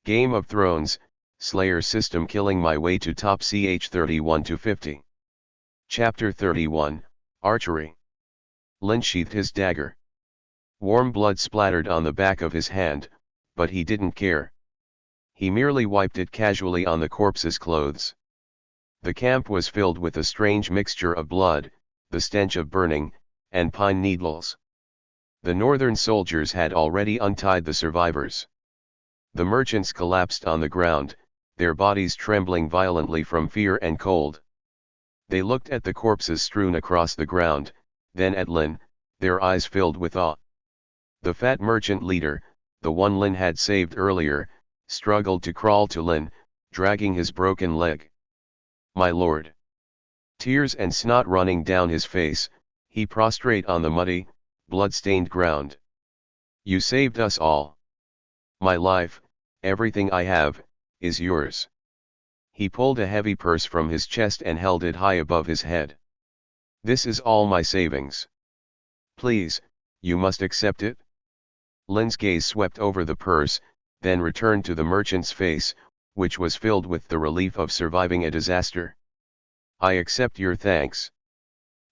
Game of Thrones, Slayer system killing my way to top ch 31 to 50. Chapter 31, Archery. Lynn sheathed his dagger. Warm blood splattered on the back of his hand, but he didn't care. He merely wiped it casually on the corpse's clothes. The camp was filled with a strange mixture of blood, the stench of burning, and pine needles. The northern soldiers had already untied the survivors. The merchants collapsed on the ground, their bodies trembling violently from fear and cold. They looked at the corpses strewn across the ground, then at Lynn, their eyes filled with awe. The fat merchant leader, the one Lynn had saved earlier, struggled to crawl to Lynn, dragging his broken leg. "My lord." Tears and snot running down his face, he prostrate on the muddy, blood-stained ground. "You saved us all. My life, everything I have, is yours." He pulled a heavy purse from his chest and held it high above his head. "This is all my savings. Please, you must accept it." Lynn's gaze swept over the purse, then returned to the merchant's face, which was filled with the relief of surviving a disaster. "I accept your thanks."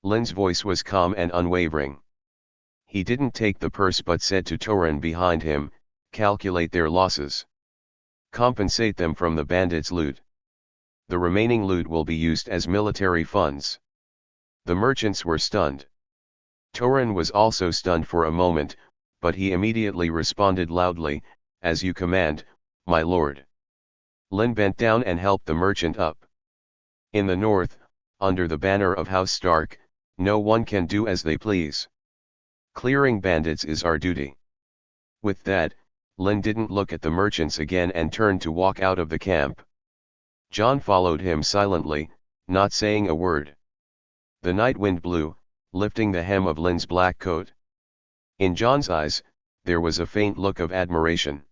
Lynn's voice was calm and unwavering. He didn't take the purse but said to Torin behind him, "Calculate their losses. Compensate them from the bandits' loot. The remaining loot will be used as military funds." The merchants were stunned. Torin was also stunned for a moment, but he immediately responded loudly, "As you command, my lord." Lynn bent down and helped the merchant up. "In the north, under the banner of House Stark, no one can do as they please. Clearing bandits is our duty." With that, Lynn didn't look at the merchants again and turned to walk out of the camp. Jon followed him silently, not saying a word. The night wind blew, lifting the hem of Lynn's black coat. In Jon's eyes, there was a faint look of admiration.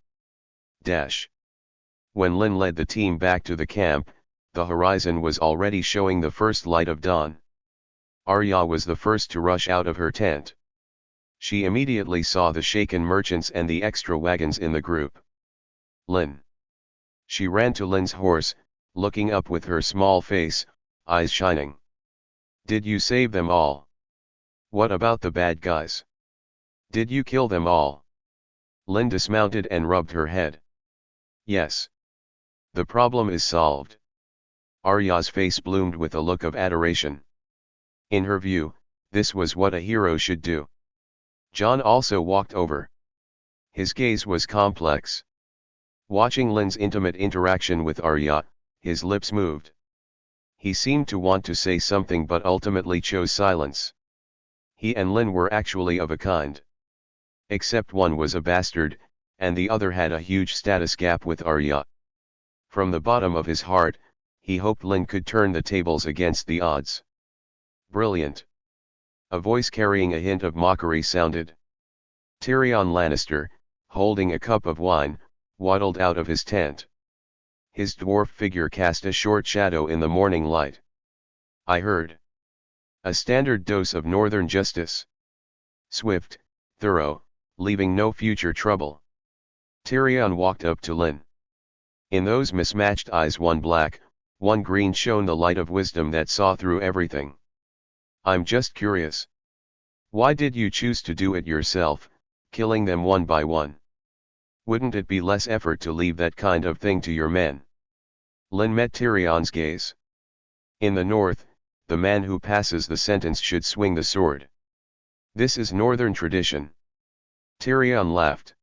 When Lynn led the team back to the camp, the horizon was already showing the first light of dawn. Arya was the first to rush out of her tent. She immediately saw the shaken merchants and the extra wagons in the group. "Lynn." She ran to Lynn's horse, looking up with her small face, eyes shining. "Did you save them all? What about the bad guys? Did you kill them all?" Lynn dismounted and rubbed her head. "Yes. The problem is solved." Arya's face bloomed with a look of adoration. In her view, this was what a hero should do. Jon also walked over. His gaze was complex. Watching Lynn's intimate interaction with Arya, his lips moved. He seemed to want to say something but ultimately chose silence. He and Lynn were actually of a kind. Except one was a bastard, and the other had a huge status gap with Arya. From the bottom of his heart, he hoped Lynn could turn the tables against the odds. "Brilliant." A voice carrying a hint of mockery sounded. Tyrion Lannister, holding a cup of wine, waddled out of his tent. His dwarf figure cast a short shadow in the morning light. "I heard." A standard dose of northern justice. Swift, thorough, leaving no future trouble. Tyrion walked up to Lynn. In those mismatched eyes, one black, one green, shone the light of wisdom that saw through everything. "I'm just curious. Why did you choose to do it yourself, killing them one by one? Wouldn't it be less effort to leave that kind of thing to your men?" Lynn met Tyrion's gaze. "In the north, the man who passes the sentence should swing the sword. This is northern tradition." Tyrion laughed.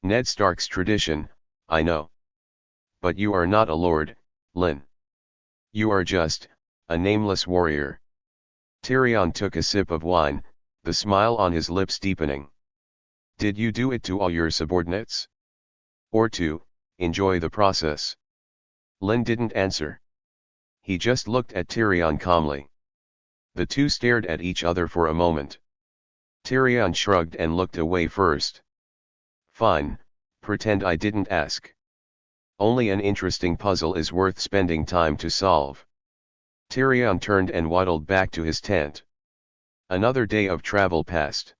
"Ned Stark's tradition, I know. But you are not a lord, Lynn. You are just a nameless warrior." Tyrion took a sip of wine, the smile on his lips deepening. "Did you do it to all your subordinates? Or to enjoy the process?" Lynn didn't answer. He just looked at Tyrion calmly. The two stared at each other for a moment. Tyrion shrugged and looked away first. "Fine, pretend I didn't ask. Only an interesting puzzle is worth spending time to solve." Tyrion turned and waddled back to his tent. Another day of travel passed.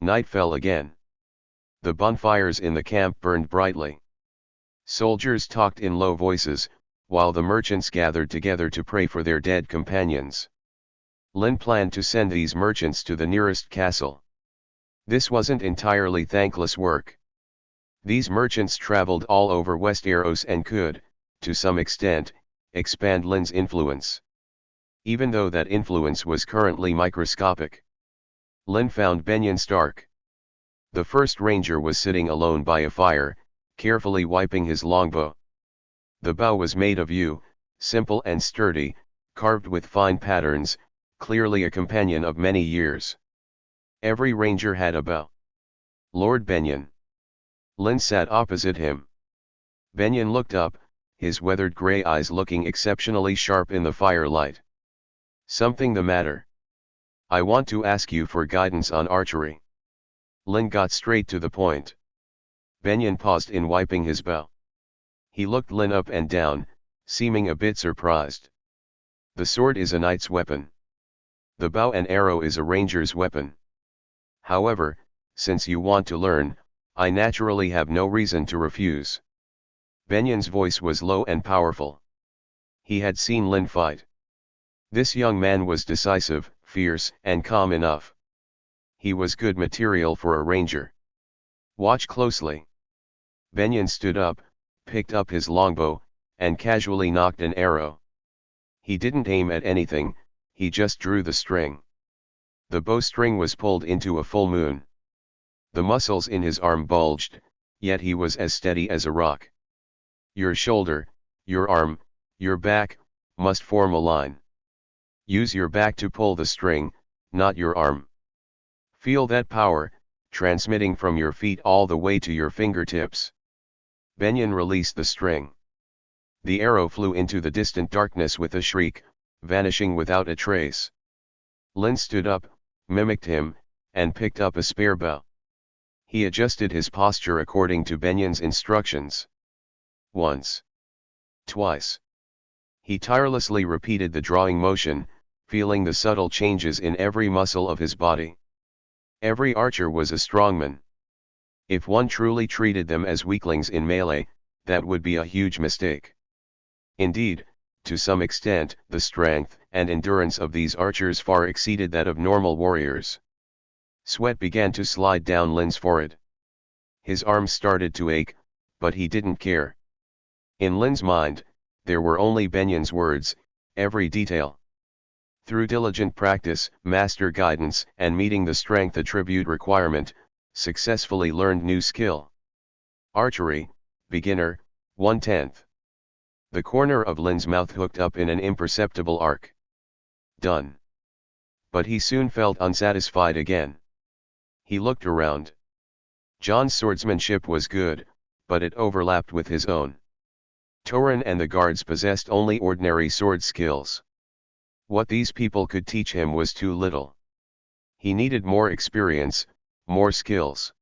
Night fell again. The bonfires in the camp burned brightly. Soldiers talked in low voices, while the merchants gathered together to pray for their dead companions. Lynn planned to send these merchants to the nearest castle. This wasn't entirely thankless work. These merchants traveled all over Westeros and could, to some extent, expand Lynn's influence. Even though that influence was currently microscopic. Lynn found Benyon Stark. The first ranger was sitting alone by a fire, carefully wiping his longbow. The bow was made of yew, simple and sturdy, carved with fine patterns, clearly a companion of many years. Every ranger had a bow. Lord Benyon. Lynn sat opposite him. Benyon looked up, his weathered grey eyes looking exceptionally sharp in the firelight. Something the matter? I want to ask you for guidance on archery. Lynn got straight to the point. Benyon paused in wiping his bow. He looked Lynn up and down, seeming a bit surprised. The sword is a knight's weapon. The bow and arrow is a ranger's weapon. However, since you want to learn, I naturally have no reason to refuse. Benyon's voice was low and powerful. He had seen Lynn fight. This young man was decisive, fierce, and calm enough. He was good material for a ranger. Watch closely. Benyon stood up, picked up his longbow, and casually nocked an arrow. He didn't aim at anything, he just drew the string. The bowstring was pulled into a full moon. The muscles in his arm bulged, yet he was as steady as a rock. Your shoulder, your arm, your back, must form a line. Use your back to pull the string, not your arm. Feel that power, transmitting from your feet all the way to your fingertips. Benyon released the string. The arrow flew into the distant darkness with a shriek, vanishing without a trace. Lynn stood up, mimicked him, and picked up a spare bow. He adjusted his posture according to Benyon's instructions. Once. Twice. He tirelessly repeated the drawing motion, feeling the subtle changes in every muscle of his body. Every archer was a strongman. If one truly treated them as weaklings in melee, that would be a huge mistake. Indeed, to some extent, the strength and endurance of these archers far exceeded that of normal warriors. Sweat began to slide down Lynn's forehead. His arms started to ache, but he didn't care. In Lynn's mind, there were only Benyon's words, every detail. Through diligent practice, master guidance, and meeting the strength attribute requirement, successfully learned new skill. Archery, beginner, 1/10. The corner of Lynn's mouth hooked up in an imperceptible arc. Done. But he soon felt unsatisfied again. He looked around. Jon's swordsmanship was good, but it overlapped with his own. Torrin and the guards possessed only ordinary sword skills. What these people could teach him was too little. He needed more experience, more skills.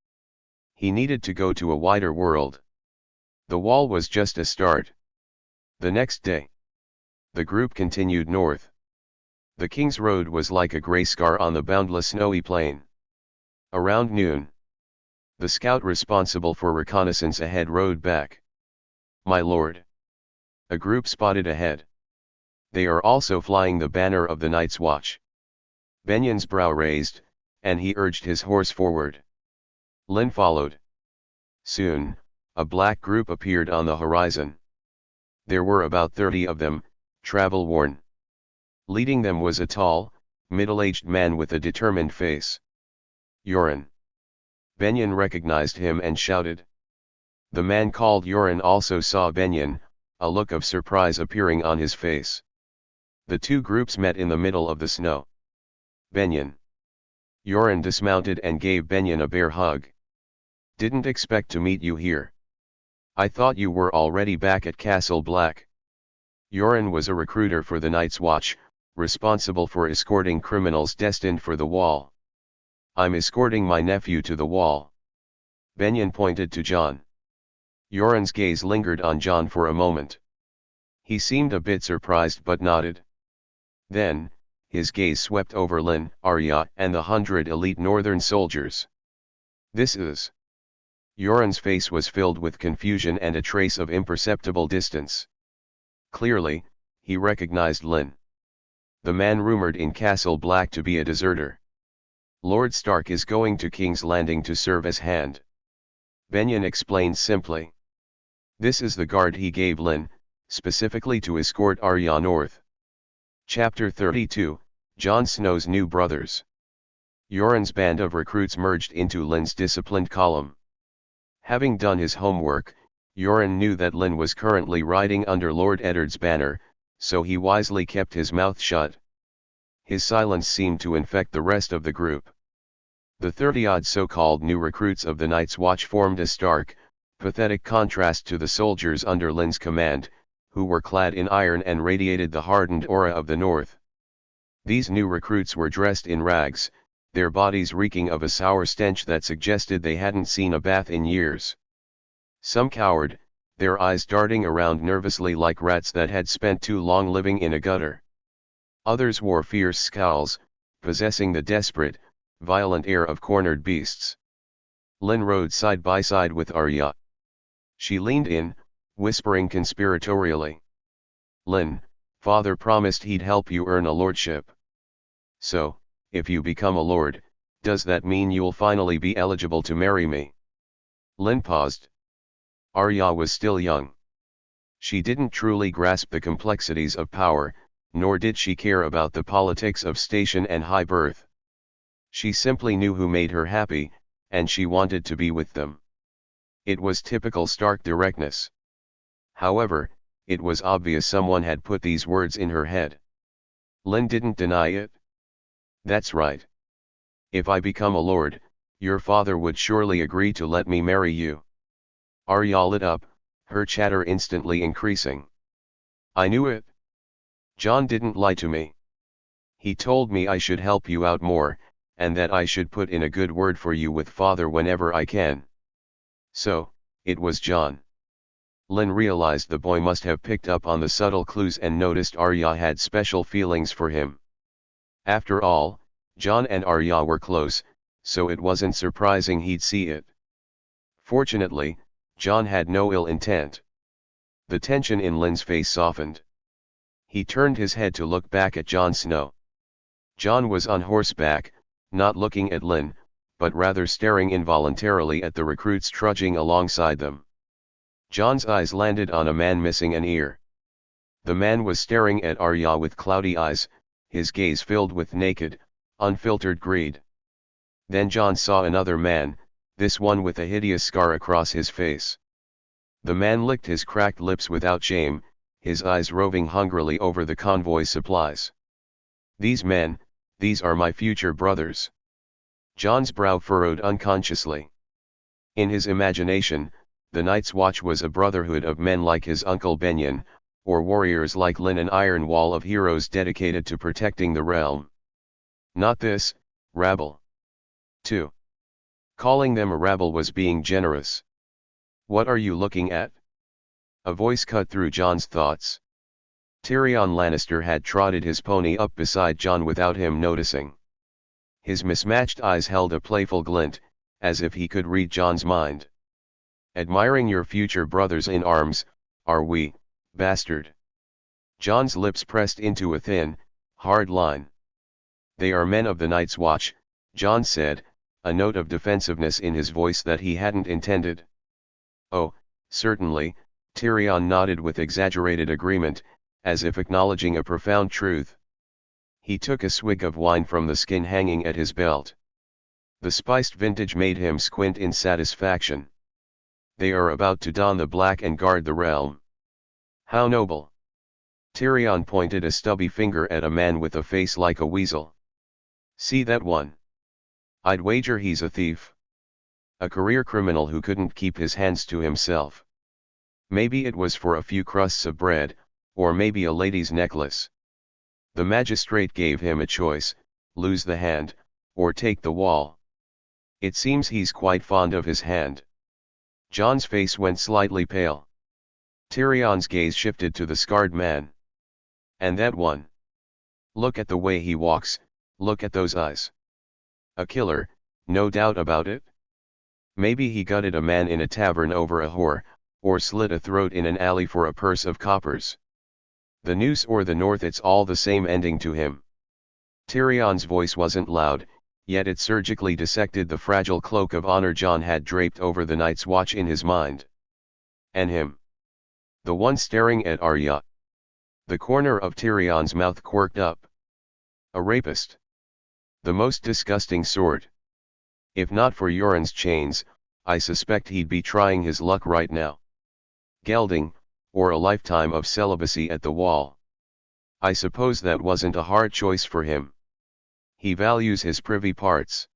He needed to go to a wider world. The wall was just a start. The next day, the group continued north. The King's Road was like a gray scar on the boundless snowy plain. Around noon, the scout responsible for reconnaissance ahead rode back. My lord. A group spotted ahead. They are also flying the banner of the Night's Watch. Benyon's brow raised, and he urged his horse forward. Lynn followed. Soon, a black group appeared on the horizon. There were about 30 of them, travel-worn. Leading them was a tall, middle-aged man with a determined face. Yoren. Benyon recognized him and shouted. The man called Yoren also saw Benyon, a look of surprise appearing on his face. The two groups met in the middle of the snow. Benyon. Yoren dismounted and gave Benyon a bear hug. Didn't expect to meet you here. I thought you were already back at Castle Black. Yoren was a recruiter for the Night's Watch, responsible for escorting criminals destined for the Wall. I'm escorting my nephew to the Wall. Benyon pointed to Jon. Yoren's gaze lingered on Jon for a moment. He seemed a bit surprised but nodded. Then, his gaze swept over Lynn, Arya, and the 100 elite northern soldiers. This is Yoren's face was filled with confusion and a trace of imperceptible distance. Clearly, he recognized Lynn. The man rumored in Castle Black to be a deserter. Lord Stark is going to King's Landing to serve as hand. Benyon explained simply. This is the guard he gave Lynn, specifically to escort Arya north. Chapter 32, Jon Snow's New Brothers. Yoren's band of recruits merged into Lynn's disciplined column. Having done his homework, Yoren knew that Lynn was currently riding under Lord Eddard's banner, so he wisely kept his mouth shut. His silence seemed to infect the rest of the group. The 30-odd so-called new recruits of the Night's Watch formed a stark, pathetic contrast to the soldiers under Lynn's command, who were clad in iron and radiated the hardened aura of the North. These new recruits were dressed in rags, their bodies reeking of a sour stench that suggested they hadn't seen a bath in years. Some cowered, their eyes darting around nervously like rats that had spent too long living in a gutter. Others wore fierce scowls, possessing the desperate, violent air of cornered beasts. Lynn rode side by side with Arya. She leaned in, whispering conspiratorially. Lynn, father promised he'd help you earn a lordship. So, if you become a lord, does that mean you'll finally be eligible to marry me? Lynn paused. Arya was still young. She didn't truly grasp the complexities of power, nor did she care about the politics of station and high birth. She simply knew who made her happy, and she wanted to be with them. It was typical Stark directness. However, it was obvious someone had put these words in her head. Lynn didn't deny it. That's right. If I become a lord, your father would surely agree to let me marry you. Arya lit up, her chatter instantly increasing. I knew it. Jon didn't lie to me. He told me I should help you out more, and that I should put in a good word for you with father whenever I can. So, it was Jon. Lynn realized the boy must have picked up on the subtle clues and noticed Arya had special feelings for him. After all, Jon and Arya were close, so it wasn't surprising he'd see it. Fortunately, Jon had no ill intent. The tension in Lynn's face softened. He turned his head to look back at Jon Snow. Jon was on horseback, not looking at Lynn, but rather staring involuntarily at the recruits trudging alongside them. Jon's eyes landed on a man missing an ear. The man was staring at Arya with cloudy eyes, his gaze filled with naked, unfiltered greed. Then Jon saw another man, this one with a hideous scar across his face. The man licked his cracked lips without shame, his eyes roving hungrily over the convoy supplies. These men, these are my future brothers. Jon's brow furrowed unconsciously. In his imagination, the Night's Watch was a brotherhood of men like his uncle Benyon, or warriors like Lynn, an iron wall of heroes dedicated to protecting the realm. Not this, rabble. 2. Calling them a rabble was being generous. What are you looking at? A voice cut through Jon's thoughts. Tyrion Lannister had trotted his pony up beside Jon without him noticing. His mismatched eyes held a playful glint, as if he could read Jon's mind. Admiring your future brothers in arms, are we, bastard? Jon's lips pressed into a thin, hard line. They are men of the Night's Watch, Jon said, a note of defensiveness in his voice that he hadn't intended. Oh, certainly, Tyrion nodded with exaggerated agreement, as if acknowledging a profound truth. He took a swig of wine from the skin hanging at his belt. The spiced vintage made him squint in satisfaction. They are about to don the black and guard the realm. How noble! Tyrion pointed a stubby finger at a man with a face like a weasel. See that one? I'd wager he's a thief. A career criminal who couldn't keep his hands to himself. Maybe it was for a few crusts of bread, or maybe a lady's necklace. The magistrate gave him a choice, lose the hand, or take the wall. It seems he's quite fond of his hand. Jon's face went slightly pale. Tyrion's gaze shifted to the scarred man. And that one. Look at the way he walks, look at those eyes. A killer, no doubt about it. Maybe he gutted a man in a tavern over a whore, or slit a throat in an alley for a purse of coppers. The noose or the north, it's all the same ending to him. Tyrion's voice wasn't loud, yet it surgically dissected the fragile cloak of honor Jon had draped over the Night's Watch in his mind. And him. The one staring at Arya. The corner of Tyrion's mouth quirked up. A rapist. The most disgusting sort. If not for Yoren's chains, I suspect he'd be trying his luck right now. Gelding, or a lifetime of celibacy at the Wall. I suppose that wasn't a hard choice for him. He values his privy parts.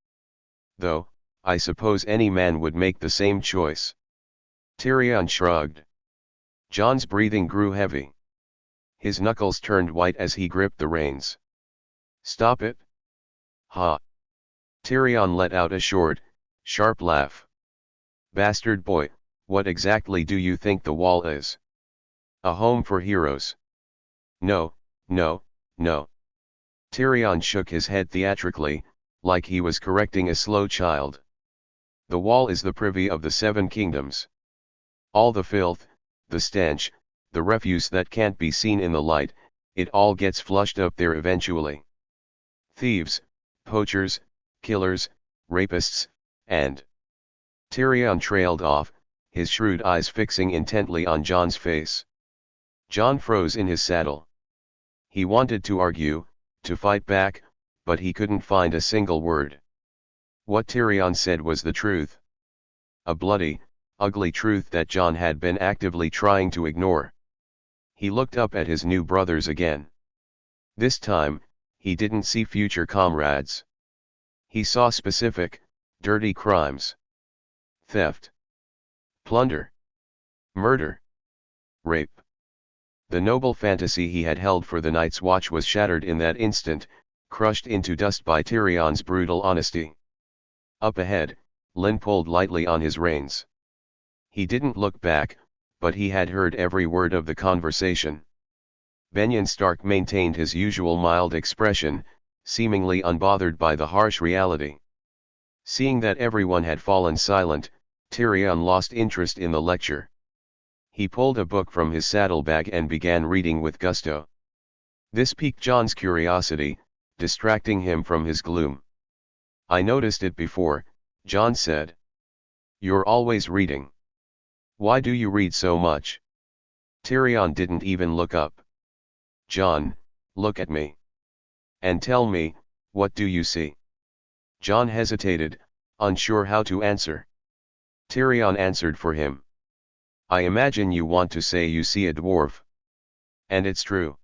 Though, I suppose any man would make the same choice. Tyrion shrugged. Jon's breathing grew heavy. His knuckles turned white as he gripped the reins. Stop it? Ha! Tyrion let out a short, sharp laugh. Bastard boy, what exactly do you think the Wall is? A home for heroes? No, no, no. Tyrion shook his head theatrically, like he was correcting a slow child. The Wall is the privy of the Seven Kingdoms. All the filth, the stench, the refuse that can't be seen in the light, it all gets flushed up there eventually. Thieves, poachers, killers, rapists, and... Tyrion trailed off, his shrewd eyes fixing intently on Jon's face. Jon froze in his saddle. He wanted to argue, to fight back, but he couldn't find a single word. What Tyrion said was the truth. A bloody, ugly truth that Jon had been actively trying to ignore. He looked up at his new brothers again. This time, he didn't see future comrades. He saw specific, dirty crimes. Theft. Plunder. Murder. Rape. The noble fantasy he had held for the Night's Watch was shattered in that instant, crushed into dust by Tyrion's brutal honesty. Up ahead, Lynn pulled lightly on his reins. He didn't look back, but he had heard every word of the conversation. Benyon Stark maintained his usual mild expression, seemingly unbothered by the harsh reality. Seeing that everyone had fallen silent, Tyrion lost interest in the lecture. He pulled a book from his saddlebag and began reading with gusto. This piqued Jon's curiosity, distracting him from his gloom. I noticed it before, Jon said. You're always reading. Why do you read so much? Tyrion didn't even look up. Jon, look at me. And tell me, what do you see? Jon hesitated, unsure how to answer. Tyrion answered for him. I imagine you want to say you see a dwarf. And it's true.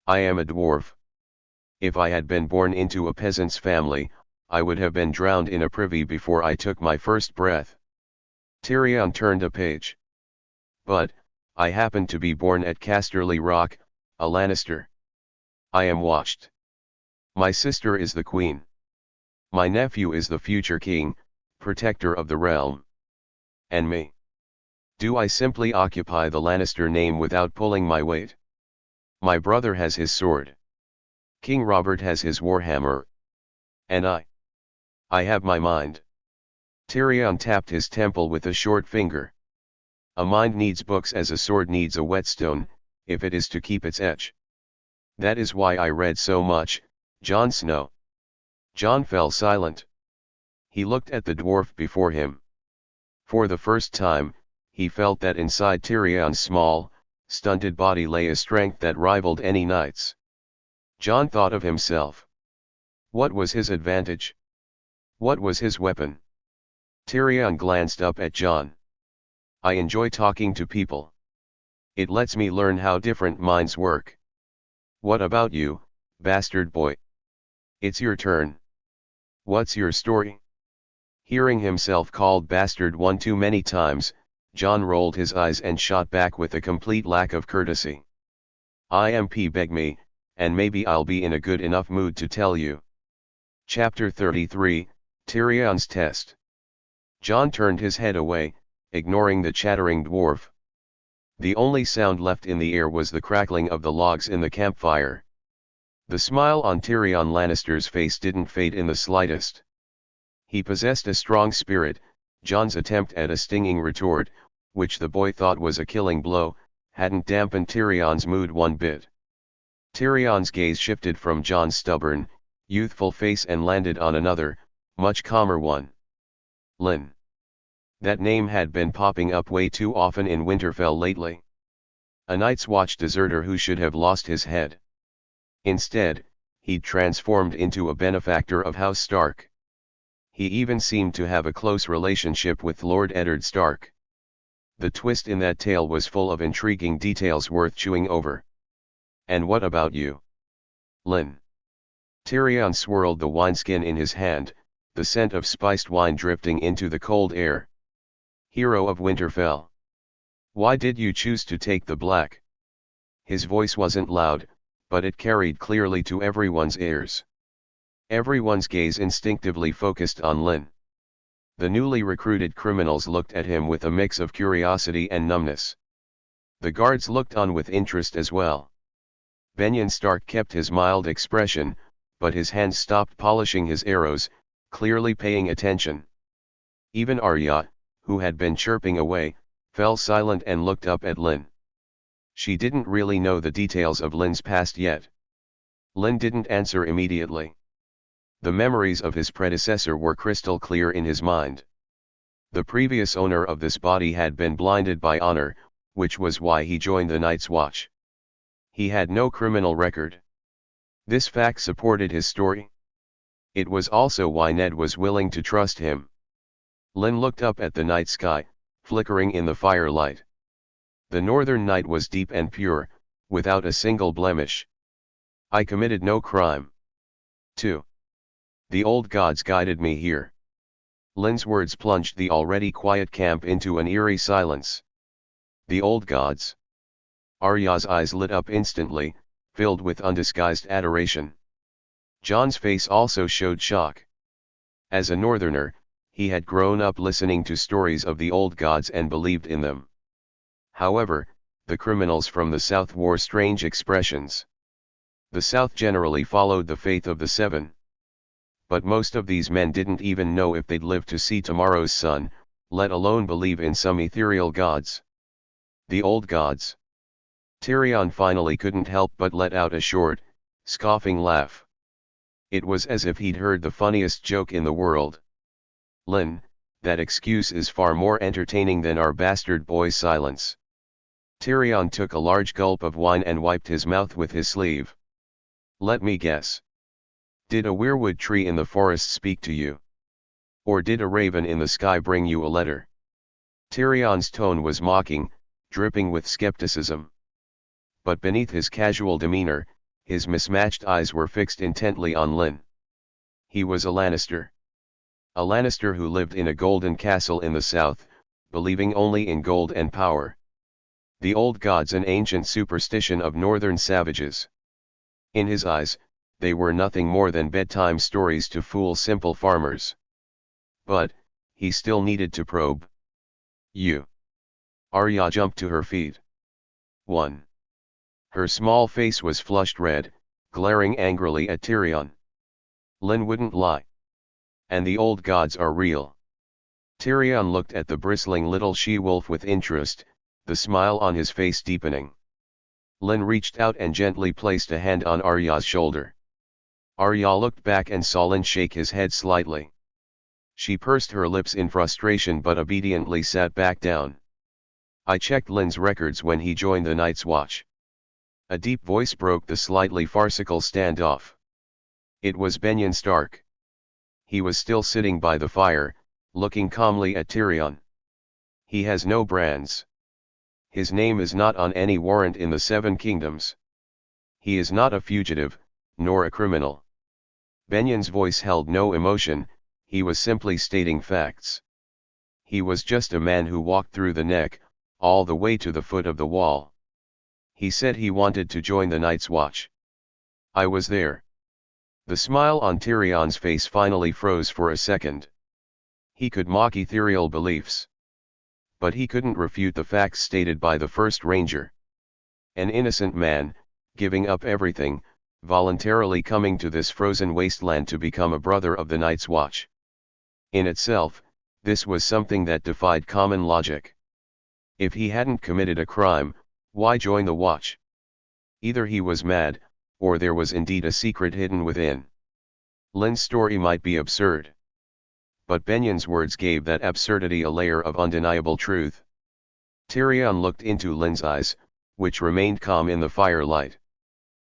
I am a dwarf. If I had been born into a peasant's family, I would have been drowned in a privy before I took my first breath. Tyrion turned a page. But, I happen to be born at Casterly Rock, a Lannister. I am watched. My sister is the queen. My nephew is the future king, protector of the realm. And me? Do I simply occupy the Lannister name without pulling my weight? My brother has his sword. King Robert has his warhammer. And I have my mind. Tyrion tapped his temple with a short finger. A mind needs books as a sword needs a whetstone, if it is to keep its edge. That is why I read so much, Jon Snow. Jon fell silent. He looked at the dwarf before him. For the first time, he felt that inside Tyrion's small, stunted body lay a strength that rivaled any knight's. Jon thought of himself. What was his advantage? What was his weapon? Tyrion glanced up at Jon. I enjoy talking to people. It lets me learn how different minds work. What about you, bastard boy? It's your turn. What's your story? Hearing himself called bastard one too many times, Jon rolled his eyes and shot back with a complete lack of courtesy. IMP beg me, and maybe I'll be in a good enough mood to tell you. Chapter 33, Tyrion's Test. Jon turned his head away, ignoring the chattering dwarf. The only sound left in the air was the crackling of the logs in the campfire. The smile on Tyrion Lannister's face didn't fade in the slightest. He possessed a strong spirit, Jon's attempt at a stinging retort, which the boy thought was a killing blow, hadn't dampened Tyrion's mood one bit. Tyrion's gaze shifted from Jon's stubborn, youthful face and landed on another, much calmer one. Lynn. That name had been popping up way too often in Winterfell lately. A Night's Watch deserter who should have lost his head. Instead, he'd transformed into a benefactor of House Stark. He even seemed to have a close relationship with Lord Eddard Stark. The twist in that tale was full of intriguing details worth chewing over. And what about you, Lynn? Tyrion swirled the wineskin in his hand, the scent of spiced wine drifting into the cold air. Hero of Winterfell. Why did you choose to take the black? His voice wasn't loud, but it carried clearly to everyone's ears. Everyone's gaze instinctively focused on Lynn. The newly recruited criminals looked at him with a mix of curiosity and numbness. The guards looked on with interest as well. Benjen Stark kept his mild expression, but his hands stopped polishing his arrows, clearly paying attention. Even Arya, who had been chirping away, fell silent and looked up at Lynn. She didn't really know the details of Lynn's past yet. Lynn didn't answer immediately. The memories of his predecessor were crystal clear in his mind. The previous owner of this body had been blinded by honor, which was why he joined the Night's Watch. He had no criminal record. This fact supported his story. It was also why Ned was willing to trust him. Lynn looked up at the night sky, flickering in the firelight. The northern night was deep and pure, without a single blemish. I committed no crime. 2. The old gods guided me here. Lynn's words plunged the already quiet camp into an eerie silence. The old gods. Arya's eyes lit up instantly, filled with undisguised adoration. Jon's face also showed shock. As a northerner, he had grown up listening to stories of the old gods and believed in them. However, the criminals from the south wore strange expressions. The south generally followed the faith of the Seven. But most of these men didn't even know if they'd live to see tomorrow's sun, let alone believe in some ethereal gods. The old gods. Tyrion finally couldn't help but let out a short, scoffing laugh. It was as if he'd heard the funniest joke in the world. Lynn, that excuse is far more entertaining than our bastard boy's silence. Tyrion took a large gulp of wine and wiped his mouth with his sleeve. Let me guess. Did a weirwood tree in the forest speak to you? Or did a raven in the sky bring you a letter? Tyrion's tone was mocking, dripping with skepticism. But beneath his casual demeanor, his mismatched eyes were fixed intently on Lynn. He was a Lannister. A Lannister who lived in a golden castle in the south, believing only in gold and power. The old gods, an ancient superstition of northern savages. In his eyes, they were nothing more than bedtime stories to fool simple farmers. But, he still needed to probe. You. Arya jumped to her feet. 1. Her small face was flushed red, glaring angrily at Tyrion. Lynn wouldn't lie. And the old gods are real. Tyrion looked at the bristling little she-wolf with interest, the smile on his face deepening. Lynn reached out and gently placed a hand on Arya's shoulder. Arya looked back and saw Lynn shake his head slightly. She pursed her lips in frustration but obediently sat back down. I checked Lynn's records when he joined the Night's Watch. A deep voice broke the slightly farcical standoff. It was Benjen Stark. He was still sitting by the fire, looking calmly at Tyrion. He has no brands. His name is not on any warrant in the Seven Kingdoms. He is not a fugitive, nor a criminal. Benjen's voice held no emotion, he was simply stating facts. He was just a man who walked through the neck, all the way to the foot of the wall. He said he wanted to join the Night's Watch. I was there. The smile on Tyrion's face finally froze for a second. He could mock ethereal beliefs. But he couldn't refute the facts stated by the First Ranger. An innocent man, giving up everything, voluntarily coming to this frozen wasteland to become a brother of the Night's Watch. In itself, This was something that defied common logic. If he hadn't committed a crime, why join the watch? Either he was mad, or there was indeed a secret hidden within. Lynn's story might be absurd, but Benion's words gave that absurdity a layer of undeniable truth. Tyrion looked into Lynn's eyes, which remained calm in the firelight.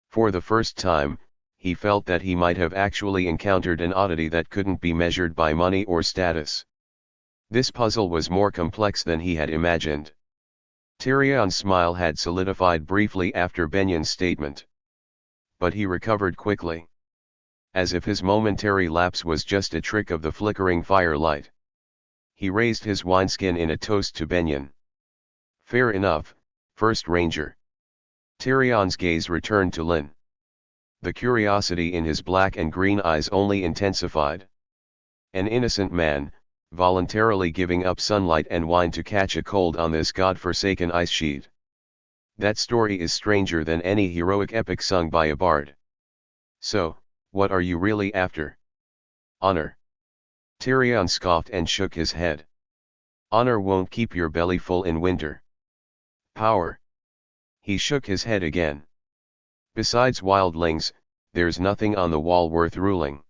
For the first time, he felt that he might have actually encountered an oddity that couldn't be measured by money or status. This puzzle was more complex than he had imagined. Tyrion's smile had solidified briefly after Benion's statement. But he recovered quickly. As if his momentary lapse was just a trick of the flickering firelight. He raised his wineskin in a toast to Benion. Fair enough, First Ranger. Tyrion's gaze returned to Lynn. The curiosity in his black and green eyes only intensified. An innocent man, voluntarily giving up sunlight and wine to catch a cold on this god-forsaken ice sheet. That story is stranger than any heroic epic sung by a bard. So, what are you really after? Honor. Tyrion scoffed and shook his head. Honor won't keep your belly full in winter. Power. He shook his head again. Besides wildlings, there's nothing on the wall worth ruling.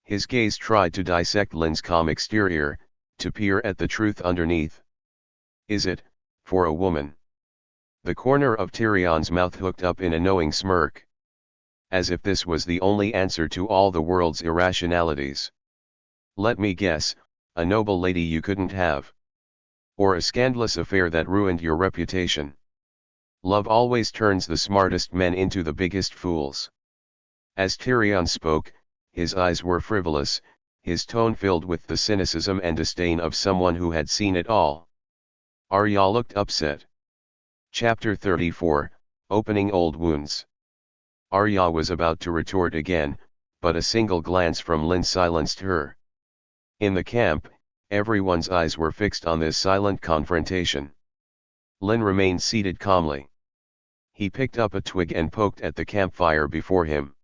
His gaze tried to dissect Lynn's calm exterior, to peer at the truth underneath. Is it, for a woman? The corner of Tyrion's mouth hooked up in a knowing smirk. As if this was the only answer to all the world's irrationalities. Let me guess, a noble lady you couldn't have. Or a scandalous affair that ruined your reputation. Love always turns the smartest men into the biggest fools. As Tyrion spoke, his eyes were frivolous, his tone filled with the cynicism and disdain of someone who had seen it all. Arya looked upset. Chapter 34, Opening Old Wounds. Arya was about to retort again, but a single glance from Lynn silenced her. In the camp, everyone's eyes were fixed on this silent confrontation. Lynn remained seated calmly. He picked up a twig and poked at the campfire before him.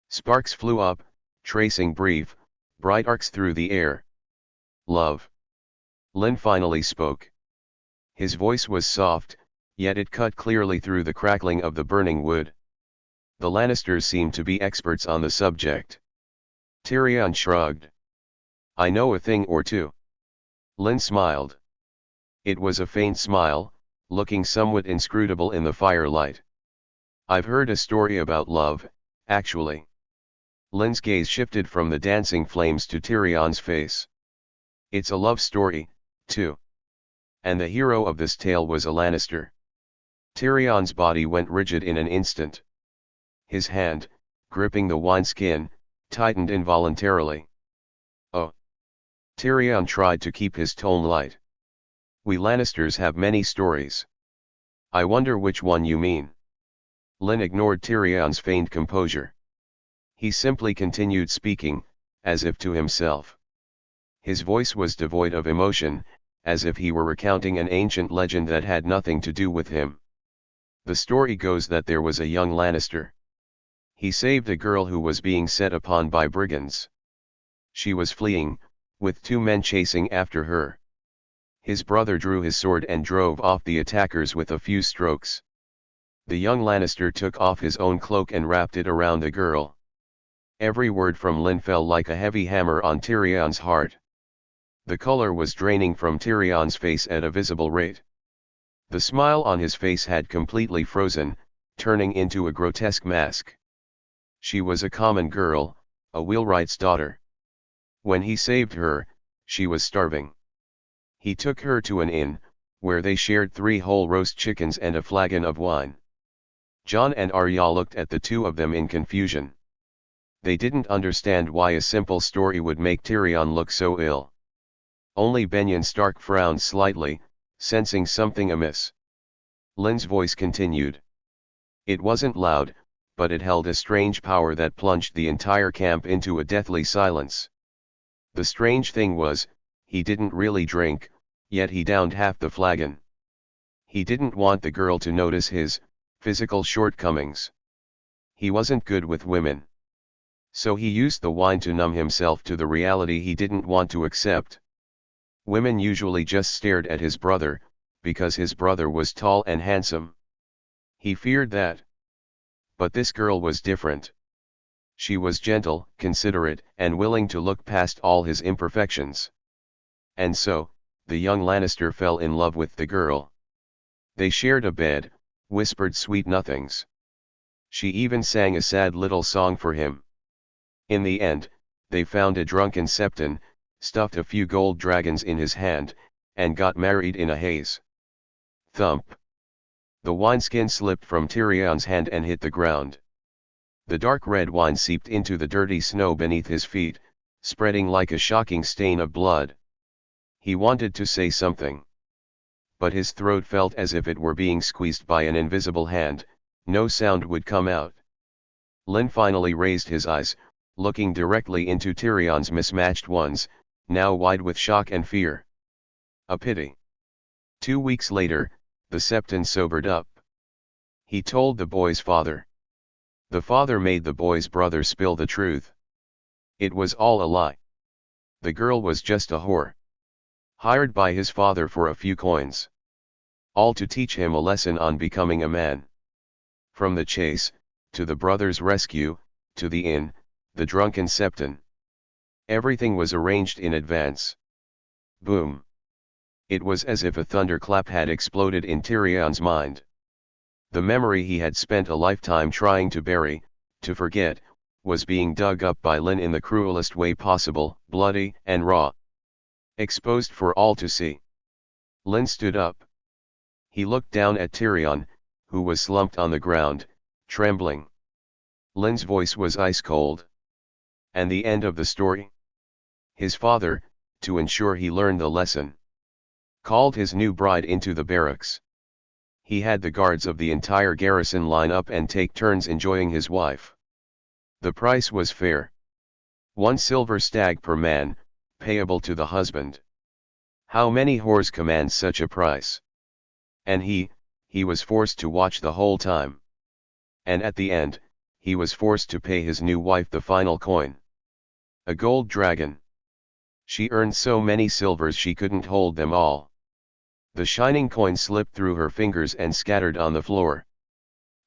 Sparks flew up, tracing brief, bright arcs through the air. Love. Lynn finally spoke. His voice was soft, yet it cut clearly through the crackling of the burning wood. The Lannisters seemed to be experts on the subject. Tyrion shrugged. I know a thing or two. Lynn smiled. It was a faint smile, looking somewhat inscrutable in the firelight. I've heard a story about love, actually. Lynn's gaze shifted from the dancing flames to Tyrion's face. It's a love story, too. And the hero of this tale was a Lannister. Tyrion's body went rigid in an instant. His hand, gripping the wineskin, tightened involuntarily. Oh. Tyrion tried to keep his tone light. We Lannisters have many stories. I wonder which one you mean. Lynn ignored Tyrion's feigned composure. He simply continued speaking, as if to himself. His voice was devoid of emotion, as if he were recounting an ancient legend that had nothing to do with him. The story goes that there was a young Lannister. He saved a girl who was being set upon by brigands. She was fleeing, with two men chasing after her. His brother drew his sword and drove off the attackers with a few strokes. The young Lannister took off his own cloak and wrapped it around the girl. Every word from Lynn fell like a heavy hammer on Tyrion's heart. The color was draining from Tyrion's face at a visible rate. The smile on his face had completely frozen, turning into a grotesque mask. She was a common girl, a wheelwright's daughter. When he saved her, she was starving. He took her to an inn, where they shared 3 whole roast chickens and a flagon of wine. Jon and Arya looked at the two of them in confusion. They didn't understand why a simple story would make Tyrion look so ill. Only Benyon Stark frowned slightly, sensing something amiss. Lynn's voice continued. It wasn't loud, but it held a strange power that plunged the entire camp into a deathly silence. The strange thing was, he didn't really drink, yet he downed half the flagon. He didn't want the girl to notice his physical shortcomings. He wasn't good with women. So he used the wine to numb himself to the reality he didn't want to accept. Women usually just stared at his brother, because his brother was tall and handsome. He feared that. But this girl was different. She was gentle, considerate, and willing to look past all his imperfections. And so, the young Lannister fell in love with the girl. They shared a bed, whispered sweet nothings. She even sang a sad little song for him. In the end, they found a drunken septon, stuffed a few gold dragons in his hand, and got married in a haze. Thump! The wineskin slipped from Tyrion's hand and hit the ground. The dark red wine seeped into the dirty snow beneath his feet, spreading like a shocking stain of blood. He wanted to say something. But his throat felt as if it were being squeezed by an invisible hand, no sound would come out. Lynn finally raised his eyes, looking directly into Tyrion's mismatched ones, now wide with shock and fear. A pity. 2 weeks later, the septon sobered up. He told the boy's father. The father made the boy's brother spill the truth. It was all a lie. The girl was just a whore. Hired by his father for a few coins. All to teach him a lesson on becoming a man. From the chase, to the brother's rescue, to the inn, the drunken septon. Everything was arranged in advance. Boom. It was as if a thunderclap had exploded in Tyrion's mind. The memory he had spent a lifetime trying to bury, to forget, was being dug up by Lynn in the cruelest way possible, bloody and raw. Exposed for all to see. Lynn stood up. He looked down at Tyrion, who was slumped on the ground, trembling. Lynn's voice was ice cold. And the end of the story? His father, to ensure he learned the lesson, called his new bride into the barracks. He had the guards of the entire garrison line up and take turns enjoying his wife. The price was fair. 1 silver stag per man, payable to the husband. How many whores command such a price? And he was forced to watch the whole time. And at the end, he was forced to pay his new wife the final coin. A gold dragon. She earned so many silvers she couldn't hold them all. The shining coin slipped through her fingers and scattered on the floor.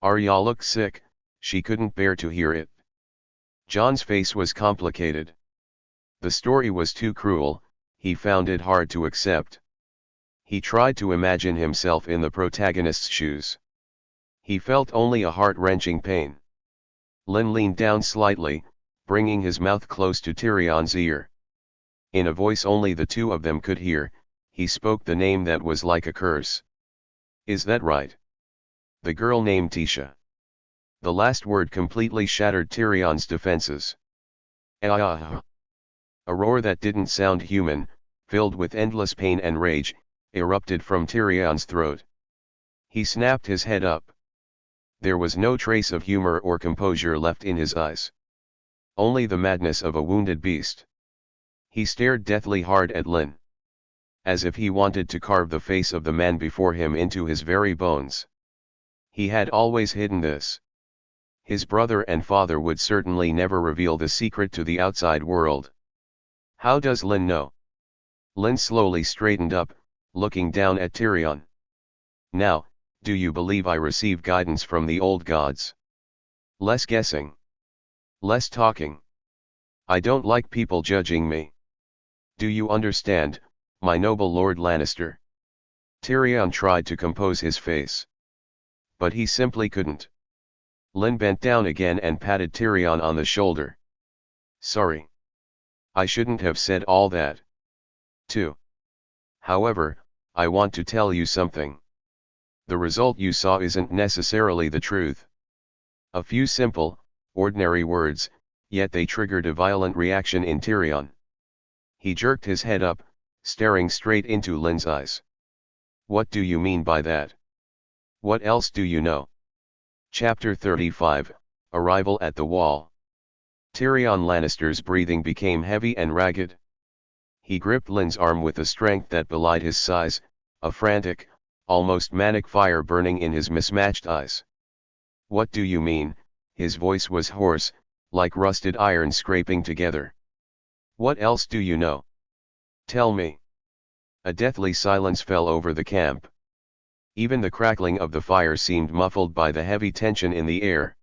Arya looked sick, she couldn't bear to hear it. Jon's face was complicated. The story was too cruel, he found it hard to accept. He tried to imagine himself in the protagonist's shoes. He felt only a heart-wrenching pain. Lynn leaned down slightly, bringing his mouth close to Tyrion's ear. In a voice only the two of them could hear, he spoke the name that was like a curse. Is that right? The girl named Tisha. The last word completely shattered Tyrion's defenses. Ah! A roar that didn't sound human, filled with endless pain and rage, erupted from Tyrion's throat. He snapped his head up. There was no trace of humor or composure left in his eyes. Only the madness of a wounded beast. He stared deathly hard at Lynn. As if he wanted to carve the face of the man before him into his very bones. He had always hidden this. His brother and father would certainly never reveal the secret to the outside world. How does Lynn know? Lynn slowly straightened up, looking down at Tyrion. Now, do you believe I receive guidance from the old gods? Less guessing. Less talking. I don't like people judging me. Do you understand, my noble Lord Lannister? Tyrion tried to compose his face. But he simply couldn't. Lynn bent down again and patted Tyrion on the shoulder. Sorry. I shouldn't have said all that. Too. However, I want to tell you something. The result you saw isn't necessarily the truth. A few simple, ordinary words, yet they triggered a violent reaction in Tyrion. He jerked his head up, staring straight into Lynn's eyes. What do you mean by that? What else do you know? Chapter 35, Arrival at the Wall. Tyrion Lannister's breathing became heavy and ragged. He gripped Lynn's arm with a strength that belied his size, a frantic, almost manic fire burning in his mismatched eyes. What do you mean? His voice was hoarse, like rusted iron scraping together. What else do you know? Tell me. A deathly silence fell over the camp. Even the crackling of the fire seemed muffled by the heavy tension in the air.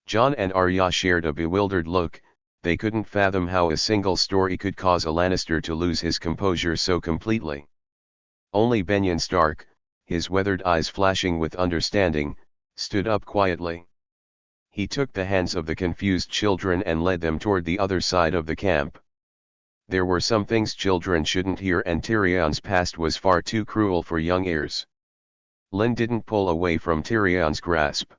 Jon and Arya shared a bewildered look. They couldn't fathom how a single story could cause a Lannister to lose his composure so completely. Only Benjen Stark, his weathered eyes flashing with understanding, stood up quietly. He took the hands of the confused children and led them toward the other side of the camp. There were some things children shouldn't hear, and Tyrion's past was far too cruel for young ears. Lynn didn't pull away from Tyrion's grasp.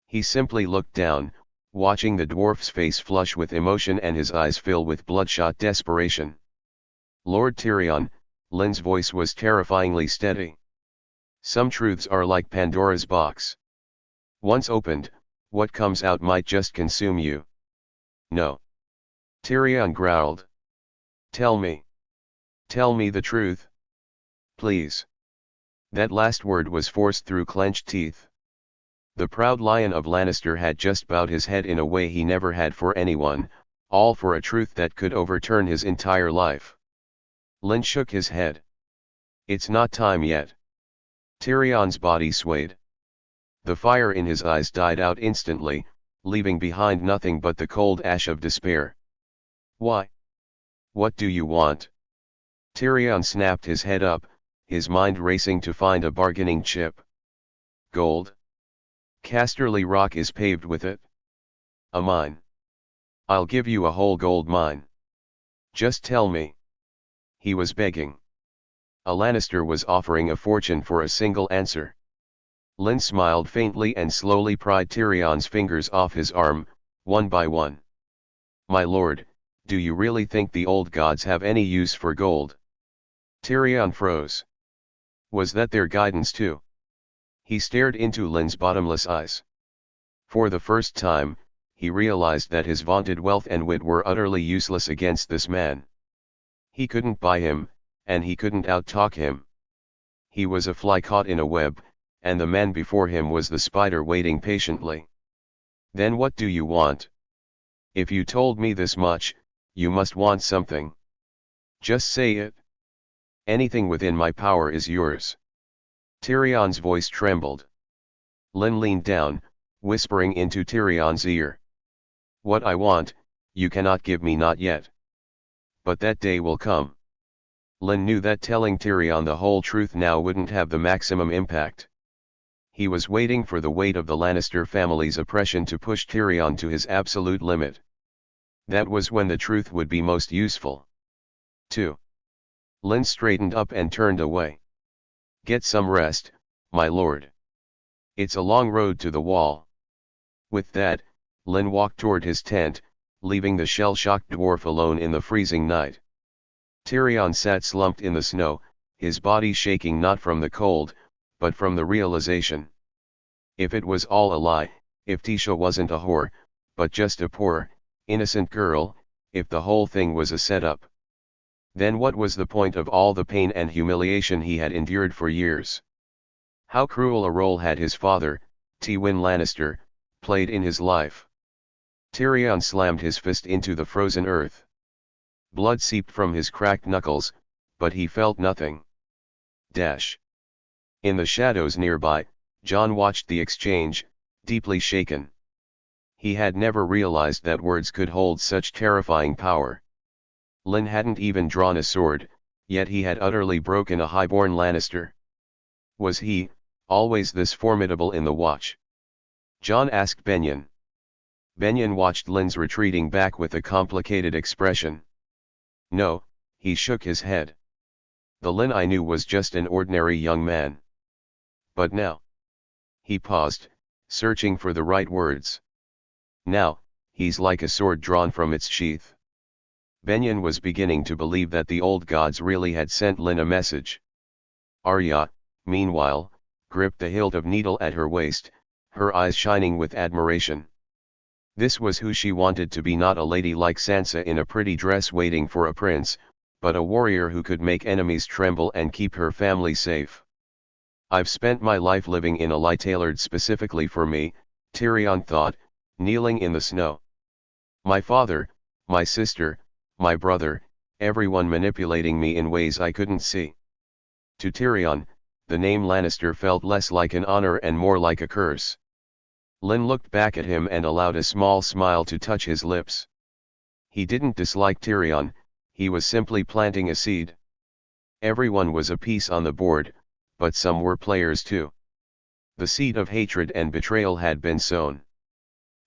He simply looked down, watching the dwarf's face flush with emotion and his eyes fill with bloodshot desperation. Lord Tyrion, Lynn's voice was terrifyingly steady. Some truths are like Pandora's box. Once opened, what comes out might just consume you. No. Tyrion growled. Tell me. Tell me the truth. Please. That last word was forced through clenched teeth. The proud Lion of Lannister had just bowed his head in a way he never had for anyone, all for a truth that could overturn his entire life. Lynn shook his head. It's not time yet. Tyrion's body swayed. The fire in his eyes died out instantly, leaving behind nothing but the cold ash of despair. Why? What do you want? Tyrion snapped his head up, his mind racing to find a bargaining chip. Gold? Casterly Rock is paved with it. A mine. I'll give you a whole gold mine. Just tell me. He was begging. A Lannister was offering a fortune for a single answer. Lynn smiled faintly and slowly pried Tyrion's fingers off his arm, one by one. My lord, do you really think the old gods have any use for gold? Tyrion froze. Was that their guidance too? He stared into Lynn's bottomless eyes. For the first time, he realized that his vaunted wealth and wit were utterly useless against this man. He couldn't buy him, and he couldn't outtalk him. He was a fly caught in a web, and the man before him was the spider waiting patiently. Then what do you want? If you told me this much, you must want something. Just say it. Anything within my power is yours. Tyrion's voice trembled. Lynn leaned down, whispering into Tyrion's ear. What I want, you cannot give me, not yet. But that day will come. Lynn knew that telling Tyrion the whole truth now wouldn't have the maximum impact. He was waiting for the weight of the Lannister family's oppression to push Tyrion to his absolute limit. That was when the truth would be most useful. 2. Lynn straightened up and turned away. Get some rest, my lord. It's a long road to the wall. With that, Lynn walked toward his tent, leaving the shell-shocked dwarf alone in the freezing night. Tyrion sat slumped in the snow, his body shaking not from the cold, but from the realization. If it was all a lie, if Tisha wasn't a whore, but just a poor, innocent girl, if the whole thing was a setup, then what was the point of all the pain and humiliation he had endured for years? How cruel a role had his father, Tywin Lannister, played in his life? Tyrion slammed his fist into the frozen earth. Blood seeped from his cracked knuckles, but he felt nothing. In the shadows nearby, Jon watched the exchange, deeply shaken. He had never realized that words could hold such terrifying power. Lynn hadn't even drawn a sword, yet he had utterly broken a highborn Lannister. Was he, always this formidable in the Watch? Jon asked Benjen. Benjen watched Lynn's retreating back with a complicated expression. No, he shook his head. The Lynn I knew was just an ordinary young man. But now. He paused, searching for the right words. Now, he's like a sword drawn from its sheath. Benjen was beginning to believe that the old gods really had sent Lynn a message. Arya, meanwhile, gripped the hilt of needle at her waist, her eyes shining with admiration. This was who she wanted to be, not a lady like Sansa in a pretty dress waiting for a prince, but a warrior who could make enemies tremble and keep her family safe. I've spent my life living in a lie tailored specifically for me, Tyrion thought, kneeling in the snow. My father, my sister, my brother, everyone manipulating me in ways I couldn't see. To Tyrion, the name Lannister felt less like an honor and more like a curse. Lynn looked back at him and allowed a small smile to touch his lips. He didn't dislike Tyrion, he was simply planting a seed. Everyone was a piece on the board, but some were players too. The seed of hatred and betrayal had been sown.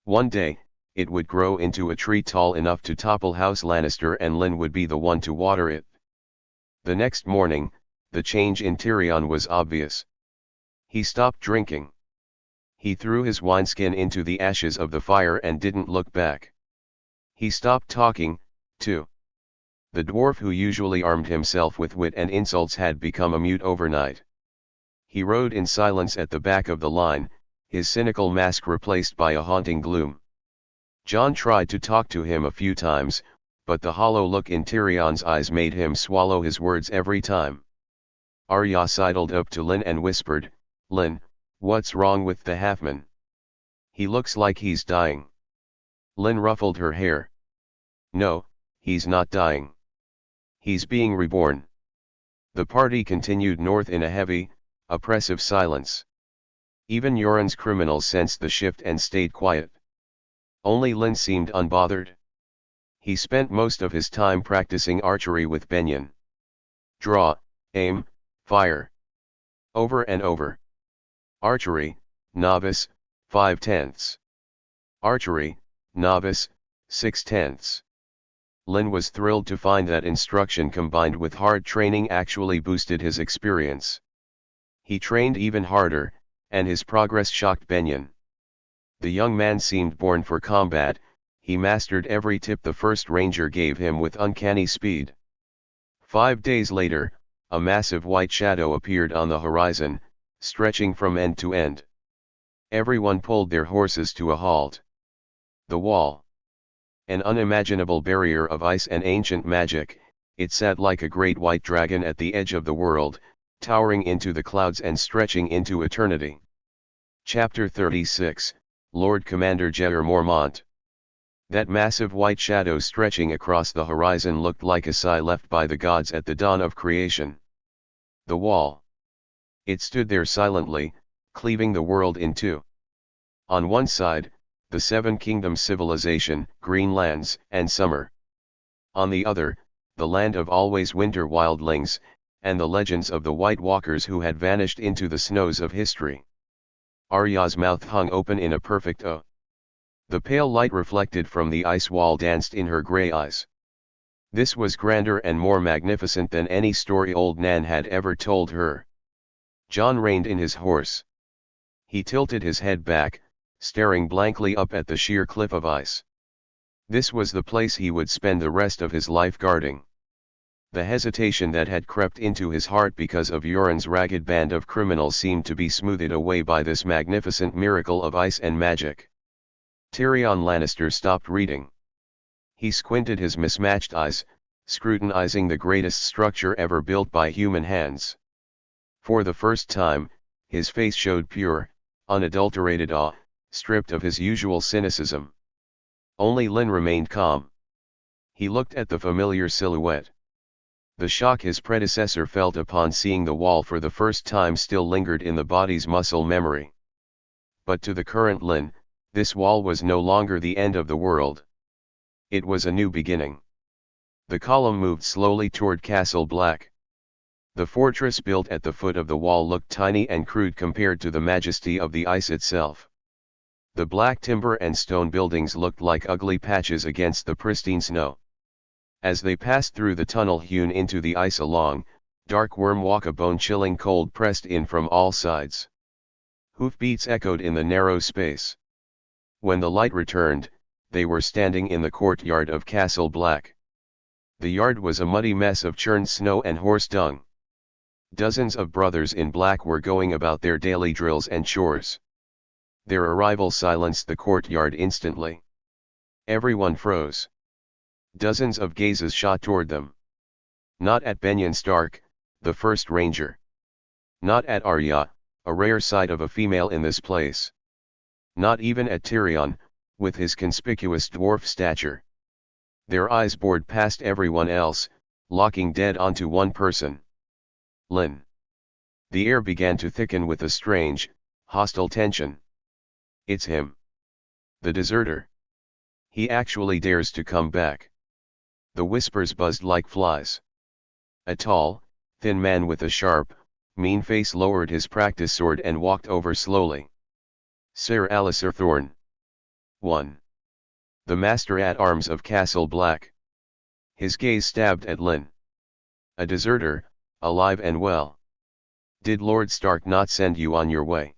One day, it would grow into a tree tall enough to topple House Lannister, and Lynn would be the one to water it. The next morning, the change in Tyrion was obvious. He stopped drinking. He threw his wineskin into the ashes of the fire and didn't look back. He stopped talking, too. The dwarf who usually armed himself with wit and insults had become a mute overnight. He rode in silence at the back of the line, his cynical mask replaced by a haunting gloom. Jon tried to talk to him a few times, but the hollow look in Tyrion's eyes made him swallow his words every time. Arya sidled up to Lynn and whispered, "Lynn, what's wrong with the halfman? He looks like he's dying." Lynn ruffled her hair. "No, he's not dying. He's being reborn." The party continued north in a heavy, oppressive silence. Even Yoren's criminals sensed the shift and stayed quiet. Only Lynn seemed unbothered. He spent most of his time practicing archery with Benyon. Draw, aim, fire. Over and over. Archery, novice, 5/10. Archery, novice, 6/10. Lynn was thrilled to find that instruction combined with hard training actually boosted his experience. He trained even harder, and his progress shocked Benyon. The young man seemed born for combat, he mastered every tip the first ranger gave him with uncanny speed. 5 days later, a massive white shadow appeared on the horizon, stretching from end to end. Everyone pulled their horses to a halt. The wall. An unimaginable barrier of ice and ancient magic, it sat like a great white dragon at the edge of the world, towering into the clouds and stretching into eternity. Chapter 36, Lord Commander Jeor Mormont. That massive white shadow stretching across the horizon looked like a sigh left by the gods at the dawn of creation. The wall. It stood there silently, cleaving the world in two. On one side, the Seven Kingdoms civilization, green lands, and summer. On the other, the land of always winter wildlings, and the legends of the White Walkers who had vanished into the snows of history. Arya's mouth hung open in a perfect O. The pale light reflected from the ice wall danced in her grey eyes. This was grander and more magnificent than any story old Nan had ever told her. Jon reined in his horse. He tilted his head back, staring blankly up at the sheer cliff of ice. This was the place he would spend the rest of his life guarding. The hesitation that had crept into his heart because of Yoren's ragged band of criminals seemed to be smoothed away by this magnificent miracle of ice and magic. Tyrion Lannister stopped reading. He squinted his mismatched eyes, scrutinizing the greatest structure ever built by human hands. For the first time, his face showed pure, unadulterated awe, stripped of his usual cynicism. Only Lynn remained calm. He looked at the familiar silhouette. The shock his predecessor felt upon seeing the wall for the first time still lingered in the body's muscle memory. But to the current Lynn, this wall was no longer the end of the world. It was a new beginning. The column moved slowly toward Castle Black. The fortress built at the foot of the wall looked tiny and crude compared to the majesty of the ice itself. The black timber and stone buildings looked like ugly patches against the pristine snow. As they passed through the tunnel hewn into the ice, a long, dark worm walk, a bone-chilling cold pressed in from all sides. Hoofbeats echoed in the narrow space. When the light returned, they were standing in the courtyard of Castle Black. The yard was a muddy mess of churned snow and horse dung. Dozens of brothers in black were going about their daily drills and chores. Their arrival silenced the courtyard instantly. Everyone froze. Dozens of gazes shot toward them. Not at Benyon Stark, the first ranger. Not at Arya, a rare sight of a female in this place. Not even at Tyrion, with his conspicuous dwarf stature. Their eyes bored past everyone else, locking dead onto one person. Lynn. The air began to thicken with a strange, hostile tension. It's him. The deserter. He actually dares to come back. The whispers buzzed like flies. A tall, thin man with a sharp, mean face lowered his practice sword and walked over slowly. Sir Alistair Thorne. 1. The Master-at-Arms of Castle Black. His gaze stabbed at Lynn. A deserter, alive and well. Did Lord Stark not send you on your way?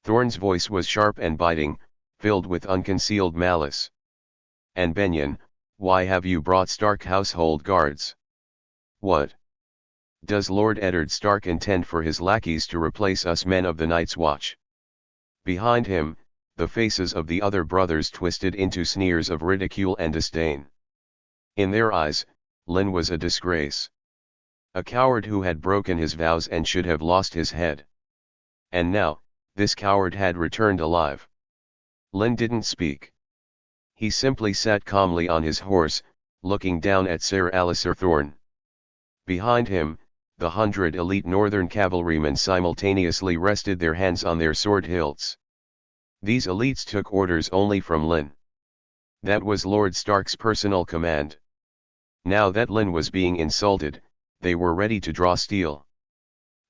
Thorne's voice was sharp and biting, filled with unconcealed malice. And Benyon, why have you brought Stark household guards? What? Does Lord Eddard Stark intend for his lackeys to replace us men of the Night's Watch? Behind him, the faces of the other brothers twisted into sneers of ridicule and disdain. In their eyes, Lynn was a disgrace. A coward who had broken his vows and should have lost his head. And now, this coward had returned alive. Lynn didn't speak. He simply sat calmly on his horse, looking down at Sir Alistair Thorne. Behind him, the 100 elite northern cavalrymen simultaneously rested their hands on their sword hilts. These elites took orders only from Lynn. That was Lord Stark's personal command. Now that Lynn was being insulted, they were ready to draw steel.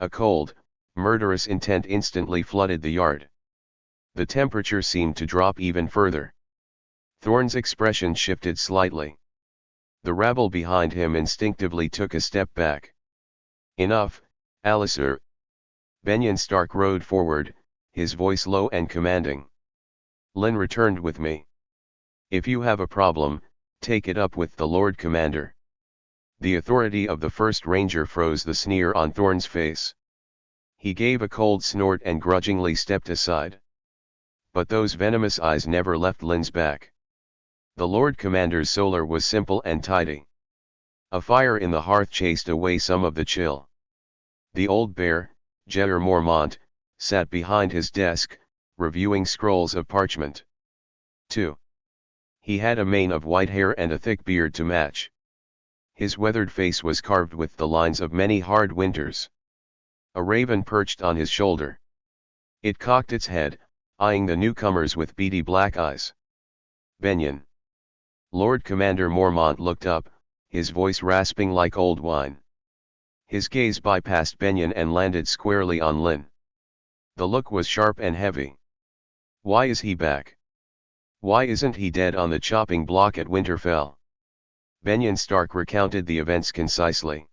A cold, murderous intent instantly flooded the yard. The temperature seemed to drop even further. Thorne's expression shifted slightly. The rabble behind him instinctively took a step back. Enough, Alistair. Benyon Stark rode forward, his voice low and commanding. Lynn returned with me. If you have a problem, take it up with the Lord Commander. The authority of the first ranger froze the sneer on Thorne's face. He gave a cold snort and grudgingly stepped aside. But those venomous eyes never left Lynn's back. The Lord Commander's solar was simple and tidy. A fire in the hearth chased away some of the chill. The old bear, Jeor Mormont, sat behind his desk, reviewing scrolls of parchment. 2. He had a mane of white hair and a thick beard to match. His weathered face was carved with the lines of many hard winters. A raven perched on his shoulder. It cocked its head, eyeing the newcomers with beady black eyes. Benyon. Lord Commander Mormont looked up, his voice rasping like old wine. His gaze bypassed Benyon and landed squarely on Lynn. The look was sharp and heavy. Why is he back? Why isn't he dead on the chopping block at Winterfell? Benyon Stark recounted the events concisely.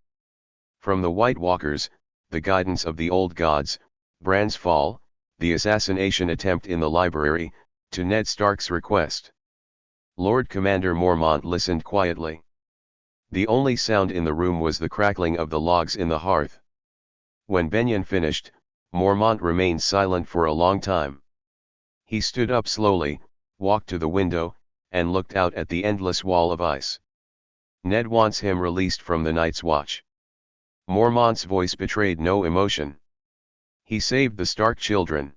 From the White Walkers, the guidance of the old gods, Bran's fall, the assassination attempt in the library, to Ned Stark's request. Lord Commander Mormont listened quietly. The only sound in the room was the crackling of the logs in the hearth. When Benyon finished, Mormont remained silent for a long time. He stood up slowly, walked to the window, and looked out at the endless wall of ice. Ned wants him released from the Night's Watch. Mormont's voice betrayed no emotion. He saved the Stark children.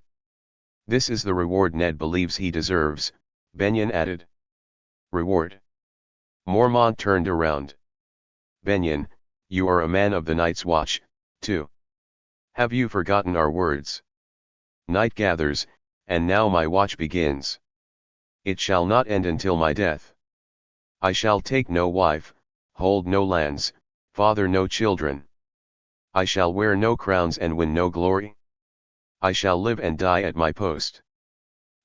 This is the reward Ned believes he deserves, Benyon added. Reward? Mormont turned around. Benyon, you are a man of the Night's Watch, too. Have you forgotten our words? Night gathers, and now my watch begins. It shall not end until my death. I shall take no wife, hold no lands, father no children. I shall wear no crowns and win no glory. I shall live and die at my post.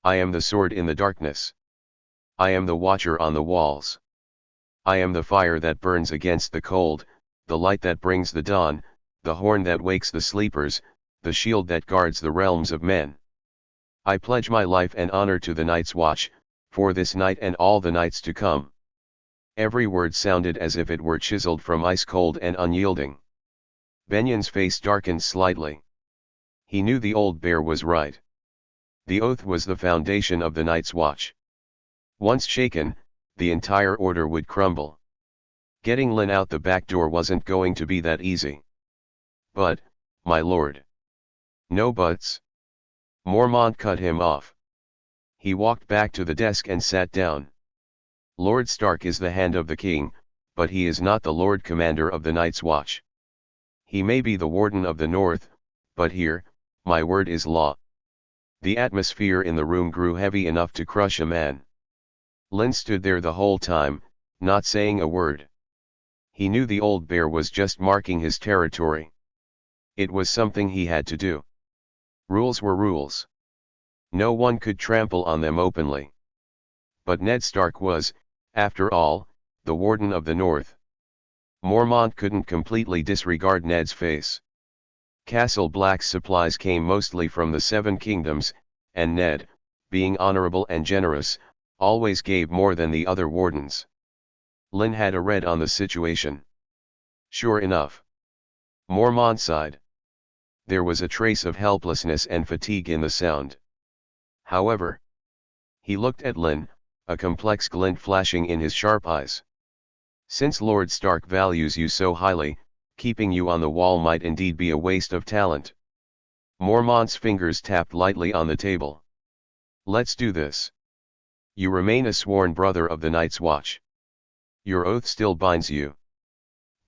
I am the sword in the darkness. I am the watcher on the walls. I am the fire that burns against the cold, the light that brings the dawn, the horn that wakes the sleepers, the shield that guards the realms of men. I pledge my life and honor to the Night's Watch, for this night and all the nights to come. Every word sounded as if it were chiseled from ice cold and unyielding. Benyon's face darkened slightly. He knew the old bear was right. The oath was the foundation of the Night's Watch. Once shaken, the entire order would crumble. Getting Lynn out the back door wasn't going to be that easy. But, my lord. No buts. Mormont cut him off. He walked back to the desk and sat down. Lord Stark is the hand of the king, but he is not the Lord Commander of the Night's Watch. He may be the Warden of the North, but here, my word is law. The atmosphere in the room grew heavy enough to crush a man. Lynn stood there the whole time, not saying a word. He knew the old bear was just marking his territory. It was something he had to do. Rules were rules. No one could trample on them openly. But Ned Stark was, after all, the Warden of the North. Mormont couldn't completely disregard Ned's face. Castle Black's supplies came mostly from the Seven Kingdoms, and Ned, being honorable and generous, always gave more than the other wardens. Lynn had a read on the situation. Sure enough. Mormont sighed. There was a trace of helplessness and fatigue in the sound. However, he looked at Lynn, a complex glint flashing in his sharp eyes. Since Lord Stark values you so highly, keeping you on the wall might indeed be a waste of talent. Mormont's fingers tapped lightly on the table. Let's do this. You remain a sworn brother of the Night's Watch. Your oath still binds you.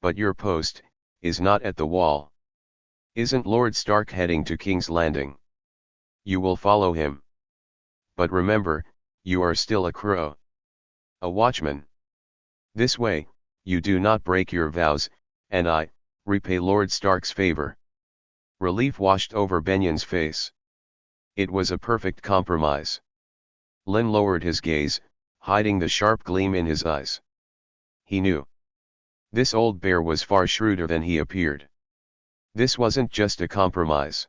But your post is not at the wall. Isn't Lord Stark heading to King's Landing? You will follow him. But remember, you are still a crow. A watchman. This way, you do not break your vows, and I repay Lord Stark's favor. Relief washed over Benyon's face. It was a perfect compromise. Lynn lowered his gaze, hiding the sharp gleam in his eyes. He knew. This old bear was far shrewder than he appeared. This wasn't just a compromise.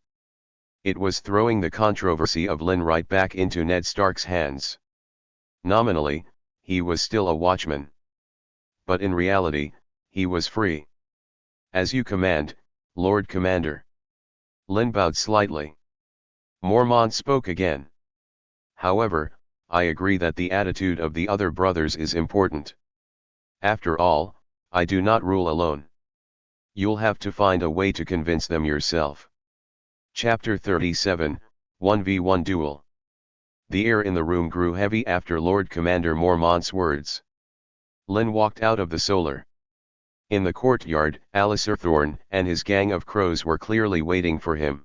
It was throwing the controversy of Lynn right back into Ned Stark's hands. Nominally, he was still a watchman. But in reality, he was free. As you command, Lord Commander. Lynn bowed slightly. Mormont spoke again. However, I agree that the attitude of the other brothers is important. After all, I do not rule alone. You'll have to find a way to convince them yourself. Chapter 37, 1v1 Duel. The air in the room grew heavy after Lord Commander Mormont's words. Lynn walked out of the solar. In the courtyard, Alliser Thorne and his gang of crows were clearly waiting for him.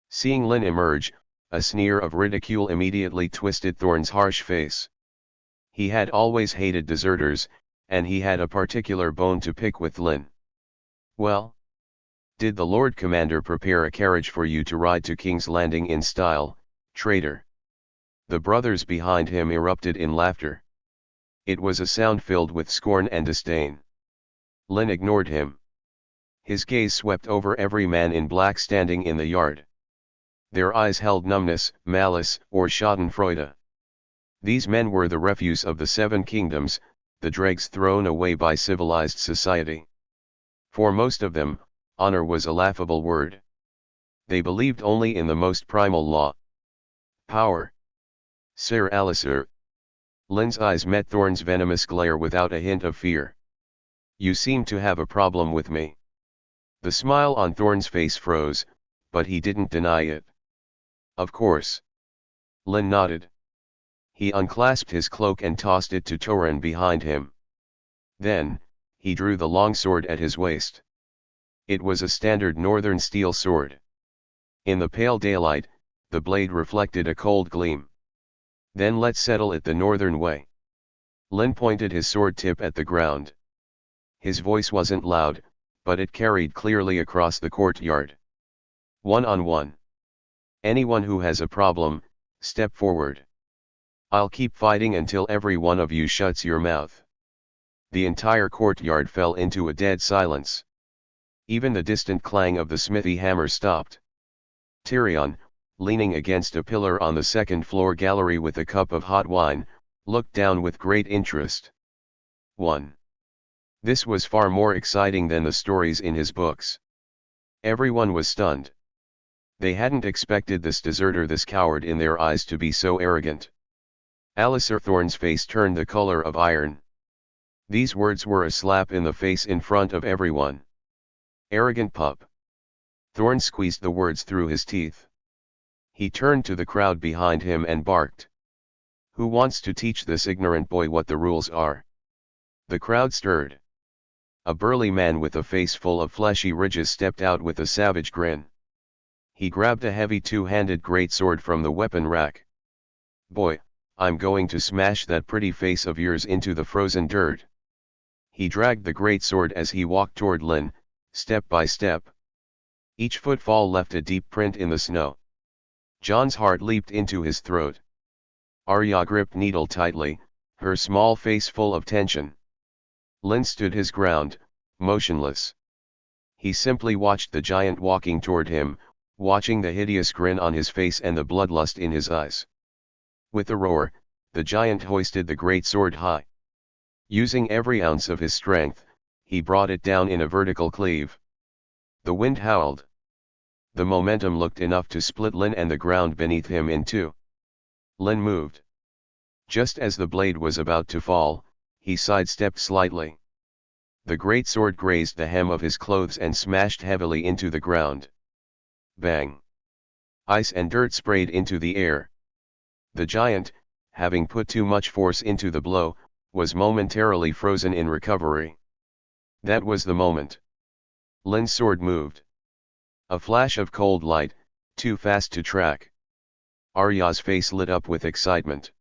Seeing Lynn emerge, a sneer of ridicule immediately twisted Thorne's harsh face. He had always hated deserters, and he had a particular bone to pick with Lynn. Well? Did the Lord Commander prepare a carriage for you to ride to King's Landing in style, traitor? The brothers behind him erupted in laughter. It was a sound filled with scorn and disdain. Lynn ignored him. His gaze swept over every man in black standing in the yard. Their eyes held numbness, malice, or schadenfreude. These men were the refuse of the Seven Kingdoms, the dregs thrown away by civilized society. For most of them, honor was a laughable word. They believed only in the most primal law. Power. Sir Alliser. Lynn's eyes met Thorne's venomous glare without a hint of fear. You seem to have a problem with me. The smile on Thorne's face froze, but he didn't deny it. Of course. Lynn nodded. He unclasped his cloak and tossed it to Torren behind him. Then, he drew the long sword at his waist. It was a standard northern steel sword. In the pale daylight, the blade reflected a cold gleam. Then let's settle it the northern way. Lynn pointed his sword tip at the ground. His voice wasn't loud, but it carried clearly across the courtyard. 1-on-1. Anyone who has a problem, step forward. I'll keep fighting until every one of you shuts your mouth. The entire courtyard fell into a dead silence. Even the distant clang of the smithy hammer stopped. Tyrion, leaning against a pillar on the second-floor gallery with a cup of hot wine, looked down with great interest. 1. This was far more exciting than the stories in his books. Everyone was stunned. They hadn't expected this deserter, this coward in their eyes, to be so arrogant. Alliser Thorne's face turned the color of iron. These words were a slap in the face in front of everyone. Arrogant pup. Thorne squeezed the words through his teeth. He turned to the crowd behind him and barked. Who wants to teach this ignorant boy what the rules are? The crowd stirred. A burly man with a face full of fleshy ridges stepped out with a savage grin. He grabbed a heavy two-handed greatsword from the weapon rack. "Boy, I'm going to smash that pretty face of yours into the frozen dirt." He dragged the greatsword as he walked toward Lynn, step by step. Each footfall left a deep print in the snow. Jon's heart leaped into his throat. Arya gripped Needle tightly, her small face full of tension. Lynn stood his ground, motionless. He simply watched the giant walking toward him, watching the hideous grin on his face and the bloodlust in his eyes. With a roar, the giant hoisted the great sword high. Using every ounce of his strength, he brought it down in a vertical cleave. The wind howled. The momentum looked enough to split Lynn and the ground beneath him in two. Lynn moved. Just as the blade was about to fall, he sidestepped slightly. The great sword grazed the hem of his clothes and smashed heavily into the ground. Bang! Ice and dirt sprayed into the air. The giant, having put too much force into the blow, was momentarily frozen in recovery. That was the moment. Lynn's sword moved. A flash of cold light, too fast to track. Arya's face lit up with excitement.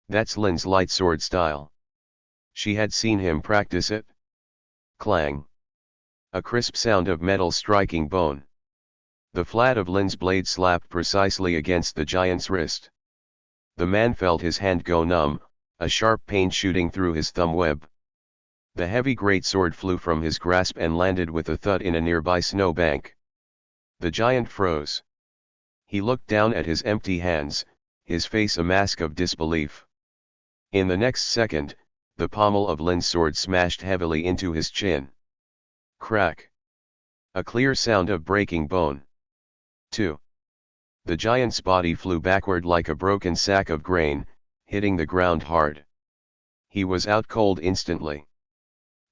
That's Lynn's light sword style. She had seen him practice it. Clang! A crisp sound of metal striking bone. The flat of Lynn's blade slapped precisely against the giant's wrist. The man felt his hand go numb, a sharp pain shooting through his thumb web. The heavy great sword flew from his grasp and landed with a thud in a nearby snowbank. The giant froze. He looked down at his empty hands, his face a mask of disbelief. In the next second, the pommel of Lynn's sword smashed heavily into his chin. Crack! A clear sound of breaking bone. 2. The giant's body flew backward like a broken sack of grain, hitting the ground hard. He was out cold instantly.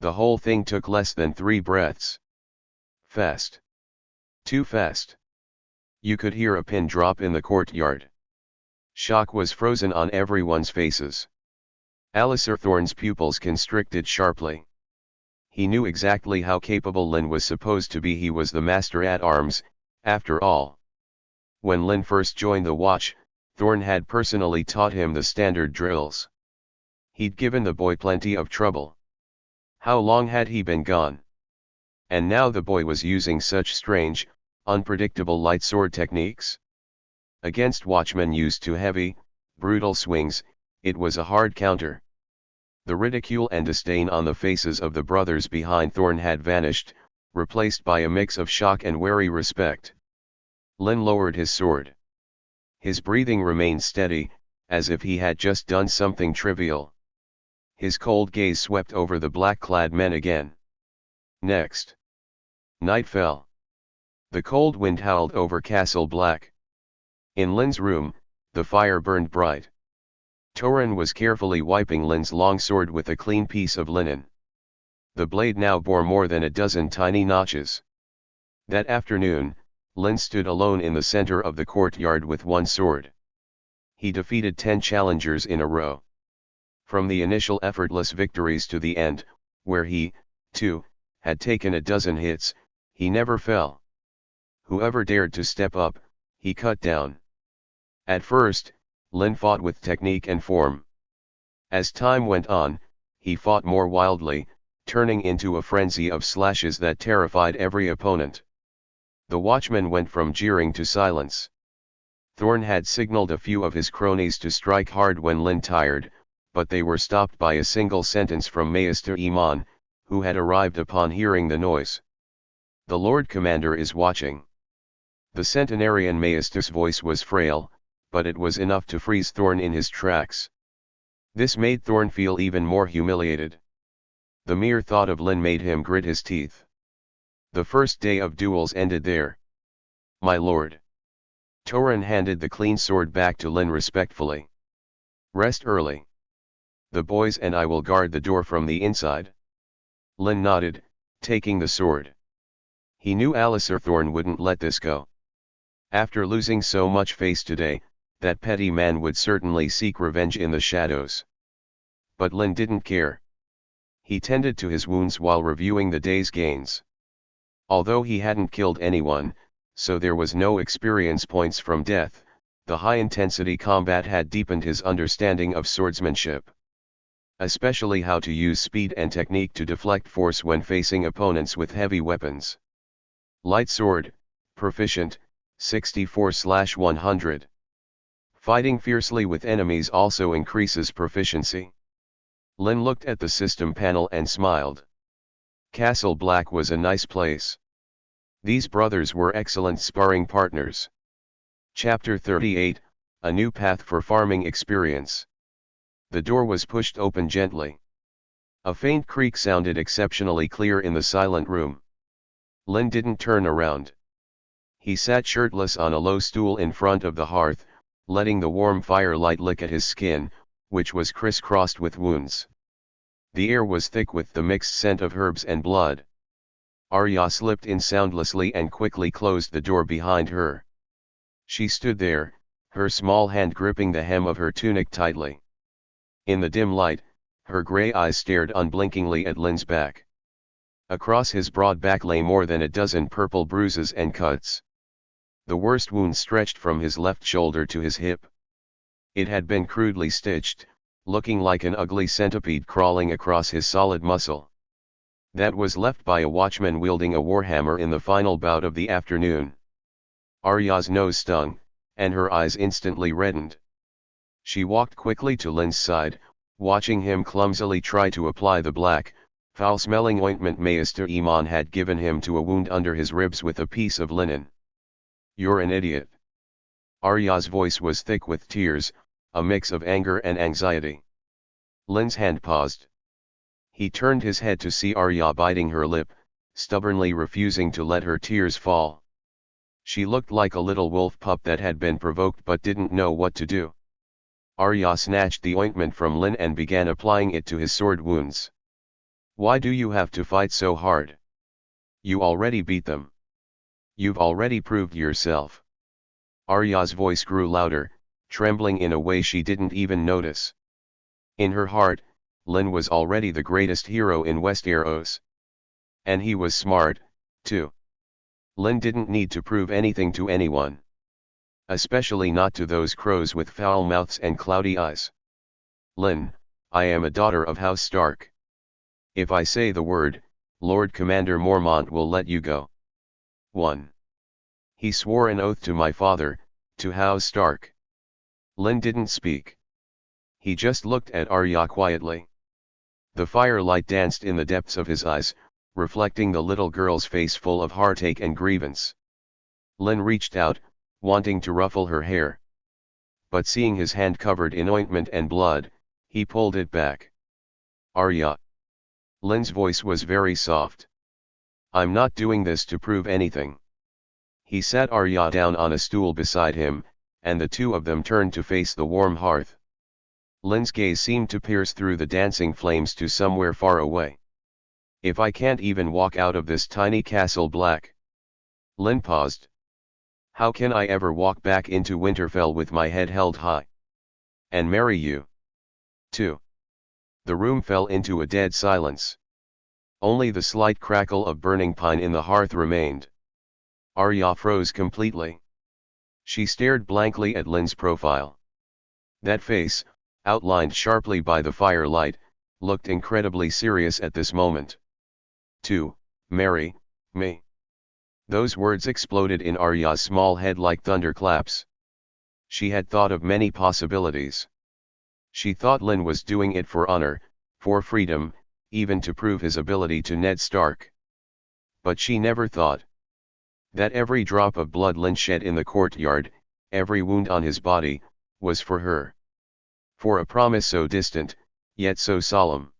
The whole thing took less than 3 breaths. Fast. Too fast. You could hear a pin drop in the courtyard. Shock was frozen on everyone's faces. Alliser Thorne's pupils constricted sharply. He knew exactly how capable Lynn was supposed to be. He was the master-at-arms, after all. When Lynn first joined the watch, Thorne had personally taught him the standard drills. He'd given the boy plenty of trouble. How long had he been gone? And now the boy was using such strange, unpredictable light sword techniques. Against watchmen used to heavy, brutal swings, it was a hard counter. The ridicule and disdain on the faces of the brothers behind Thorne had vanished, replaced by a mix of shock and wary respect. Lynn lowered his sword. His breathing remained steady, as if he had just done something trivial. His cold gaze swept over the black-clad men again. Next. Night fell. The cold wind howled over Castle Black. In Lynn's room, the fire burned bright. Torrin was carefully wiping Lynn's long sword with a clean piece of linen. The blade now bore more than a dozen tiny notches. That afternoon, Lynn stood alone in the center of the courtyard with one sword. He defeated 10 challengers in a row. From the initial effortless victories to the end, where he, too, had taken a dozen hits, he never fell. Whoever dared to step up, he cut down. At first, Lynn fought with technique and form. As time went on, he fought more wildly, turning into a frenzy of slashes that terrified every opponent. The watchmen went from jeering to silence. Thorne had signaled a few of his cronies to strike hard when Lynn tired, but they were stopped by a single sentence from Maester Iman, who had arrived upon hearing the noise. "The Lord Commander is watching." The centenarian Maester's voice was frail, but it was enough to freeze Thorne in his tracks. This made Thorne feel even more humiliated. The mere thought of Lynn made him grit his teeth. The first day of duels ended there. "My lord." Torrin handed the clean sword back to Lynn respectfully. "Rest early. The boys and I will guard the door from the inside." Lynn nodded, taking the sword. He knew Alliser Thorne wouldn't let this go. After losing so much face today, that petty man would certainly seek revenge in the shadows. But Lynn didn't care. He tended to his wounds while reviewing the day's gains. Although he hadn't killed anyone, so there was no experience points from death, the high-intensity combat had deepened his understanding of swordsmanship. Especially how to use speed and technique to deflect force when facing opponents with heavy weapons. Light sword, Proficient, 64/100. Fighting fiercely with enemies also increases proficiency. Lynn looked at the system panel and smiled. Castle Black was a nice place. These brothers were excellent sparring partners. Chapter 38, A New Path for Farming Experience. The door was pushed open gently. A faint creak sounded exceptionally clear in the silent room. Lynn didn't turn around. He sat shirtless on a low stool in front of the hearth, letting the warm firelight lick at his skin, which was crisscrossed with wounds. The air was thick with the mixed scent of herbs and blood. Arya slipped in soundlessly and quickly closed the door behind her. She stood there, her small hand gripping the hem of her tunic tightly. In the dim light, her gray eyes stared unblinkingly at Lynn's back. Across his broad back lay more than a dozen purple bruises and cuts. The worst wound stretched from his left shoulder to his hip. It had been crudely stitched, looking like an ugly centipede crawling across his solid muscle. That was left by a watchman wielding a warhammer in the final bout of the afternoon. Arya's nose stung, and her eyes instantly reddened. She walked quickly to Lynn's side, watching him clumsily try to apply the black, foul-smelling ointment Maester Iman had given him to a wound under his ribs with a piece of linen. "You're an idiot." Arya's voice was thick with tears, a mix of anger and anxiety. Lynn's hand paused. He turned his head to see Arya biting her lip, stubbornly refusing to let her tears fall. She looked like a little wolf pup that had been provoked but didn't know what to do. Arya snatched the ointment from Lynn and began applying it to his sword wounds. "Why do you have to fight so hard? You already beat them. You've already proved yourself." Arya's voice grew louder, trembling in a way she didn't even notice. In her heart, Lynn was already the greatest hero in Westeros. And he was smart, too. Lynn didn't need to prove anything to anyone. Especially not to those crows with foul mouths and cloudy eyes. "Lynn, I am a daughter of House Stark. If I say the word, Lord Commander Mormont will let you go." 1. He swore an oath to my father, to House Stark. Lynn didn't speak. He just looked at Arya quietly. The firelight danced in the depths of his eyes, reflecting the little girl's face full of heartache and grievance. Lynn reached out, wanting to ruffle her hair. But seeing his hand covered in ointment and blood, he pulled it back. "Arya." Lynn's voice was very soft. "I'm not doing this to prove anything." He sat Arya down on a stool beside him, and the two of them turned to face the warm hearth. Lynn's gaze seemed to pierce through the dancing flames to somewhere far away. "If I can't even walk out of this tiny castle Black." Lynn paused. "How can I ever walk back into Winterfell with my head held high? And marry you, too?" The room fell into a dead silence. Only the slight crackle of burning pine in the hearth remained. Arya froze completely. She stared blankly at Lynn's profile. That face, outlined sharply by the firelight, looked incredibly serious at this moment. "To marry me." Those words exploded in Arya's small head like thunderclaps. She had thought of many possibilities. She thought Lynn was doing it for honor, for freedom, even to prove his ability to Ned Stark. But she never thought that every drop of blood Lynn shed in the courtyard, every wound on his body, was for her. For a promise so distant, yet so solemn.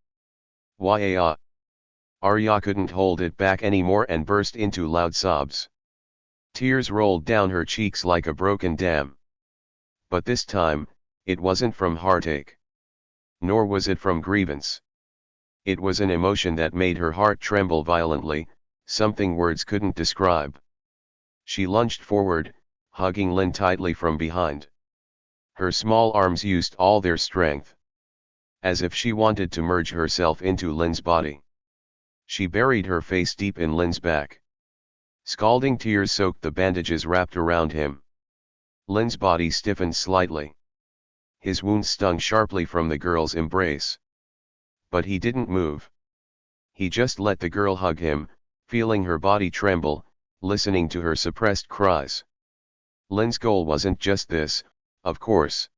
"Why, Arya couldn't hold it back anymore and burst into loud sobs. Tears rolled down her cheeks like a broken dam. But this time, it wasn't from heartache. Nor was it from grievance. It was an emotion that made her heart tremble violently, something words couldn't describe. She lunged forward, hugging Lynn tightly from behind. Her small arms used all their strength. as if she wanted to merge herself into Lynn's body. She buried her face deep in Lynn's back. Scalding tears soaked the bandages wrapped around him. Lynn's body stiffened slightly. His wounds stung sharply from the girl's embrace. But he didn't move. He just let the girl hug him, feeling her body tremble, listening to her suppressed cries. Lynn's goal wasn't just this, of course.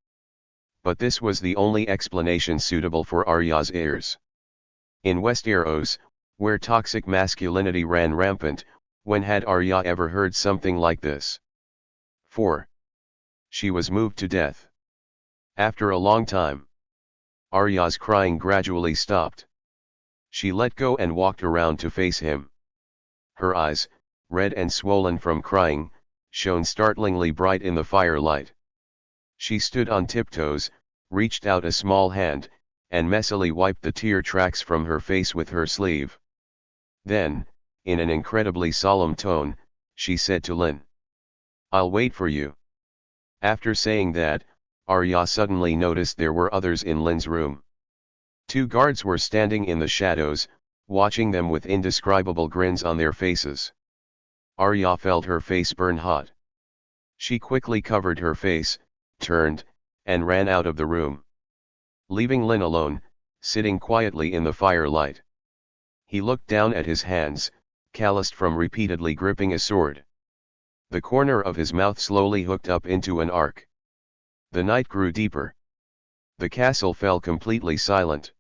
But this was the only explanation suitable for Arya's ears. In Westeros, where toxic masculinity ran rampant, when had Arya ever heard something like this? 4. She was moved to death. After a long time, Arya's crying gradually stopped. She let go and walked around to face him. Her eyes, red and swollen from crying, shone startlingly bright in the firelight. She stood on tiptoes, reached out a small hand, and messily wiped the tear tracks from her face with her sleeve. Then, in an incredibly solemn tone, she said to Lynn, "I'll wait for you." After saying that, Arya suddenly noticed there were others in Lynn's room. 2 guards were standing in the shadows, watching them with indescribable grins on their faces. Arya felt her face burn hot. She quickly covered her face, turned, and ran out of the room, leaving Lynn alone, sitting quietly in the firelight. He looked down at his hands, calloused from repeatedly gripping a sword. The corner of his mouth slowly hooked up into an arc. The night grew deeper. The castle fell completely silent.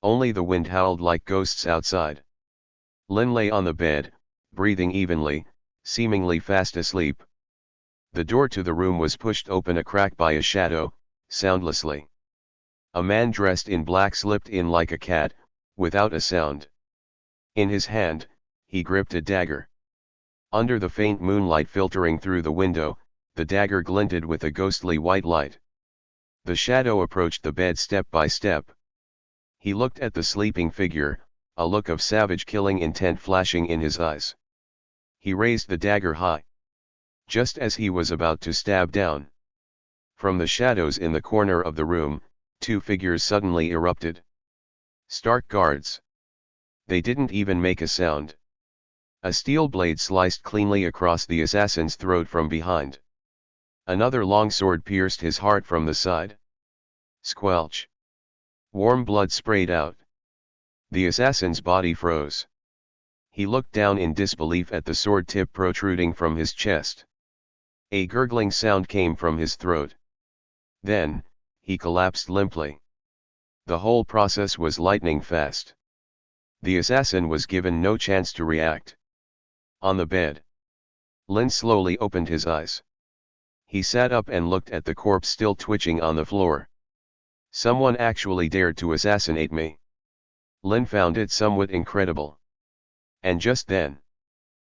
Only the wind howled like ghosts outside. Lynn lay on the bed, breathing evenly, seemingly fast asleep. The door to the room was pushed open a crack by a shadow, soundlessly. A man dressed in black slipped in like a cat, without a sound. In his hand, he gripped a dagger. Under the faint moonlight filtering through the window, the dagger glinted with a ghostly white light. The shadow approached the bed step by step. He looked at the sleeping figure, a look of savage killing intent flashing in his eyes. He raised the dagger high. Just as he was about to stab down, from the shadows in the corner of the room, 2 figures suddenly erupted. Stark guards. They didn't even make a sound. A steel blade sliced cleanly across the assassin's throat from behind. Another long sword pierced his heart from the side. Squelch. Warm blood sprayed out. The assassin's body froze. He looked down in disbelief at the sword tip protruding from his chest. A gurgling sound came from his throat. Then, he collapsed limply. The whole process was lightning fast. The assassin was given no chance to react. On the bed, Lynn slowly opened his eyes. He sat up and looked at the corpse still twitching on the floor. Someone actually dared to assassinate me. Lynn found it somewhat incredible. And just then,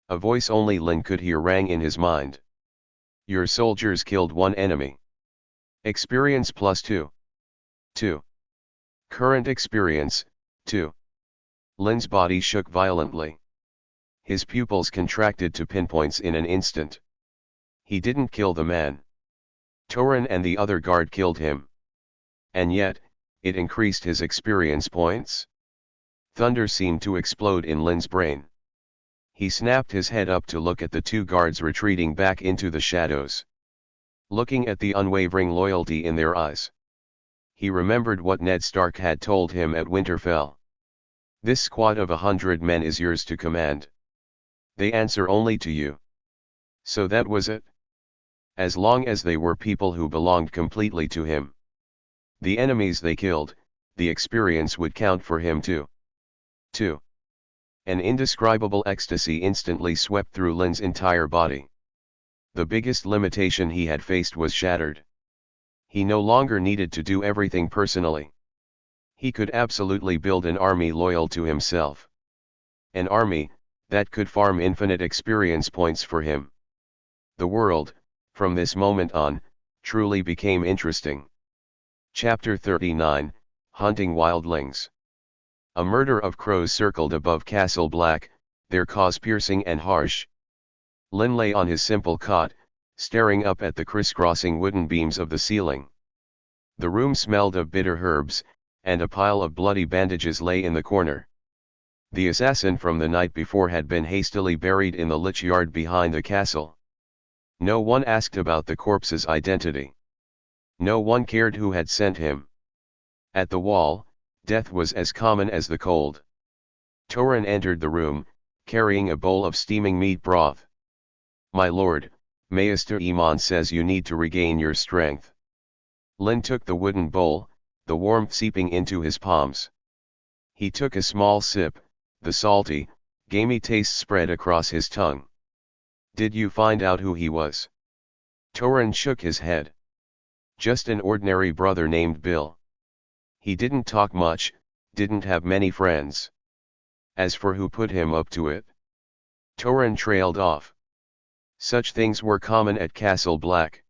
a voice only Lynn could hear rang in his mind. Your soldiers killed 1 enemy. Experience +2. 2. Current experience, 2. Lynn's body shook violently. His pupils contracted to pinpoints in an instant. He didn't kill the man. Torrin and the other guard killed him. And yet, it increased his experience points. Thunder seemed to explode in Lynn's brain. He snapped his head up to look at the 2 guards retreating back into the shadows. Looking at the unwavering loyalty in their eyes, he remembered what Ned Stark had told him at Winterfell. This squad of 100 men is yours to command. They answer only to you. So that was it. As long as they were people who belonged completely to him. The enemies they killed, the experience would count for him too. 2. An indescribable ecstasy instantly swept through Lynn's entire body. The biggest limitation he had faced was shattered. He no longer needed to do everything personally. He could absolutely build an army loyal to himself. An army that could farm infinite experience points for him. The world, from this moment on, truly became interesting. Chapter 39, Hunting Wildlings. A murder of crows circled above Castle Black, their caws piercing and harsh. Lynn lay on his simple cot, staring up at the crisscrossing wooden beams of the ceiling. The room smelled of bitter herbs, and a pile of bloody bandages lay in the corner. The assassin from the night before had been hastily buried in the lich yard behind the castle. No one asked about the corpse's identity. No one cared who had sent him. At the wall, death was as common as the cold. Torrin entered the room, carrying a bowl of steaming meat broth. "My lord, Maester Iman says you need to regain your strength." Lynn took the wooden bowl, the warmth seeping into his palms. He took a small sip, the salty, gamey taste spread across his tongue. "Did you find out who he was?" Torrin shook his head. "Just an ordinary brother named Bill. He didn't talk much, didn't have many friends. As for who put him up to it..." Torrin trailed off. Such things were common at Castle Black.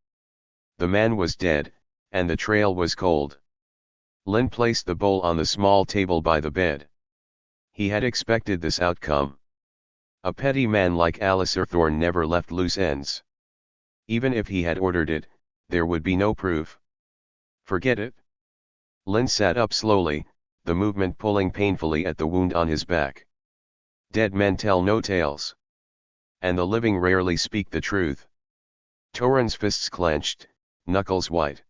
The man was dead, and the trail was cold. Lynn placed the bowl on the small table by the bed. He had expected this outcome. A petty man like Alistair Thorne never left loose ends. Even if he had ordered it, there would be no proof. "Forget it." Lynn sat up slowly, the movement pulling painfully at the wound on his back. "Dead men tell no tales. And the living rarely speak the truth." Torrin's fists clenched, knuckles white.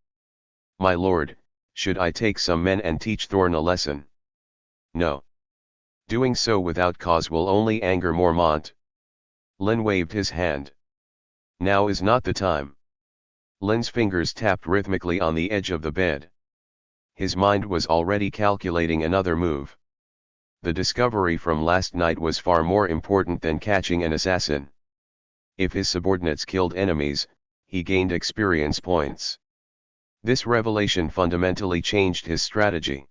"My lord, should I take some men and teach Thorne a lesson?" "No. Doing so without cause will only anger Mormont." Lynn waved his hand. "Now is not the time." Lynn's fingers tapped rhythmically on the edge of the bed. His mind was already calculating another move. The discovery from last night was far more important than catching an assassin. If his subordinates killed enemies, he gained experience points. This revelation fundamentally changed his strategy.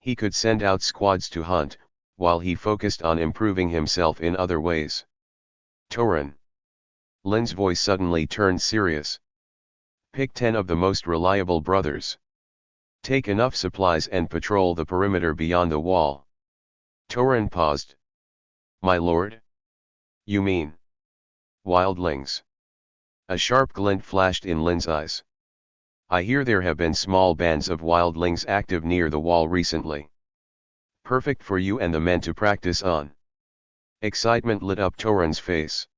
He could send out squads to hunt, while he focused on improving himself in other ways. "Torrin." Lynn's voice suddenly turned serious. "Pick 10 of the most reliable brothers. Take enough supplies and patrol the perimeter beyond the wall." Torrin paused. "My lord? You mean wildlings?" A sharp glint flashed in Lynn's eyes. "I hear there have been small bands of wildlings active near the wall recently. Perfect for you and the men to practice on." Excitement lit up Torrin's face.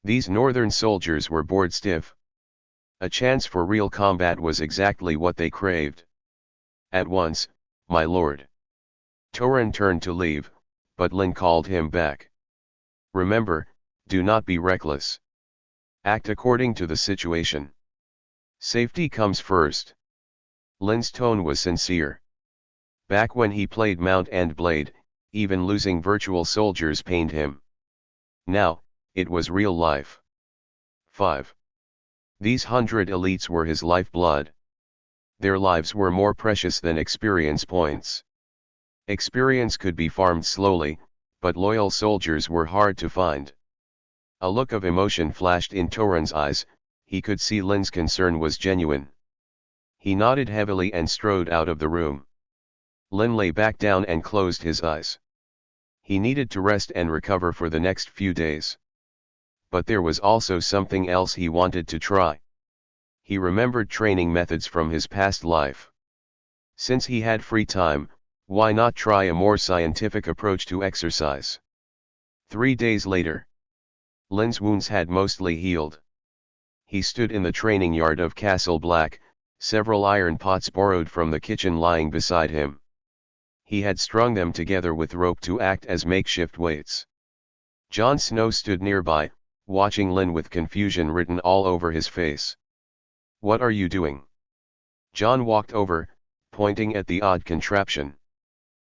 These northern soldiers were bored stiff. A chance for real combat was exactly what they craved. "At once, my lord." Torrin turned to leave, but Lynn called him back. "Remember, do not be reckless. Act according to the situation. Safety comes first." Lynn's tone was sincere. Back when he played Mount and Blade, even losing virtual soldiers pained him. Now, it was real life. 5. These 100 elites were his lifeblood. Their lives were more precious than experience points. Experience could be farmed slowly, but loyal soldiers were hard to find. A look of emotion flashed in Torrin's eyes. He could see Lynn's concern was genuine. He nodded heavily and strode out of the room. Lynn lay back down and closed his eyes. He needed to rest and recover for the next few days. But there was also something else he wanted to try. He remembered training methods from his past life. Since he had free time, why not try a more scientific approach to exercise? 3 days later, Lynn's wounds had mostly healed. He stood in the training yard of Castle Black, several iron pots borrowed from the kitchen lying beside him. He had strung them together with rope to act as makeshift weights. Jon Snow stood nearby, watching Lynn with confusion written all over his face. "What are you doing?" Jon walked over, pointing at the odd contraption.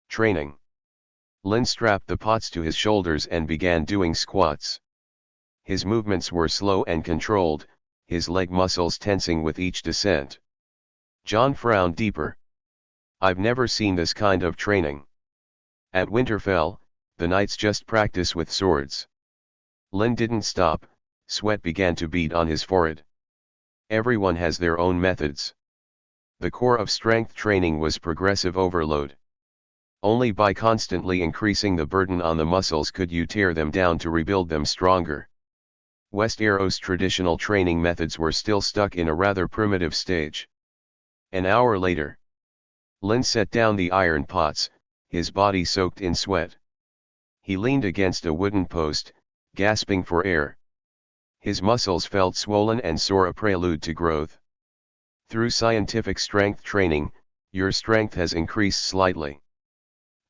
"Training." Lynn strapped the pots to his shoulders and began doing squats. His movements were slow and controlled, his leg muscles tensing with each descent. Jon frowned deeper. "I've never seen this kind of training. At Winterfell, the knights just practice with swords." Lynn didn't stop, sweat began to bead on his forehead. "Everyone has their own methods. The core of strength training was progressive overload. Only by constantly increasing the burden on the muscles could you tear them down to rebuild them stronger. Westeros' traditional training methods were still stuck in a rather primitive stage." An hour later, Lynn set down the iron pots, his body soaked in sweat. He leaned against a wooden post, gasping for air. His muscles felt swollen and sore, a prelude to growth. Through scientific strength training, your strength has increased slightly.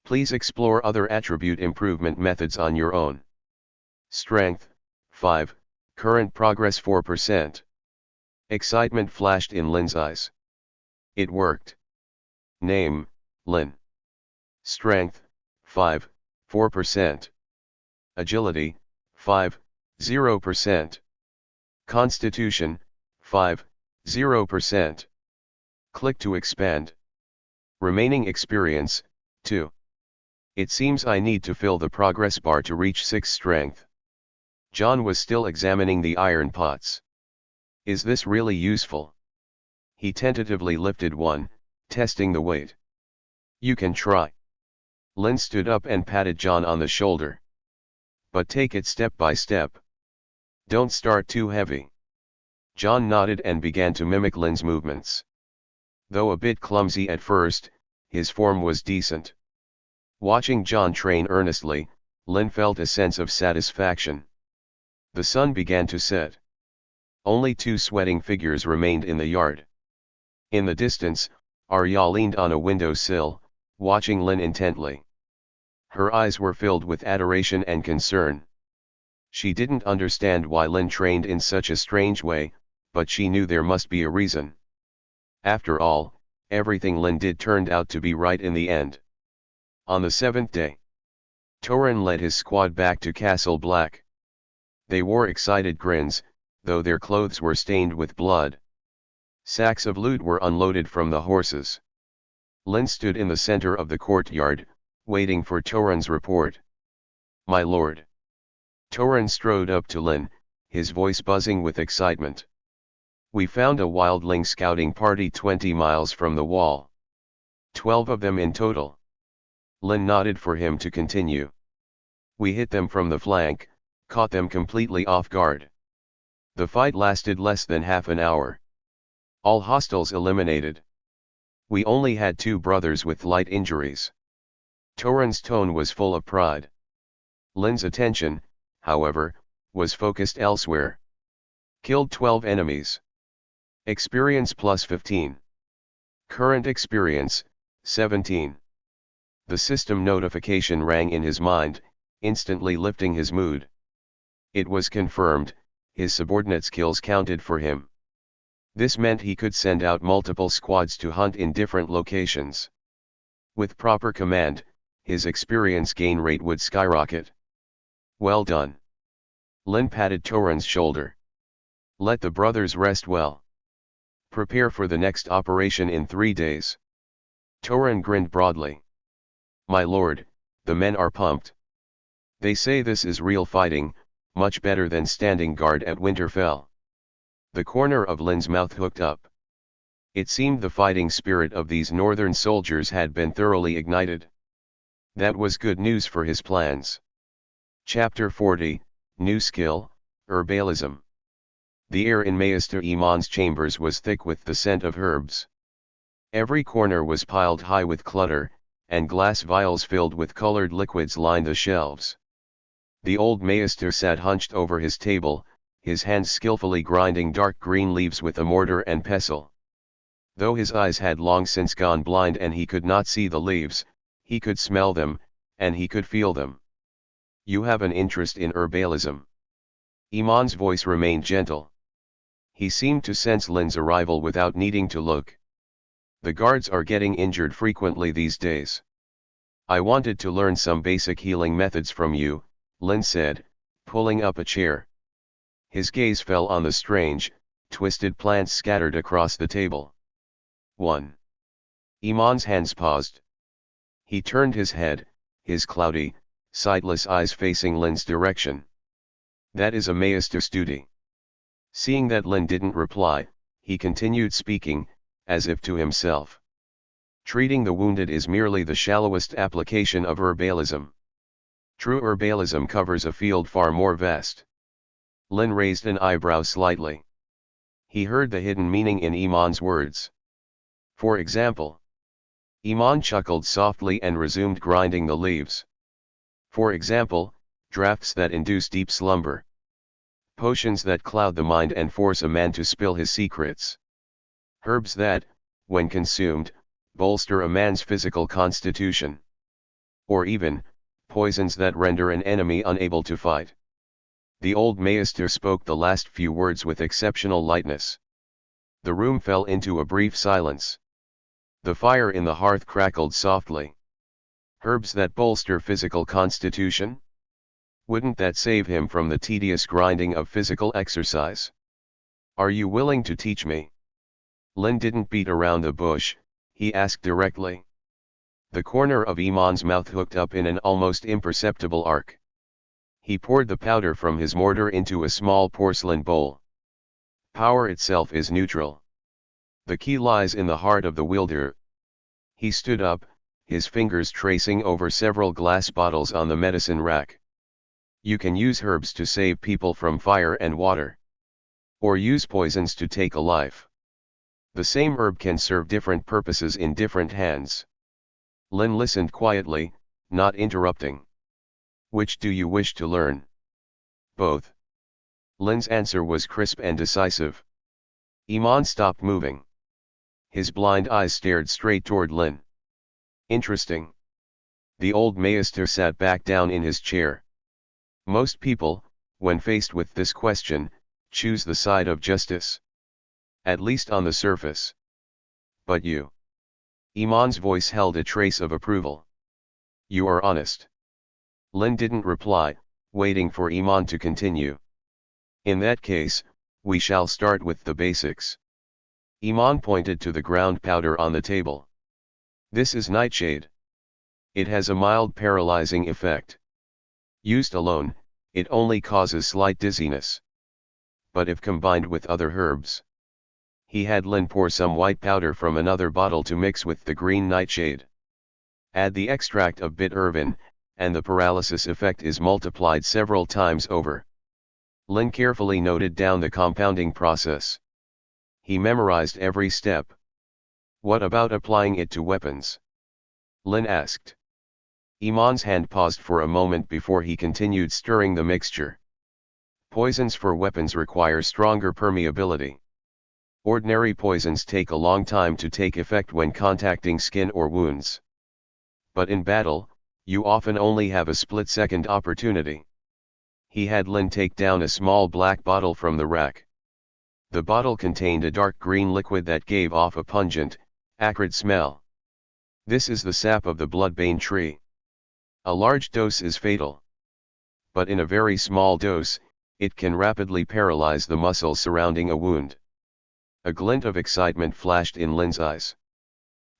Please explore other attribute improvement methods on your own. Strength, 5, current progress 4%. Excitement flashed in Lynn's eyes. It worked. Name, Lynn. Strength, 5, 4%. Agility, 5, 0%. Constitution, 5, 0%. Click to expand. Remaining experience, 2. It seems I need to fill the progress bar to reach 6 strength. John was still examining the iron pots. Is this really useful? He tentatively lifted one, testing the weight. You can try. Lynn stood up and patted John on the shoulder. But take it step by step. Don't start too heavy. John nodded and began to mimic Lynn's movements. Though a bit clumsy at first, his form was decent. Watching John train earnestly, Lynn felt a sense of satisfaction. The sun began to set. Only 2 sweating figures remained in the yard. In the distance, Arya leaned on a window sill, watching Lynn intently. Her eyes were filled with adoration and concern. She didn't understand why Lynn trained in such a strange way, but she knew there must be a reason. After all, everything Lynn did turned out to be right in the end. On the 7th day, Torrhen led his squad back to Castle Black. They wore excited grins, though their clothes were stained with blood. Sacks of loot were unloaded from the horses. Lynn stood in the center of the courtyard, waiting for Torrhen's report. My lord. Torrhen strode up to Lynn, his voice buzzing with excitement. We found a wildling scouting party 20 miles from the wall. 12 of them in total. Lynn nodded for him to continue. We hit them from the flank, caught them completely off guard. The fight lasted less than half an hour. All hostiles eliminated. We only had 2 brothers with light injuries. Torrhen's tone was full of pride. Lynn's attention, however, was focused elsewhere. Killed 12 enemies. Experience plus 15. Current experience, 17. The system notification rang in his mind, instantly lifting his mood. It was confirmed, his subordinates' kills counted for him. This meant he could send out multiple squads to hunt in different locations. With proper command, his experience gain rate would skyrocket. Well done. Lynn patted Torrhen's shoulder. Let the brothers rest well. Prepare for the next operation in 3 days. Torrhen grinned broadly. My lord, the men are pumped. They say this is real fighting, much better than standing guard at Winterfell. The corner of Lynn's mouth hooked up. It seemed the fighting spirit of these northern soldiers had been thoroughly ignited. That was good news for his plans. Chapter 40, New Skill, Herbalism. The air in Maester Aemon's chambers was thick with the scent of herbs. Every corner was piled high with clutter, and glass vials filled with colored liquids lined the shelves. The old Maester sat hunched over his table, his hands skillfully grinding dark green leaves with a mortar and pestle. Though his eyes had long since gone blind and he could not see the leaves, he could smell them, and he could feel them. You have an interest in herbalism. Aemon's voice remained gentle. He seemed to sense Lynn's arrival without needing to look. The guards are getting injured frequently these days. I wanted to learn some basic healing methods from you, Lynn said, pulling up a chair. His gaze fell on the strange, twisted plants scattered across the table. 1. Aemon's hands paused. He turned his head, his cloudy, sightless eyes facing Lynn's direction. That is a Maester's duty. Seeing that Lynn didn't reply, he continued speaking, as if to himself. Treating the wounded is merely the shallowest application of herbalism. True herbalism covers a field far more vast. Lynn raised an eyebrow slightly. He heard the hidden meaning in Aemon's words. For example, Iman chuckled softly and resumed grinding the leaves. For example, drafts that induce deep slumber. Potions that cloud the mind and force a man to spill his secrets. Herbs that, when consumed, bolster a man's physical constitution. Or even, poisons that render an enemy unable to fight. The old maester spoke the last few words with exceptional lightness. The room fell into a brief silence. The fire in the hearth crackled softly. Herbs that bolster physical constitution? Wouldn't that save him from the tedious grinding of physical exercise? Are you willing to teach me? Lynn didn't beat around the bush, he asked directly. The corner of Iman's mouth hooked up in an almost imperceptible arc. He poured the powder from his mortar into a small porcelain bowl. Power itself is neutral. The key lies in the heart of the wielder. He stood up, his fingers tracing over several glass bottles on the medicine rack. You can use herbs to save people from fire and water. Or use poisons to take a life. The same herb can serve different purposes in different hands. Lynn listened quietly, not interrupting. Which do you wish to learn? Both. Lynn's answer was crisp and decisive. Iman stopped moving. His blind eyes stared straight toward Lynn. Interesting. The old maester sat back down in his chair. Most people, when faced with this question, choose the side of justice. At least on the surface. But you. Iman's voice held a trace of approval. You are honest. Lynn didn't reply, waiting for Iman to continue. In that case, we shall start with the basics. Iman pointed to the ground powder on the table. This is nightshade. It has a mild paralyzing effect. Used alone, it only causes slight dizziness. But if combined with other herbs. He had Lynn pour some white powder from another bottle to mix with the green nightshade. Add the extract of bitter herb, and the paralysis effect is multiplied several times over. Lynn carefully noted down the compounding process. He memorized every step. What about applying it to weapons? Lynn asked. Iman's hand paused for a moment before he continued stirring the mixture. Poisons for weapons require stronger permeability. Ordinary poisons take a long time to take effect when contacting skin or wounds. But in battle, you often only have a split-second opportunity. He had Lynn take down a small black bottle from the rack. The bottle contained a dark green liquid that gave off a pungent, acrid smell. This is the sap of the bloodbane tree. A large dose is fatal. But in a very small dose, it can rapidly paralyze the muscles surrounding a wound. A glint of excitement flashed in Lynn's eyes.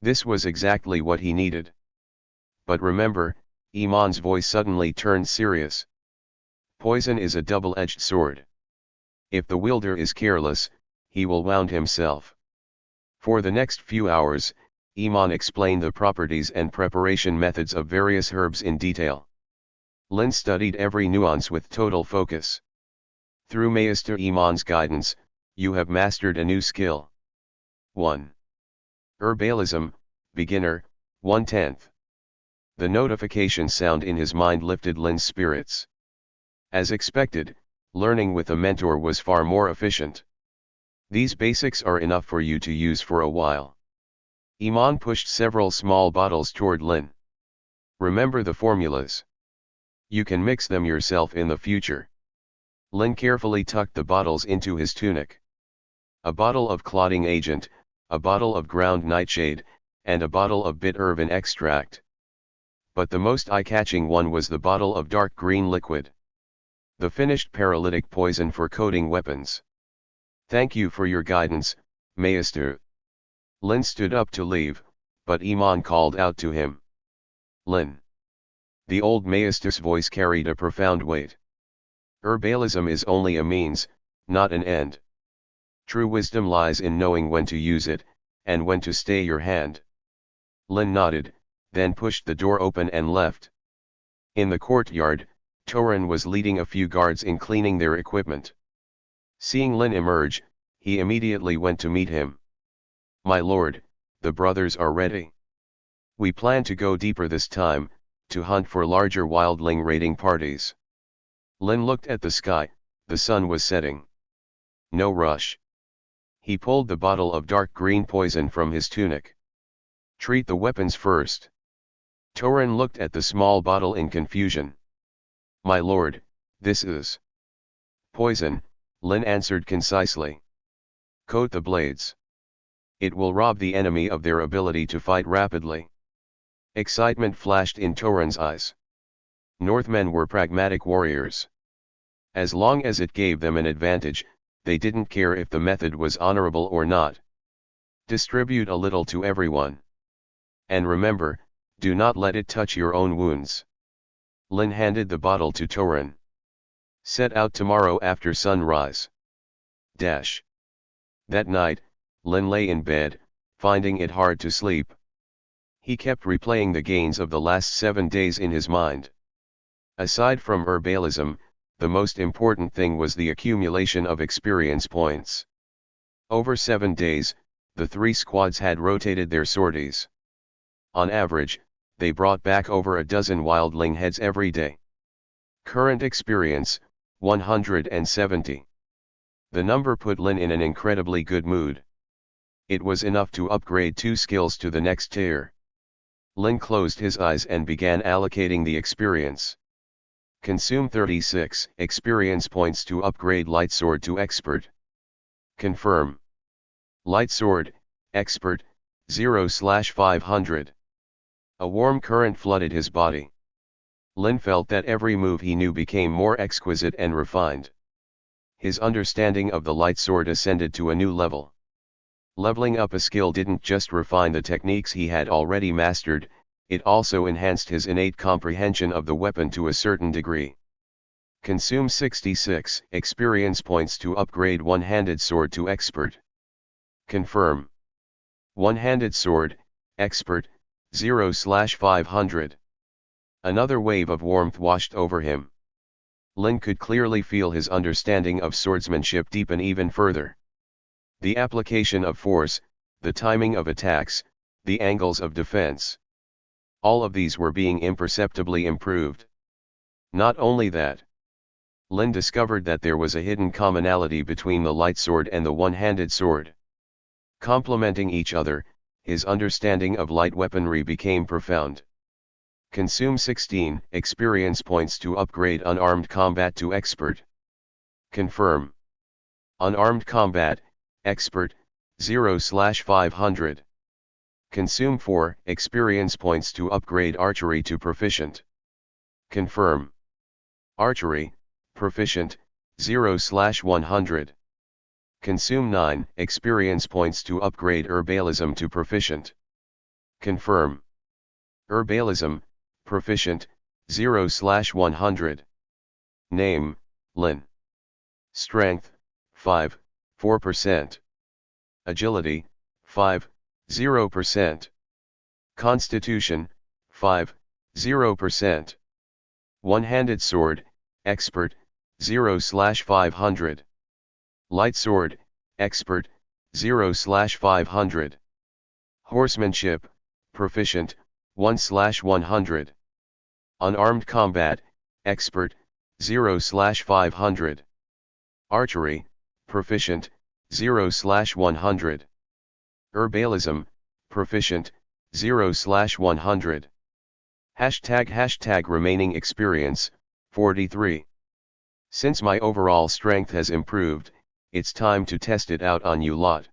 This was exactly what he needed. But remember, Iman's voice suddenly turned serious. Poison is a double-edged sword. If the wielder is careless, he will wound himself. For the next few hours, Iman explained the properties and preparation methods of various herbs in detail. Lynn studied every nuance with total focus. Through Maester Iman's guidance, you have mastered a new skill. 1. Herbalism, beginner, 1/10. The notification sound in his mind lifted Lynn's spirits. As expected, learning with a mentor was far more efficient. These basics are enough for you to use for a while. Iman pushed several small bottles toward Lynn. Remember the formulas. You can mix them yourself in the future. Lynn carefully tucked the bottles into his tunic. A bottle of clotting agent, a bottle of ground nightshade, and a bottle of bitter herb extract. But the most eye-catching one was the bottle of dark green liquid. The finished paralytic poison for coating weapons. Thank you for your guidance, Maester. Lynn stood up to leave, but Iman called out to him. Lynn. The old Maester's voice carried a profound weight. Herbalism is only a means, not an end. True wisdom lies in knowing when to use it, and when to stay your hand. Lynn nodded, then pushed the door open and left. In the courtyard, Torin was leading a few guards in cleaning their equipment. Seeing Lynn emerge, he immediately went to meet him. My lord, the brothers are ready. We plan to go deeper this time, to hunt for larger wildling raiding parties. Lynn looked at the sky, the sun was setting. No rush. He pulled the bottle of dark green poison from his tunic. Treat the weapons first. Torin looked at the small bottle in confusion. My lord, this is poison, Lynn answered concisely. Coat the blades. It will rob the enemy of their ability to fight rapidly. Excitement flashed in Torin's eyes. Northmen were pragmatic warriors. As long as it gave them an advantage, they didn't care if the method was honorable or not. Distribute a little to everyone. And remember, do not let it touch your own wounds. Lynn handed the bottle to Torin. Set out tomorrow after sunrise. Dash. That night, Lynn lay in bed, finding it hard to sleep. He kept replaying the gains of the last 7 days in his mind. Aside from herbalism, the most important thing was the accumulation of experience points. Over 7 days, the 3 squads had rotated their sorties. On average, they brought back over a dozen wildling heads every day. Current experience, 170. The number put Lynn in an incredibly good mood. It was enough to upgrade 2 skills to the next tier. Lynn closed his eyes and began allocating the experience. Consume 36 experience points to upgrade Light Sword to Expert. Confirm. Light Sword, Expert, 0/500. A warm current flooded his body. Lynn felt that every move he knew became more exquisite and refined. His understanding of the light sword ascended to a new level. Leveling up a skill didn't just refine the techniques he had already mastered, it also enhanced his innate comprehension of the weapon to a certain degree. Consume 66 experience points to upgrade one-handed sword to Expert. Confirm. One-handed sword, Expert, 0/500. Another wave of warmth washed over him. Lynn could clearly feel his understanding of swordsmanship deepen even further. The application of force, the timing of attacks, the angles of defense. All of these were being imperceptibly improved. Not only that. Lynn discovered that there was a hidden commonality between the light sword and the one-handed sword. Complementing each other, his understanding of light weaponry became profound. Consume 16 experience points to upgrade unarmed combat to Expert. Confirm. Unarmed combat, Expert, 0/500. Consume 4 experience points to upgrade Archery to Proficient. Confirm. Archery, Proficient, 0/100. Consume 9 experience points to upgrade Herbalism to Proficient. Confirm. Herbalism, Proficient, 0/100. Name, Lynn. Strength, 5, 4%. Agility, 5, 0%. Constitution, 5, 0%. One-handed sword, Expert, 0/500. Light sword, Expert, 0/500. Horsemanship, Proficient, 1/100. Unarmed combat, Expert, 0/500. Archery, Proficient, 0/100. Herbalism, Proficient, 0/100. ## remaining experience, 43. Since my overall strength has improved, it's time to test it out on you lot.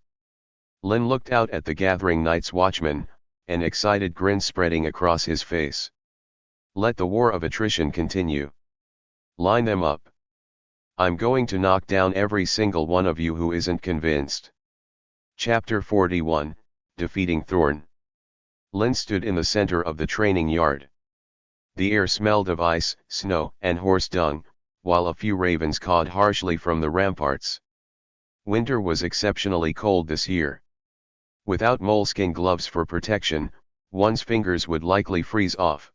Lynn looked out at the gathering Night's Watchman, an excited grin spreading across his face. Let the war of attrition continue. Line them up. I'm going to knock down every single one of you who isn't convinced. Chapter 41, Defeating Thorn. Lynn stood in the center of the training yard. The air smelled of ice, snow, and horse dung, while a few ravens cawed harshly from the ramparts. Winter was exceptionally cold this year. Without moleskin gloves for protection, one's fingers would likely freeze off.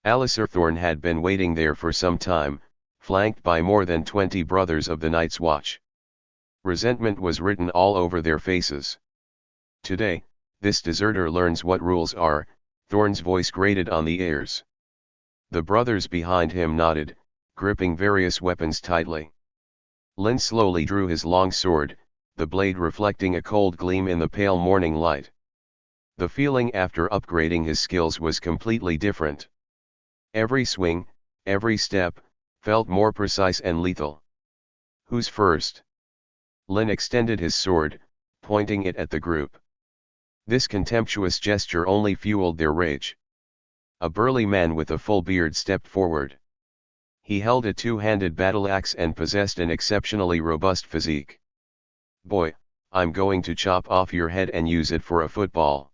Alistair Thorne had been waiting there for some time, flanked by more than 20 brothers of the Night's Watch. Resentment was written all over their faces. Today, this deserter learns what rules are, Thorn's voice grated on the ears. The brothers behind him nodded, gripping various weapons tightly. Lynn slowly drew his long sword, the blade reflecting a cold gleam in the pale morning light. The feeling after upgrading his skills was completely different. Every swing, every step, felt more precise and lethal. Who's first? Lynn extended his sword, pointing it at the group. This contemptuous gesture only fueled their rage. A burly man with a full beard stepped forward. He held a two-handed battle axe and possessed an exceptionally robust physique. "Boy, I'm going to chop off your head and use it for a football."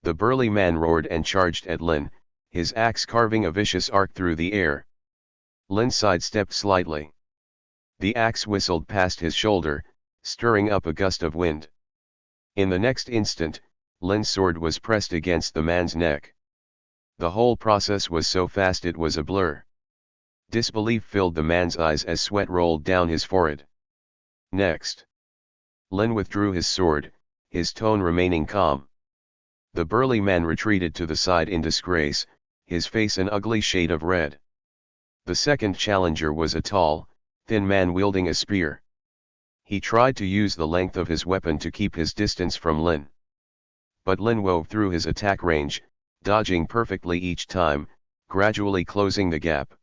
The burly man roared and charged at Lynn, his axe carving a vicious arc through the air. Lynn sidestepped slightly. The axe whistled past his shoulder, stirring up a gust of wind. In the next instant, Lynn's sword was pressed against the man's neck. The whole process was so fast it was a blur. Disbelief filled the man's eyes as sweat rolled down his forehead. "Next." Lynn withdrew his sword, his tone remaining calm. The burly man retreated to the side in disgrace, his face an ugly shade of red. The second challenger was a tall, thin man wielding a spear. He tried to use the length of his weapon to keep his distance from Lynn. But Lynn wove through his attack range, dodging perfectly each time, gradually closing the gap.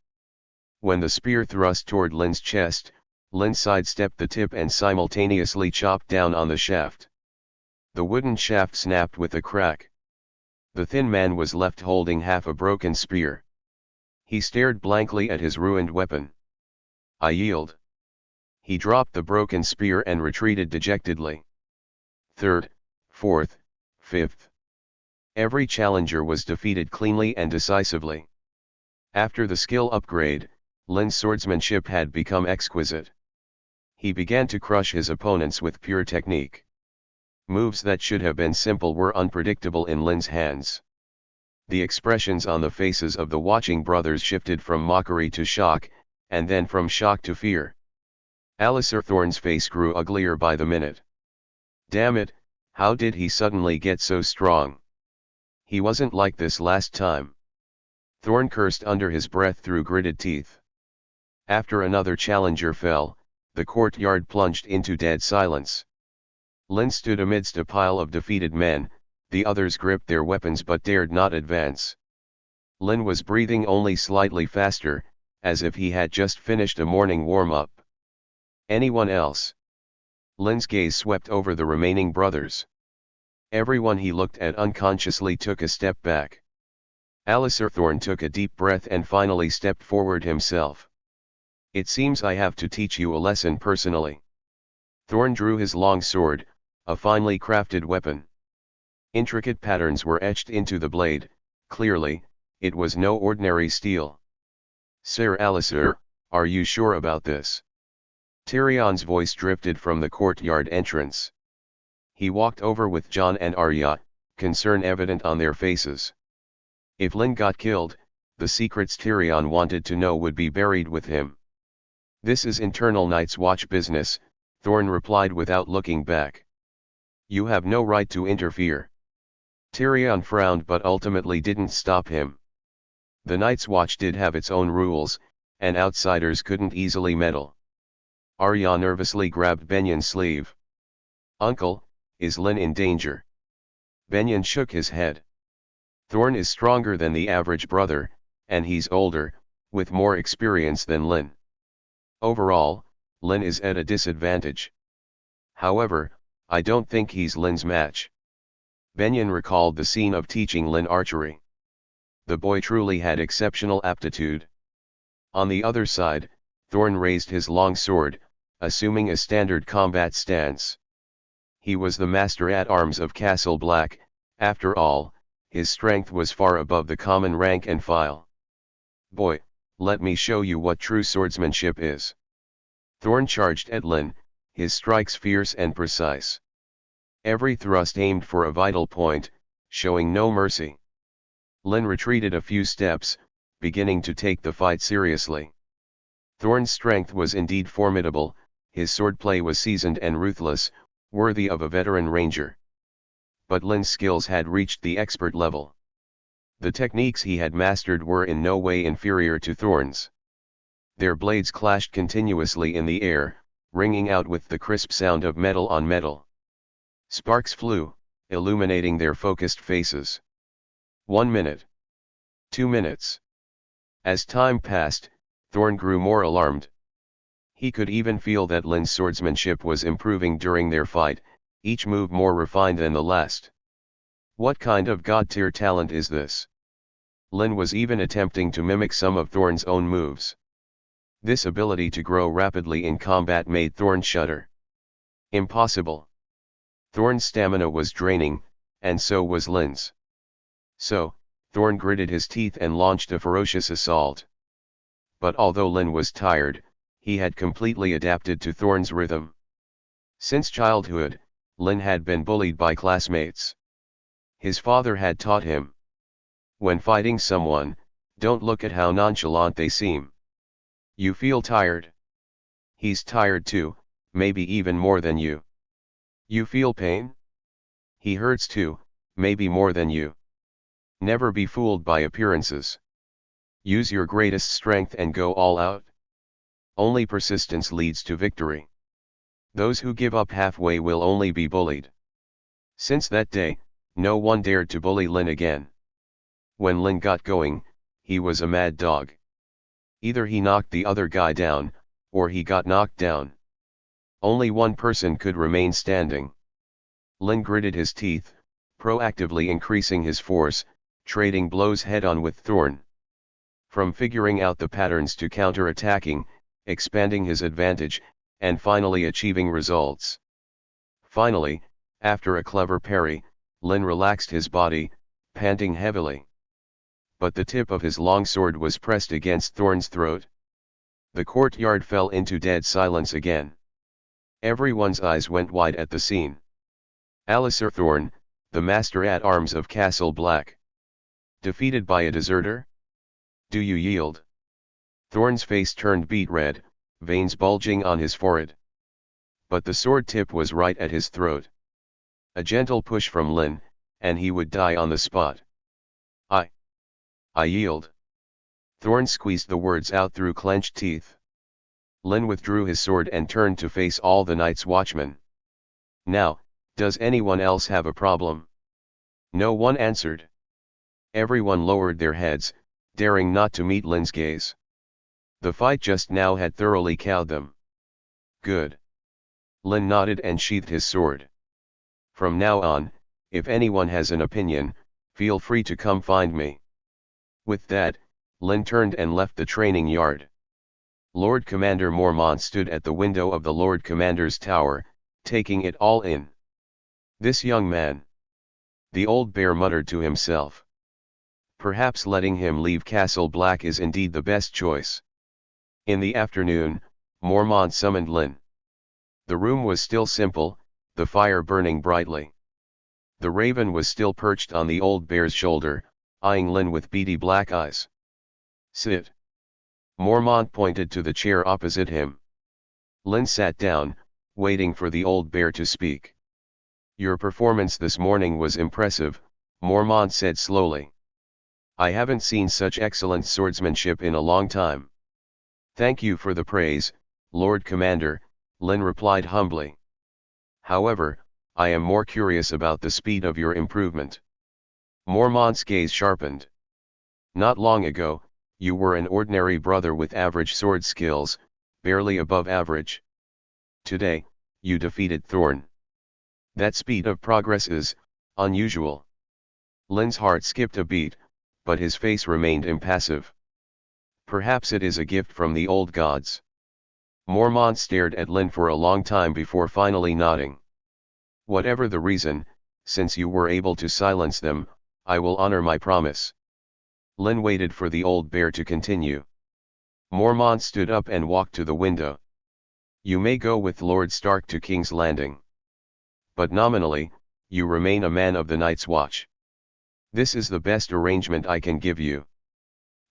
When the spear thrust toward Lynn's chest, Lynn sidestepped the tip and simultaneously chopped down on the shaft. The wooden shaft snapped with a crack. The thin man was left holding half a broken spear. He stared blankly at his ruined weapon. "I yield." He dropped the broken spear and retreated dejectedly. Third, fourth, fifth. Every challenger was defeated cleanly and decisively. After the skill upgrade, Lynn's swordsmanship had become exquisite. He began to crush his opponents with pure technique. Moves that should have been simple were unpredictable in Lynn's hands. The expressions on the faces of the watching brothers shifted from mockery to shock, and then from shock to fear. Alliser Thorne's face grew uglier by the minute. Damn it, how did he suddenly get so strong? He wasn't like this last time. Thorne cursed under his breath through gritted teeth. After another challenger fell, the courtyard plunged into dead silence. Lynn stood amidst a pile of defeated men, the others gripped their weapons but dared not advance. Lynn was breathing only slightly faster, as if he had just finished a morning warm-up. Anyone else? Lynn's gaze swept over the remaining brothers. Everyone he looked at unconsciously took a step back. Alliser Thorne took a deep breath and finally stepped forward himself. "It seems I have to teach you a lesson personally." Thorne drew his long sword, a finely crafted weapon. Intricate patterns were etched into the blade, clearly, it was no ordinary steel. "Sir Alliser, are you sure about this?" Tyrion's voice drifted from the courtyard entrance. He walked over with Jon and Arya, concern evident on their faces. If Lynn got killed, the secrets Tyrion wanted to know would be buried with him. "This is internal Night's Watch business," Thorne replied without looking back. "You have no right to interfere." Tyrion frowned but ultimately didn't stop him. The Night's Watch did have its own rules, and outsiders couldn't easily meddle. Arya nervously grabbed Benyen's sleeve. "Uncle, is Lynn in danger?" Benyen shook his head. "Thorne is stronger than the average brother, and he's older, with more experience than Lynn. Overall, Lynn is at a disadvantage. However, I don't think he's Lynn's match." Benyen recalled the scene of teaching Lynn archery. The boy truly had exceptional aptitude. On the other side, Thorne raised his long sword, assuming a standard combat stance. He was the master-at-arms of Castle Black. After all, his strength was far above the common rank and file. "Boy, let me show you what true swordsmanship is." Thorne charged at Lynn, his strikes fierce and precise. Every thrust aimed for a vital point, showing no mercy. Lynn retreated a few steps, beginning to take the fight seriously. Thorne's strength was indeed formidable, his swordplay was seasoned and ruthless, worthy of a veteran ranger. But Lynn's skills had reached the expert level. The techniques he had mastered were in no way inferior to Thorn's. Their blades clashed continuously in the air, ringing out with the crisp sound of metal on metal. Sparks flew, illuminating their focused faces. 1 minute. 2 minutes. As time passed, Thorn grew more alarmed. He could even feel that Lynn's swordsmanship was improving during their fight, each move more refined than the last. What kind of god-tier talent is this? Lynn was even attempting to mimic some of Thorn's own moves. This ability to grow rapidly in combat made Thorn shudder. Impossible. Thorn's stamina was draining, and so was Lynn's. So, Thorn gritted his teeth and launched a ferocious assault. But although Lynn was tired, he had completely adapted to Thorn's rhythm. Since childhood, Lynn had been bullied by classmates. His father had taught him, when fighting someone, don't look at how nonchalant they seem. You feel tired. He's tired too, maybe even more than you. You feel pain? He hurts too, maybe more than you. Never be fooled by appearances. Use your greatest strength and go all out. Only persistence leads to victory. Those who give up halfway will only be bullied. Since that day, no one dared to bully Lynn again. When Lynn got going, he was a mad dog. Either he knocked the other guy down, or he got knocked down. Only one person could remain standing. Lynn gritted his teeth, proactively increasing his force, trading blows head-on with Thorn. From figuring out the patterns to counter-attacking, expanding his advantage, and finally achieving results. Finally, after a clever parry, Lynn relaxed his body, panting heavily. But the tip of his long sword was pressed against Thorn's throat. The courtyard fell into dead silence again. Everyone's eyes went wide at the scene. Alliser Thorn, the master-at-arms of Castle Black. Defeated by a deserter? Do you yield? Thorn's face turned beet red, veins bulging on his forehead. But the sword tip was right at his throat. A gentle push from Lynn, and he would die on the spot. I yield. Thorn squeezed the words out through clenched teeth. Lynn withdrew his sword and turned to face all the Night's Watchmen. Now, does anyone else have a problem? No one answered. Everyone lowered their heads, daring not to meet Lynn's gaze. The fight just now had thoroughly cowed them. Good. Lynn nodded and sheathed his sword. From now on, if anyone has an opinion, feel free to come find me. With that, Lynn turned and left the training yard. Lord Commander Mormont stood at the window of the Lord Commander's tower, taking it all in. This young man. The old bear muttered to himself. Perhaps letting him leave Castle Black is indeed the best choice. In the afternoon, Mormont summoned Lynn. The room was still simple, the fire burning brightly. The raven was still perched on the old bear's shoulder, eyeing Lynn with beady black eyes. Sit. Mormont pointed to the chair opposite him. Lynn sat down, waiting for the old bear to speak. Your performance this morning was impressive, Mormont said slowly. I haven't seen such excellent swordsmanship in a long time. Thank you for the praise, Lord Commander, Lynn replied humbly. However, I am more curious about the speed of your improvement. Mormont's gaze sharpened. Not long ago, you were an ordinary brother with average sword skills, barely above average. Today, you defeated Thorn. That speed of progress is unusual. Lynn's heart skipped a beat, but his face remained impassive. Perhaps it is a gift from the old gods. Mormont stared at Lynn for a long time before finally nodding. Whatever the reason, since you were able to silence them, I will honor my promise. Lynn waited for the old bear to continue. Mormont stood up and walked to the window. You may go with Lord Stark to King's Landing. But nominally, you remain a man of the Night's Watch. This is the best arrangement I can give you.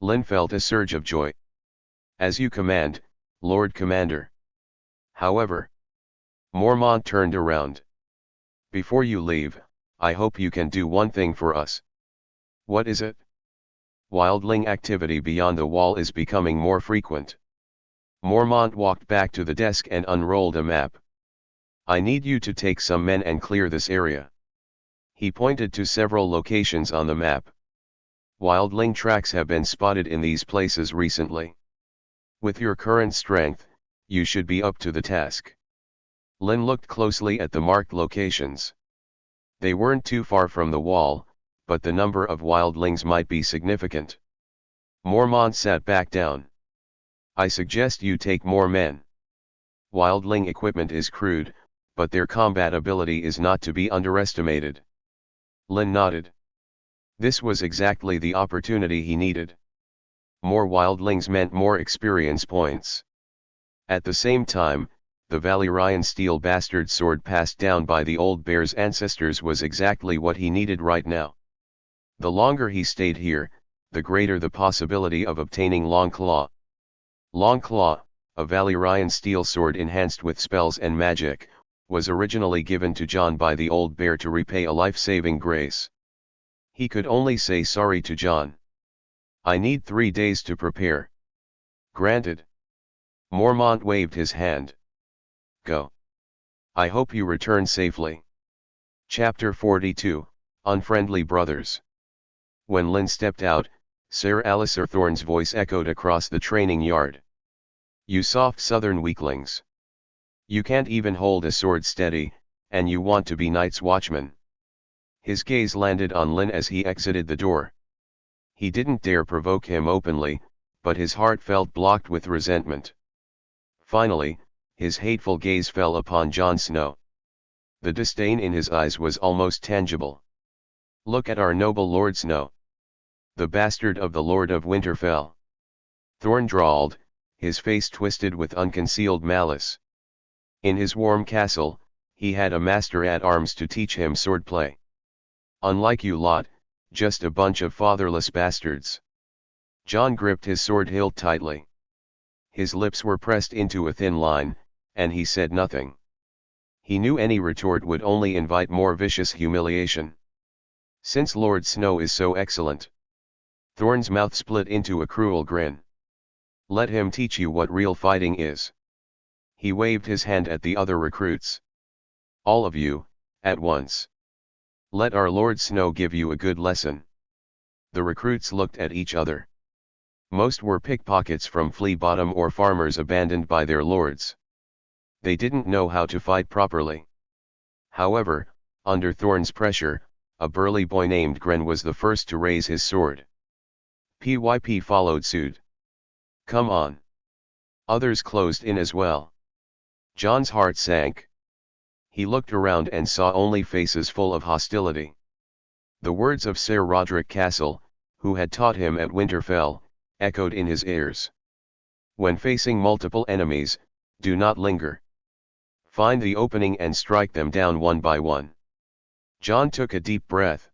Lynn felt a surge of joy. As you command, Lord Commander. However, Mormont turned around. Before you leave, I hope you can do one thing for us. What is it? Wildling activity beyond the wall is becoming more frequent. Mormont walked back to the desk and unrolled a map. I need you to take some men and clear this area. He pointed to several locations on the map. Wildling tracks have been spotted in these places recently. With your current strength, you should be up to the task. Lynn looked closely at the marked locations. They weren't too far from the wall, but the number of wildlings might be significant. Mormont sat back down. I suggest you take more men. Wildling equipment is crude, but their combat ability is not to be underestimated. Lynn nodded. This was exactly the opportunity he needed. More wildlings meant more experience points. At the same time, the Valyrian steel bastard sword passed down by the old bear's ancestors was exactly what he needed right now. The longer he stayed here, the greater the possibility of obtaining Longclaw. Longclaw, a Valyrian steel sword enhanced with spells and magic, was originally given to Jon by the old bear to repay a life-saving grace. He could only say sorry to Jon. I need 3 days to prepare. Granted. Mormont waved his hand. Go. I hope you return safely. Chapter 42, Unfriendly Brothers. When Lynn stepped out, Sir Alliser Thorne's voice echoed across the training yard. You soft southern weaklings. You can't even hold a sword steady, and you want to be Night's Watchman. His gaze landed on Lynn as he exited the door. He didn't dare provoke him openly, but his heart felt blocked with resentment. Finally, his hateful gaze fell upon Jon Snow. The disdain in his eyes was almost tangible. Look at our noble Lord Snow. The bastard of the Lord of Winterfell. Thorne drawled, his face twisted with unconcealed malice. In his warm castle, he had a master-at-arms to teach him swordplay. Unlike you lot, just a bunch of fatherless bastards. Jon gripped his sword hilt tightly. His lips were pressed into a thin line, and he said nothing. He knew any retort would only invite more vicious humiliation. Since Lord Snow is so excellent. Thorne's mouth split into a cruel grin. Let him teach you what real fighting is. He waved his hand at the other recruits. All of you, at once. Let our Lord Snow give you a good lesson. The recruits looked at each other. Most were pickpockets from Flea Bottom or farmers abandoned by their lords. They didn't know how to fight properly. However, under Thorne's pressure, a burly boy named Gren was the first to raise his sword. PYP followed suit. Come on. Others closed in as well. Jon's heart sank. He looked around and saw only faces full of hostility. The words of Ser Roderick Castle, who had taught him at Winterfell, echoed in his ears. When facing multiple enemies, do not linger. Find the opening and strike them down one by one. Jon took a deep breath.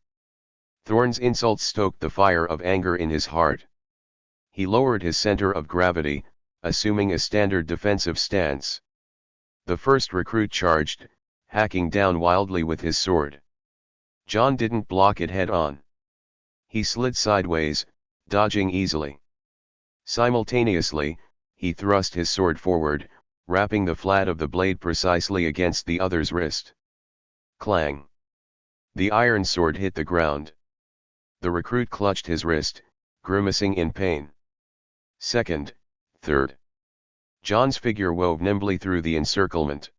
Thorne's insults stoked the fire of anger in his heart. He lowered his center of gravity, assuming a standard defensive stance. The first recruit charged, hacking down wildly with his sword. Jon didn't block it head-on. He slid sideways, dodging easily. Simultaneously, he thrust his sword forward, wrapping the flat of the blade precisely against the other's wrist. Clang! The iron sword hit the ground. The recruit clutched his wrist, grimacing in pain. Second, third. Jon's figure wove nimbly through the encirclement.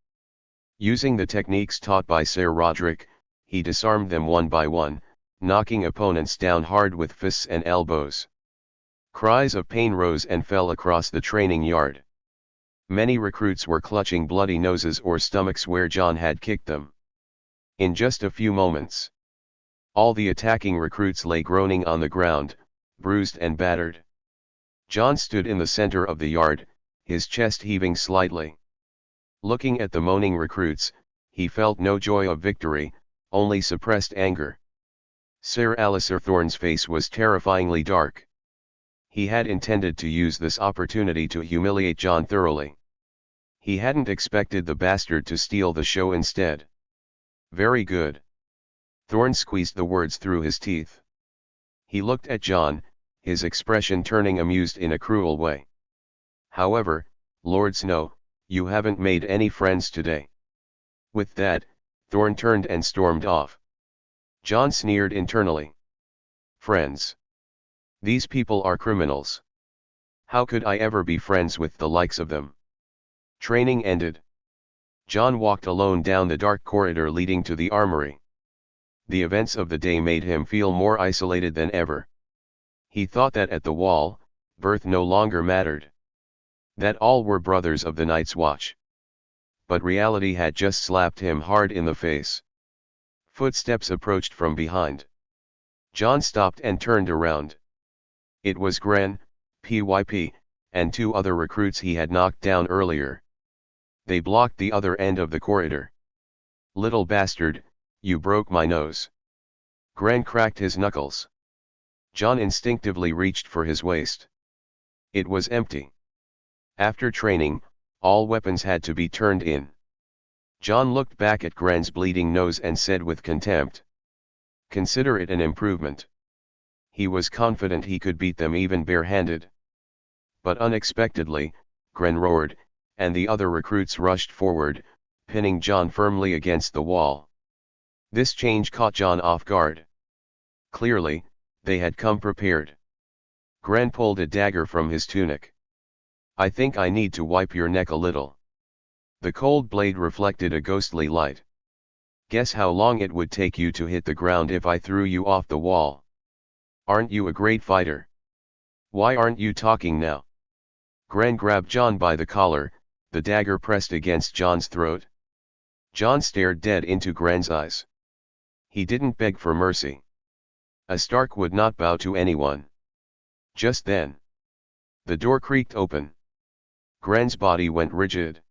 Using the techniques taught by Ser Roderick, he disarmed them one by one, knocking opponents down hard with fists and elbows. Cries of pain rose and fell across the training yard. Many recruits were clutching bloody noses or stomachs where Jon had kicked them. In just a few moments, all the attacking recruits lay groaning on the ground, bruised and battered. Jon stood in the center of the yard, his chest heaving slightly. Looking at the moaning recruits, he felt no joy of victory, only suppressed anger. Ser Alliser Thorne's face was terrifyingly dark. He had intended to use this opportunity to humiliate Jon thoroughly. He hadn't expected the bastard to steal the show instead. Very good. Thorne squeezed the words through his teeth. He looked at Jon, his expression turning amused in a cruel way. However, Lord Snow, you haven't made any friends today. With that, Thorne turned and stormed off. Jon sneered internally. Friends? These people are criminals. How could I ever be friends with the likes of them? Training ended. Jon walked alone down the dark corridor leading to the armory. The events of the day made him feel more isolated than ever. He thought that at the Wall, birth no longer mattered. That all were brothers of the Night's Watch. But reality had just slapped him hard in the face. Footsteps approached from behind. Jon stopped and turned around. It was Gren, PYP, and 2 other recruits he had knocked down earlier. They blocked the other end of the corridor. Little bastard, you broke my nose. Gren cracked his knuckles. Jon instinctively reached for his waist. It was empty. After training, all weapons had to be turned in. Jon looked back at Gren's bleeding nose and said with contempt, "Consider it an improvement." He was confident he could beat them even barehanded. But unexpectedly, Gren roared, and the other recruits rushed forward, pinning Jon firmly against the wall. This change caught Jon off guard. Clearly, they had come prepared. Gren pulled a dagger from his tunic. "I think I need to wipe your neck a little." The cold blade reflected a ghostly light. "Guess how long it would take you to hit the ground if I threw you off the wall? Aren't you a great fighter? Why aren't you talking now?" Gren grabbed Jon by the collar, the dagger pressed against Jon's throat. Jon stared dead into Gren's eyes. He didn't beg for mercy. A Stark would not bow to anyone. Just then, the door creaked open. Gren's body went rigid.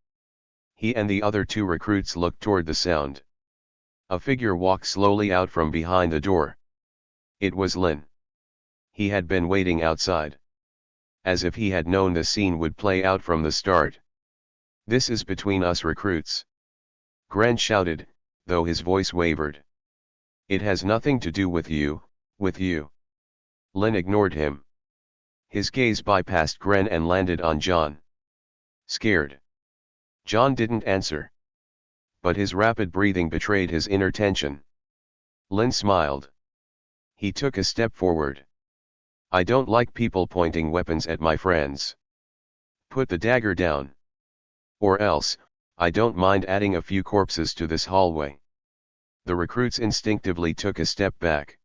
He and the other 2 recruits looked toward the sound. A figure walked slowly out from behind the door. It was Lynn. He had been waiting outside. As if he had known the scene would play out from the start. "This is between us recruits," Gren shouted, though his voice wavered. "It has nothing to do with you, with you." Lynn ignored him. His gaze bypassed Gren and landed on Jon. Scared? Jon didn't answer. But his rapid breathing betrayed his inner tension. Lynn smiled. He took a step forward. "I don't like people pointing weapons at my friends. Put the dagger down. Or else, I don't mind adding a few corpses to this hallway." The recruits instinctively took a step back.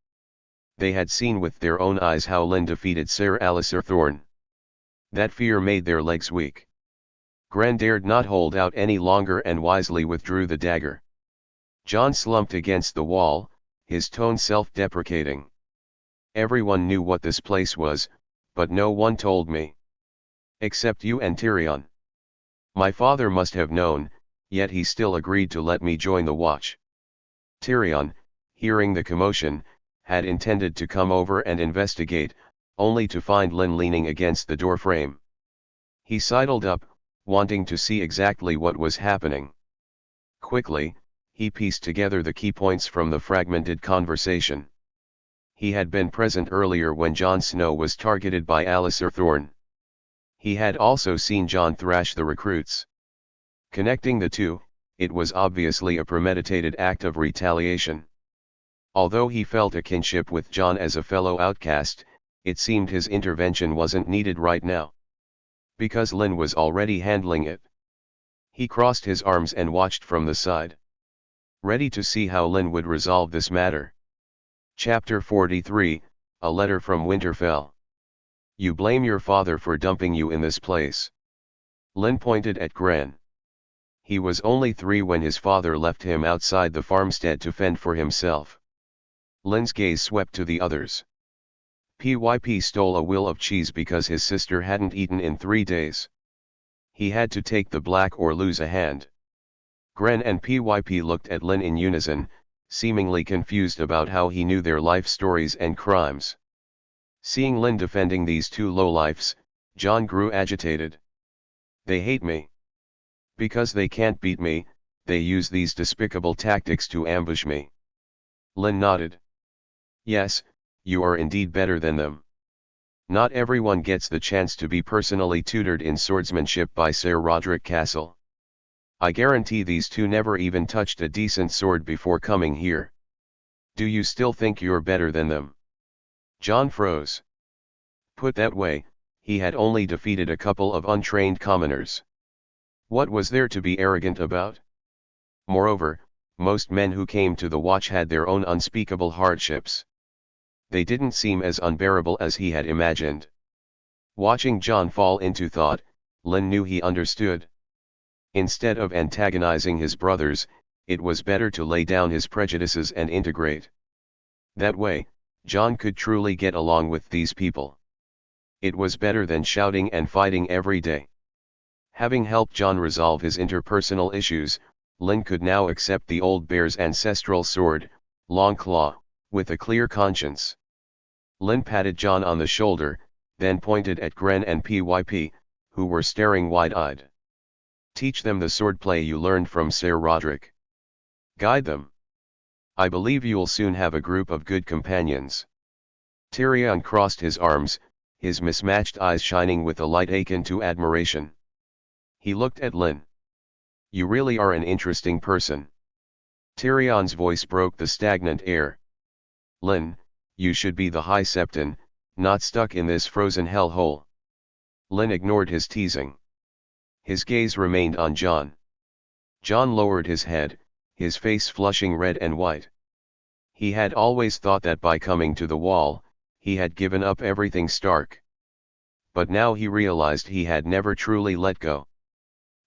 They had seen with their own eyes how Lynn defeated Sir Alliser Thorne. That fear made their legs weak. Gren dared not hold out any longer and wisely withdrew the dagger. Jon slumped against the wall, his tone self-deprecating. "Everyone knew what this place was, but no one told me. Except you and Tyrion. My father must have known, yet he still agreed to let me join the watch." Tyrion, hearing the commotion, had intended to come over and investigate, only to find Lynn leaning against the doorframe. He sidled up, wanting to see exactly what was happening. Quickly, he pieced together the key points from the fragmented conversation. He had been present earlier when Jon Snow was targeted by Alliser Thorne. He had also seen Jon thrash the recruits. Connecting the two, it was obviously a premeditated act of retaliation. Although he felt a kinship with Jon as a fellow outcast, it seemed his intervention wasn't needed right now. Because Lynn was already handling it. He crossed his arms and watched from the side. Ready to see how Lynn would resolve this matter. Chapter 43, A Letter from Winterfell. "You blame your father for dumping you in this place." Lynn pointed at Gren. He was only 3 when his father left him outside the farmstead to fend for himself. Lynn's gaze swept to the others. PYP stole a will of cheese because his sister hadn't eaten in 3 days. He had to take the black or lose a hand. Gren and PYP looked at Lynn in unison, seemingly confused about how he knew their life stories and crimes. Seeing Lynn defending these 2 lowlifes, Jon grew agitated. "They hate me. Because they can't beat me, they use these despicable tactics to ambush me." Lynn nodded. "Yes, you are indeed better than them. Not everyone gets the chance to be personally tutored in swordsmanship by Sir Roderick Castle. I guarantee these two never even touched a decent sword before coming here. Do you still think you're better than them? Jon froze. Put that way, he had only defeated a couple of untrained commoners. What was there to be arrogant about? Moreover, most men who came to the watch had their own unspeakable hardships. They didn't seem as unbearable as he had imagined. Watching Jon fall into thought, Lynn knew he understood. Instead of antagonizing his brothers, it was better to lay down his prejudices and integrate. That way, Jon could truly get along with these people. It was better than shouting and fighting every day. Having helped Jon resolve his interpersonal issues, Lynn could now accept the old bear's ancestral sword, Longclaw, with a clear conscience. Lynn patted Jon on the shoulder, then pointed at Gren and Pyp, who were staring wide-eyed. Teach them the swordplay you learned from Sir Roderick. Guide them. I believe you'll soon have a group of good companions. Tyrion crossed his arms, his mismatched eyes shining with a light akin to admiration. He looked at Lynn. You really are an interesting person. Tyrion's voice broke the stagnant air. Lynn, you should be the High Septon, not stuck in this frozen hellhole. Lynn ignored his teasing. His gaze remained on Jon. Jon lowered his head, his face flushing red and white. He had always thought that by coming to the wall, he had given up everything Stark. But now he realized he had never truly let go.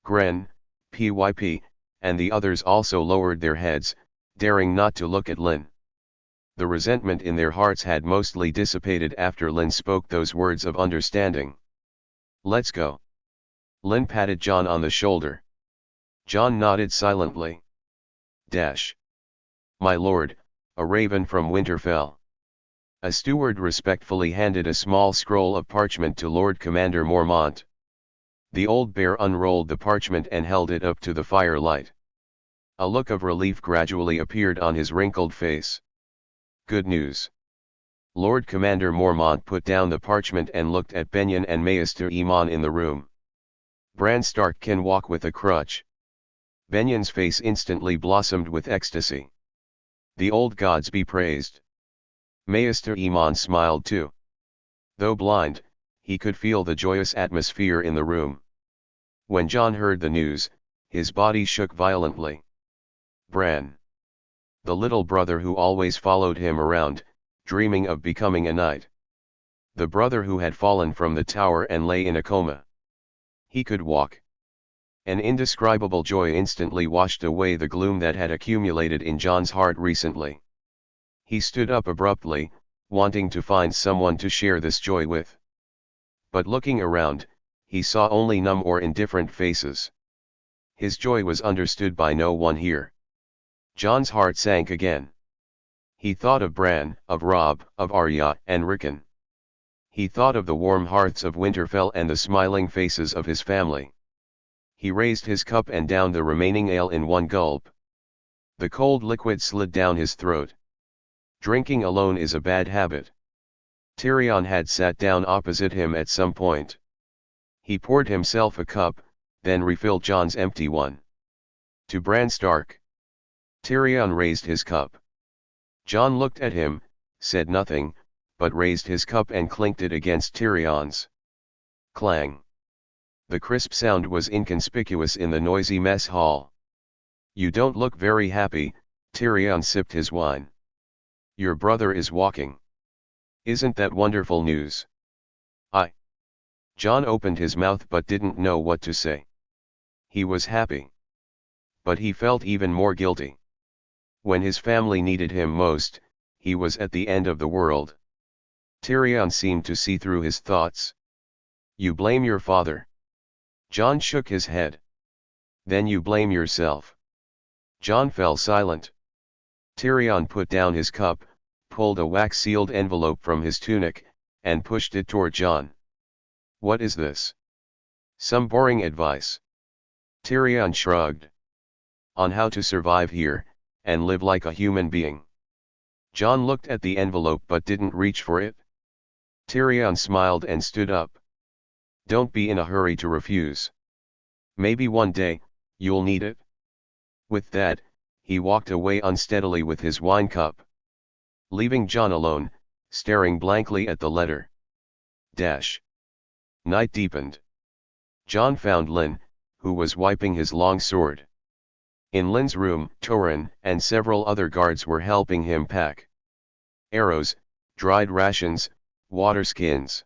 Gren, Pyp, and the others also lowered their heads, daring not to look at Lynn. The resentment in their hearts had mostly dissipated after Lynn spoke those words of understanding. Let's go. Lynn patted Jon on the shoulder. Jon nodded silently. My lord, a raven from Winterfell. A steward respectfully handed a small scroll of parchment to Lord Commander Mormont. The old bear unrolled the parchment and held it up to the firelight. A look of relief gradually appeared on his wrinkled face. Good news. Lord Commander Mormont put down the parchment and looked at Benyon and Maester Aemon in the room. Bran Stark can walk with a crutch. Benyon's face instantly blossomed with ecstasy. The old gods be praised. Maester Aemon smiled too. Though blind, he could feel the joyous atmosphere in the room. When Jon heard the news, his body shook violently. Bran. The little brother who always followed him around, dreaming of becoming a knight. The brother who had fallen from the tower and lay in a coma. He could walk. An indescribable joy instantly washed away the gloom that had accumulated in Jon's heart recently. He stood up abruptly, wanting to find someone to share this joy with. But looking around, he saw only numb or indifferent faces. His joy was understood by no one here. Jon's heart sank again. He thought of Bran, of Robb, of Arya and Rickon. He thought of the warm hearths of Winterfell and the smiling faces of his family. He raised his cup and downed the remaining ale in one gulp. The cold liquid slid down his throat. Drinking alone is a bad habit. Tyrion had sat down opposite him at some point. He poured himself a cup, then refilled Jon's empty one. To Bran Stark. Tyrion raised his cup. Jon looked at him, said nothing, but raised his cup and clinked it against Tyrion's. Clang. The crisp sound was inconspicuous in the noisy mess hall. You don't look very happy, Tyrion sipped his wine. Your brother is walking. Isn't that wonderful news? Jon opened his mouth but didn't know what to say. He was happy. But he felt even more guilty. When his family needed him most, he was at the end of the world. Tyrion seemed to see through his thoughts. You blame your father. Jon shook his head. Then you blame yourself. Jon fell silent. Tyrion put down his cup, pulled a wax-sealed envelope from his tunic, and pushed it toward Jon. What is this? Some boring advice. Tyrion shrugged. On how to survive here, and live like a human being. Jon looked at the envelope but didn't reach for it. Tyrion smiled and stood up. Don't be in a hurry to refuse. Maybe one day, you'll need it. With that, he walked away unsteadily with his wine cup, leaving Jon alone, staring blankly at the letter. Night deepened. Jon found Lynn, who was wiping his long sword. In Lynn's room, Torrin and several other guards were helping him pack arrows, dried rations, water skins.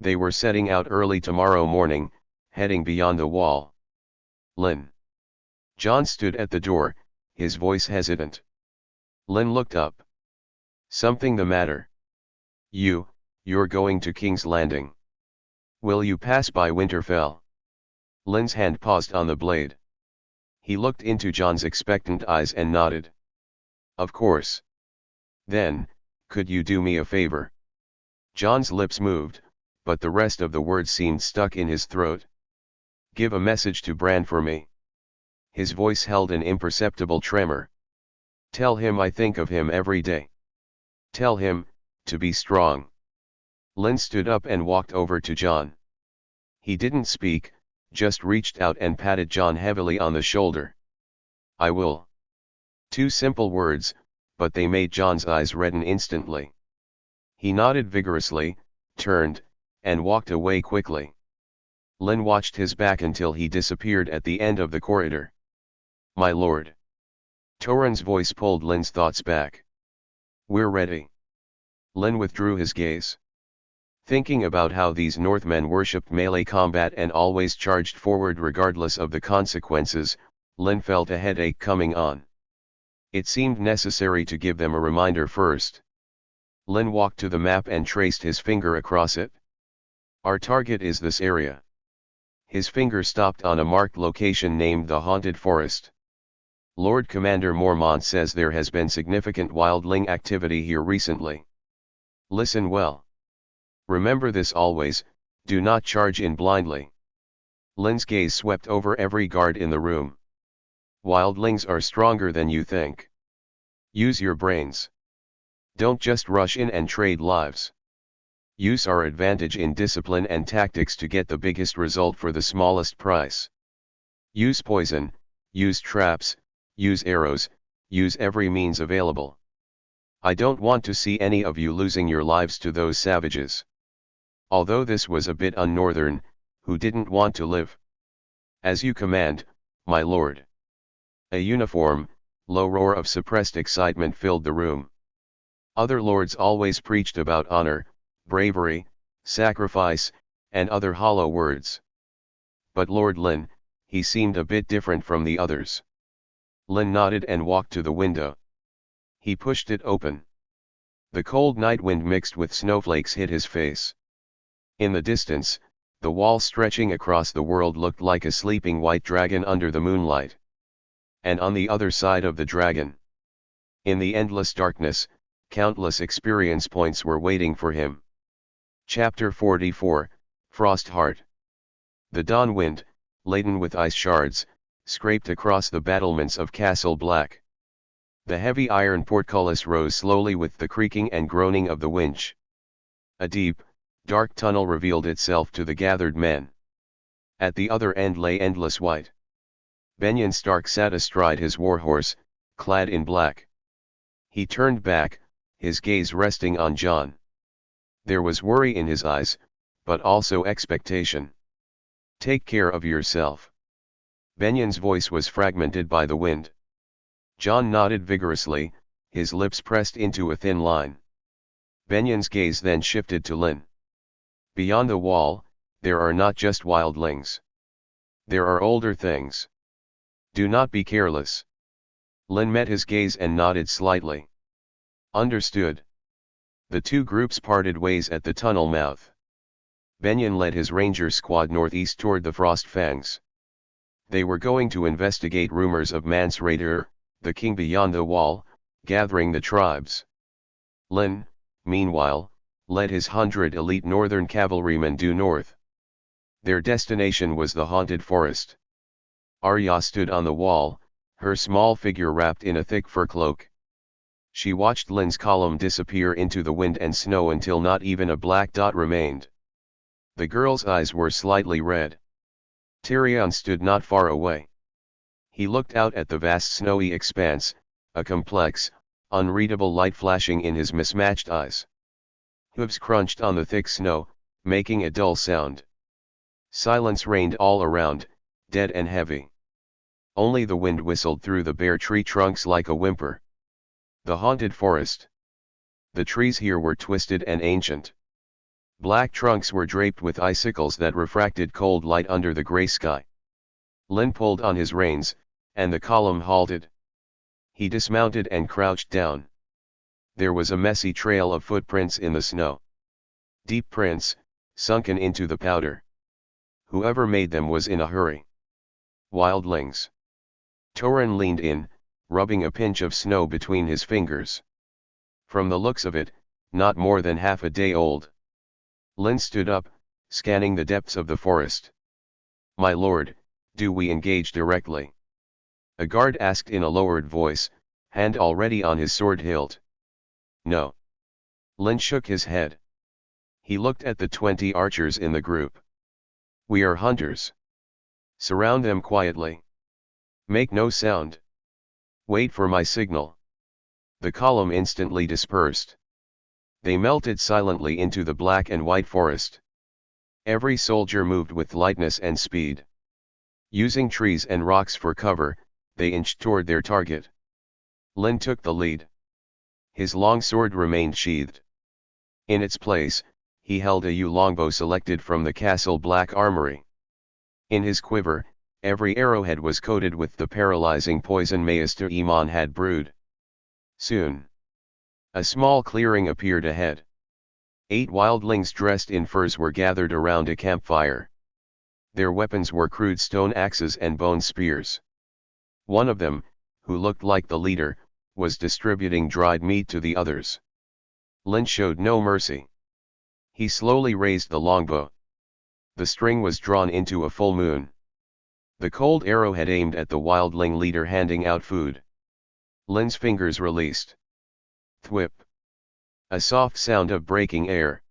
They were setting out early tomorrow morning, heading beyond the wall. Lynn. Jon stood at the door, his voice hesitant. Lynn looked up. Something the matter? You're going to King's Landing. Will you pass by Winterfell? Lynn's hand paused on the blade. He looked into Jon's expectant eyes and nodded. Of course. Then, could you do me a favor? Jon's lips moved, but the rest of the words seemed stuck in his throat. Give a message to Bran for me. His voice held an imperceptible tremor. Tell him I think of him every day. Tell him, to be strong. Lynn stood up and walked over to Jon. He didn't speak, just reached out and patted Jon heavily on the shoulder. I will. 2 simple words, but they made Jon's eyes redden instantly. He nodded vigorously, turned, and walked away quickly. Lynn watched his back until he disappeared at the end of the corridor. My lord. Torrin's voice pulled Lynn's thoughts back. We're ready. Lynn withdrew his gaze. Thinking about how these Northmen worshipped melee combat and always charged forward regardless of the consequences, Lynn felt a headache coming on. It seemed necessary to give them a reminder first. Lynn walked to the map and traced his finger across it. Our target is this area. His finger stopped on a marked location named the Haunted Forest. Lord Commander Mormont says there has been significant wildling activity here recently. Listen well. Remember this always, do not charge in blindly. Lynn's gaze swept over every guard in the room. Wildlings are stronger than you think. Use your brains. Don't just rush in and trade lives. Use our advantage in discipline and tactics to get the biggest result for the smallest price. Use poison, use traps, use arrows, use every means available. I don't want to see any of you losing your lives to those savages. Although this was a bit un-northern, who didn't want to live? As you command, my lord. A uniform, low roar of suppressed excitement filled the room. Other lords always preached about honor, bravery, sacrifice, and other hollow words. But Lord Lynn, he seemed a bit different from the others. Lynn nodded and walked to the window. He pushed it open. The cold night wind mixed with snowflakes hit his face. In the distance, the wall stretching across the world looked like a sleeping white dragon under the moonlight. And on the other side of the dragon, in the endless darkness, countless experience points were waiting for him. Chapter 44, Frostheart. The dawn wind, laden with ice shards, scraped across the battlements of Castle Black. The heavy iron portcullis rose slowly with the creaking and groaning of the winch. A deep, dark tunnel revealed itself to the gathered men. At the other end lay endless white. Benyon Stark sat astride his warhorse, clad in black. He turned back, his gaze resting on Jon. There was worry in his eyes, but also expectation. Take care of yourself. Benyon's voice was fragmented by the wind. Jon nodded vigorously, his lips pressed into a thin line. Benyon's gaze then shifted to Lynn. Beyond the wall, there are not just wildlings. There are older things. Do not be careless. Lynn met his gaze and nodded slightly. Understood. The two groups parted ways at the tunnel mouth. Benyon led his ranger squad northeast toward the Frost Fangs. They were going to investigate rumors of Mance Rayder, the king beyond the wall, gathering the tribes. Lynn, meanwhile, led his 100 elite northern cavalrymen due north. Their destination was the Haunted Forest. Arya stood on the wall, her small figure wrapped in a thick fur cloak. She watched Lynn's column disappear into the wind and snow until not even a black dot remained. The girl's eyes were slightly red. Tyrion stood not far away. He looked out at the vast snowy expanse, a complex, unreadable light flashing in his mismatched eyes. Hooves crunched on the thick snow, making a dull sound. Silence reigned all around, dead and heavy. Only the wind whistled through the bare tree trunks like a whimper. The haunted forest. The trees here were twisted and ancient. Black trunks were draped with icicles that refracted cold light under the gray sky. Lynn pulled on his reins, and the column halted. He dismounted and crouched down. There was a messy trail of footprints in the snow. Deep prints, sunken into the powder. Whoever made them was in a hurry. Wildlings. Torrhen leaned in, rubbing a pinch of snow between his fingers. From the looks of it, not more than half a day old. Lynn stood up, scanning the depths of the forest. "My lord, do we engage directly?" A guard asked in a lowered voice, hand already on his sword hilt. "No." Lynn shook his head. He looked at the 20 archers in the group. "We are hunters. Surround them quietly. Make no sound. Wait for my signal." The column instantly dispersed. They melted silently into the black and white forest. Every soldier moved with lightness and speed. Using trees and rocks for cover, they inched toward their target. Lynn took the lead. His long sword remained sheathed. In its place, he held a yew longbow selected from the castle black armory. In his quiver, every arrowhead was coated with the paralyzing poison Maester Aemon had brewed. Soon, a small clearing appeared ahead. 8 wildlings dressed in furs were gathered around a campfire. Their weapons were crude stone axes and bone spears. One of them, who looked like the leader, was distributing dried meat to the others. Lynn showed no mercy. He slowly raised the longbow. The string was drawn into a full moon. The cold arrowhead aimed at the wildling leader handing out food. Lynn's fingers released. Thwip. A soft sound of breaking air.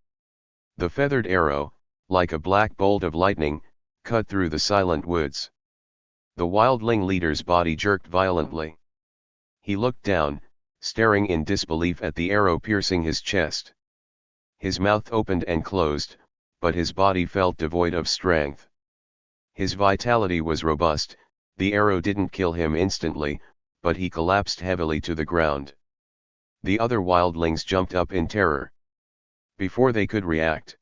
The feathered arrow, like a black bolt of lightning, cut through the silent woods. The wildling leader's body jerked violently. He looked down, staring in disbelief at the arrow piercing his chest. His mouth opened and closed, but his body felt devoid of strength. His vitality was robust. The arrow didn't kill him instantly, but he collapsed heavily to the ground. The other wildlings jumped up in terror. Before they could react,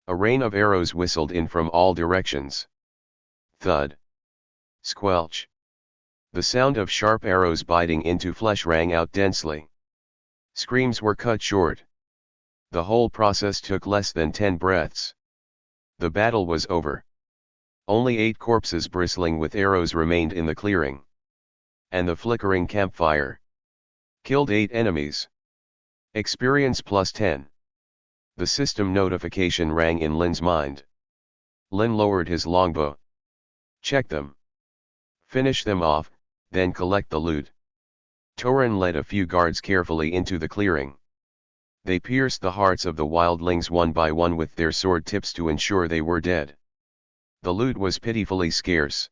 a rain of arrows whistled in from all directions. Thud. Squelch. The sound of sharp arrows biting into flesh rang out densely. Screams were cut short. The whole process took less than 10 breaths. The battle was over. Only 8 corpses bristling with arrows remained in the clearing. And the flickering campfire killed 8 enemies. Experience plus 10. The system notification rang in Lynn's mind. Lynn lowered his longbow. "Check them. Finish them off, then collect the loot." Torrhen led a few guards carefully into the clearing. They pierced the hearts of the wildlings one by one with their sword tips to ensure they were dead. The loot was pitifully scarce.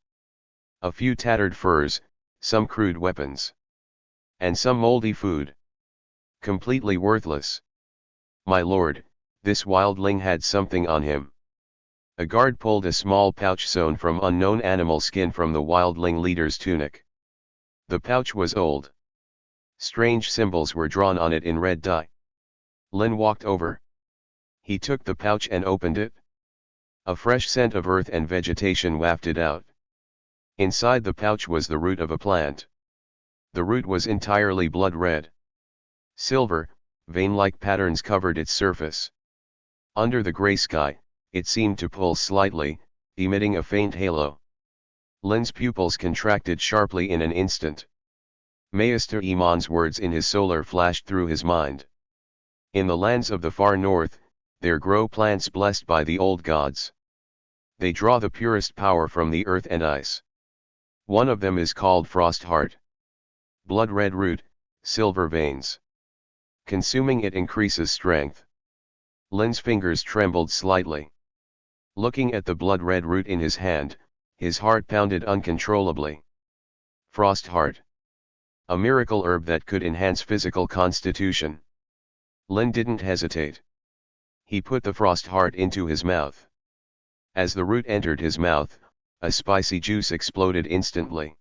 A few tattered furs, some crude weapons, and some moldy food. Completely worthless. "My lord, this wildling had something on him." A guard pulled a small pouch sewn from unknown animal skin from the wildling leader's tunic. The pouch was old. Strange symbols were drawn on it in red dye. Lynn walked over. He took the pouch and opened it. A fresh scent of earth and vegetation wafted out. Inside the pouch was the root of a plant. The root was entirely blood red. Silver, vein-like patterns covered its surface. Under the gray sky, it seemed to pulse slightly, emitting a faint halo. Lynn's pupils contracted sharply in an instant. Maester Aemon's words in his solar flashed through his mind. In the lands of the far north, there grow plants blessed by the old gods. They draw the purest power from the earth and ice. One of them is called Frostheart. Blood-red root, silver veins. Consuming it increases strength. Lynn's fingers trembled slightly. Looking at the blood-red root in his hand, his heart pounded uncontrollably. Frost heart. A miracle herb that could enhance physical constitution. Lynn didn't hesitate. He put the frost heart into his mouth. As the root entered his mouth, a spicy juice exploded instantly.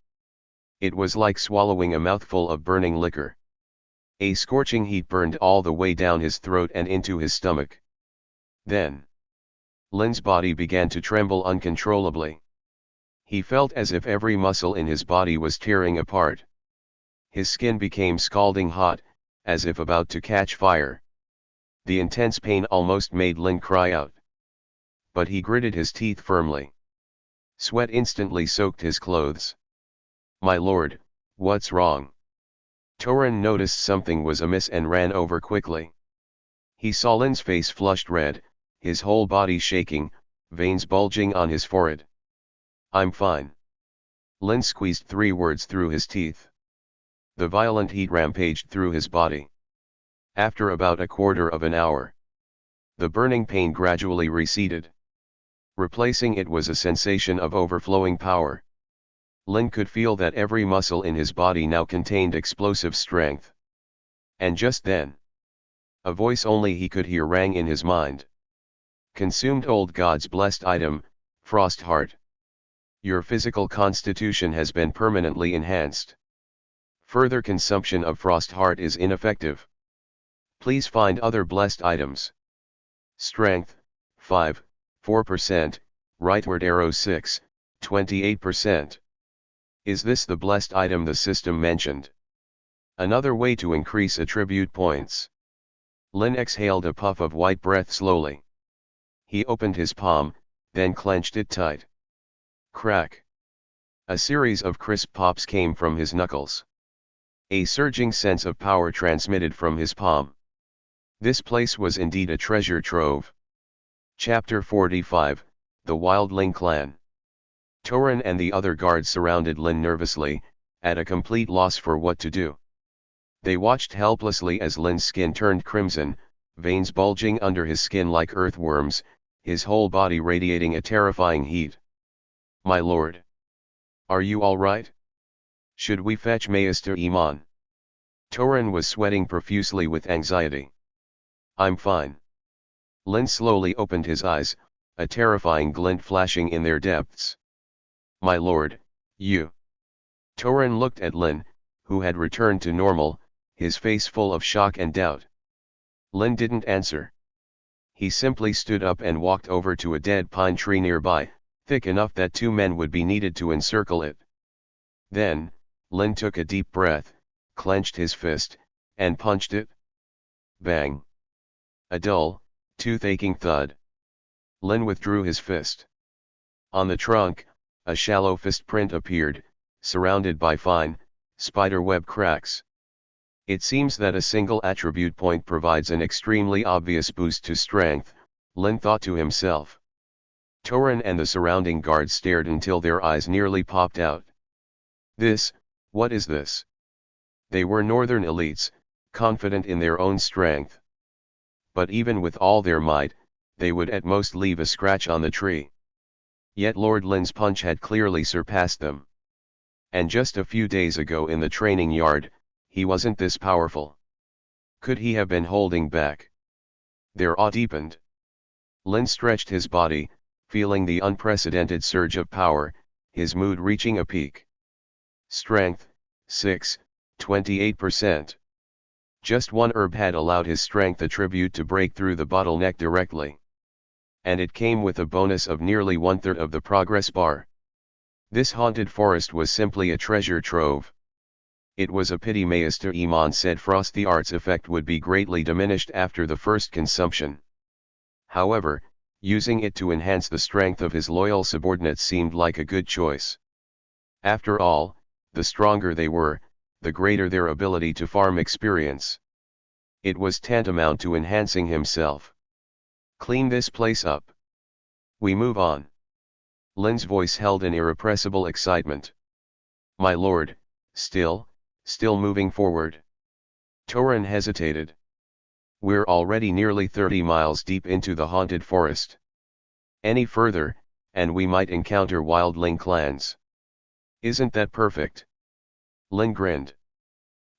It was like swallowing a mouthful of burning liquor. A scorching heat burned all the way down his throat and into his stomach. Then, Lynn's body began to tremble uncontrollably. He felt as if every muscle in his body was tearing apart. His skin became scalding hot, as if about to catch fire. The intense pain almost made Lynn cry out. But he gritted his teeth firmly. Sweat instantly soaked his clothes. "My lord, what's wrong?" Torrin noticed something was amiss and ran over quickly. He saw Lynn's face flushed red, his whole body shaking, veins bulging on his forehead. "I'm fine." Lynn squeezed 3 words through his teeth. The violent heat rampaged through his body. After about a quarter of an hour, the burning pain gradually receded. Replacing it was a sensation of overflowing power. Lynn could feel that every muscle in his body now contained explosive strength. And just then, a voice only he could hear rang in his mind. "Consumed old God's blessed item, Frost Heart. Your physical constitution has been permanently enhanced. Further consumption of Frost Heart is ineffective. Please find other blessed items. Strength, 5, 4%, rightward arrow 6, 28%. Is this the blessed item the system mentioned? Another way to increase attribute points." Lynn exhaled a puff of white breath slowly. He opened his palm, then clenched it tight. Crack. A series of crisp pops came from his knuckles. A surging sense of power transmitted from his palm. This place was indeed a treasure trove. Chapter 45, The Wildling Clan. Torrin and the other guards surrounded Lynn nervously, at a complete loss for what to do. They watched helplessly as Lynn's skin turned crimson, veins bulging under his skin like earthworms, his whole body radiating a terrifying heat. "My lord. Are you all right? Should we fetch Maester Iman?" Torrin was sweating profusely with anxiety. "I'm fine." Lynn slowly opened his eyes, a terrifying glint flashing in their depths. "My lord, you." Torrin looked at Lynn, who had returned to normal, his face full of shock and doubt. Lynn didn't answer. He simply stood up and walked over to a dead pine tree nearby, thick enough that 2 men would be needed to encircle it. Then, Lynn took a deep breath, clenched his fist, and punched it. Bang! A dull, tooth-aching thud. Lynn withdrew his fist. On the trunk, a shallow fist print appeared, surrounded by fine, spiderweb cracks. It seems that a single attribute point provides an extremely obvious boost to strength, Lynn thought to himself. Torrin and the surrounding guards stared until their eyes nearly popped out. What is this? They were northern elites, confident in their own strength. But even with all their might, they would at most leave a scratch on the tree. Yet Lord Lynn's punch had clearly surpassed them. And just a few days ago in the training yard, he wasn't this powerful. Could he have been holding back? Their awe deepened. Lynn stretched his body, feeling the unprecedented surge of power, his mood reaching a peak. Strength, 6, 28%. Just one herb had allowed his strength attribute to break through the bottleneck directly. And it came with a bonus of nearly 1/3 of the progress bar. This haunted forest was simply a treasure trove. It was a pity Maester Iman said Frosty Art's effect would be greatly diminished after the first consumption. However, using it to enhance the strength of his loyal subordinates seemed like a good choice. After all, the stronger they were, the greater their ability to farm experience. It was tantamount to enhancing himself. Clean this place up. We move on. Lynn's voice held an irrepressible excitement. My lord, still moving forward. Torin hesitated. We're already nearly 30 miles deep into the haunted forest. Any further, and we might encounter wildling clans. Isn't that perfect? Lynn grinned.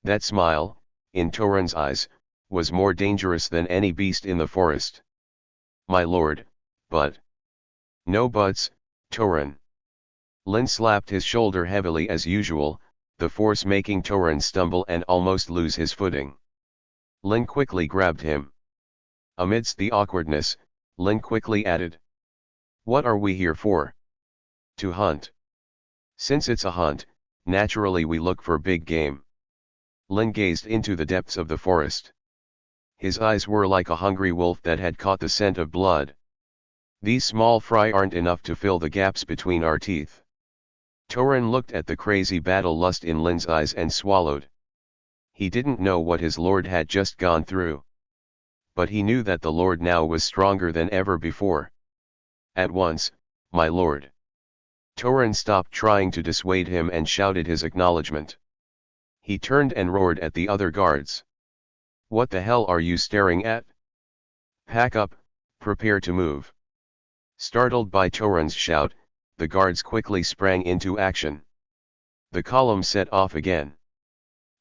That smile, in Torin's eyes, was more dangerous than any beast in the forest. My lord, but... No buts, Torin. Lynn slapped his shoulder heavily as usual, the force making Torin stumble and almost lose his footing. Lynn quickly grabbed him. Amidst the awkwardness, Lynn quickly added. What are we here for? To hunt. Since it's a hunt, naturally we look for big game. Lynn gazed into the depths of the forest. His eyes were like a hungry wolf that had caught the scent of blood. These small fry aren't enough to fill the gaps between our teeth. Torin looked at the crazy battle lust in Lynn's eyes and swallowed. He didn't know what his lord had just gone through. But he knew that the lord now was stronger than ever before. At once, my lord. Torin stopped trying to dissuade him and shouted his acknowledgement. He turned and roared at the other guards. What the hell are you staring at? Pack up, prepare to move. Startled by Torin's shout, the guards quickly sprang into action. The column set off again.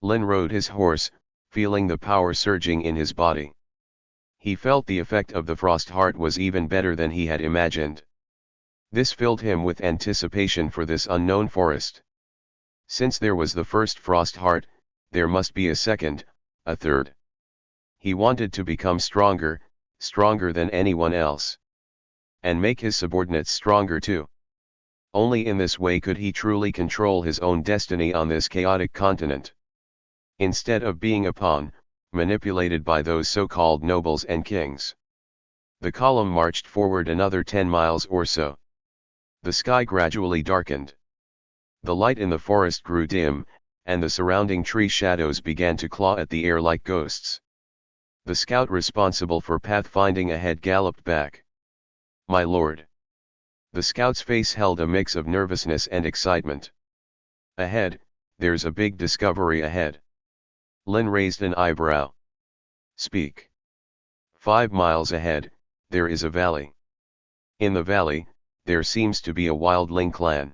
Lynn rode his horse, feeling the power surging in his body. He felt the effect of the frost heart was even better than he had imagined. This filled him with anticipation for this unknown forest. Since there was the first frost heart, there must be a second, a third. He wanted to become stronger, stronger than anyone else. And make his subordinates stronger too. Only in this way could he truly control his own destiny on this chaotic continent. Instead of being a pawn, manipulated by those so-called nobles and kings. The column marched forward another 10 miles or so. The sky gradually darkened. The light in the forest grew dim, and the surrounding tree shadows began to claw at the air like ghosts. The scout responsible for pathfinding ahead galloped back. My lord. The scout's face held a mix of nervousness and excitement. Ahead, there's a big discovery ahead. Lynn raised an eyebrow. Speak. 5 miles ahead, there is a valley. In the valley, there seems to be a wildling clan.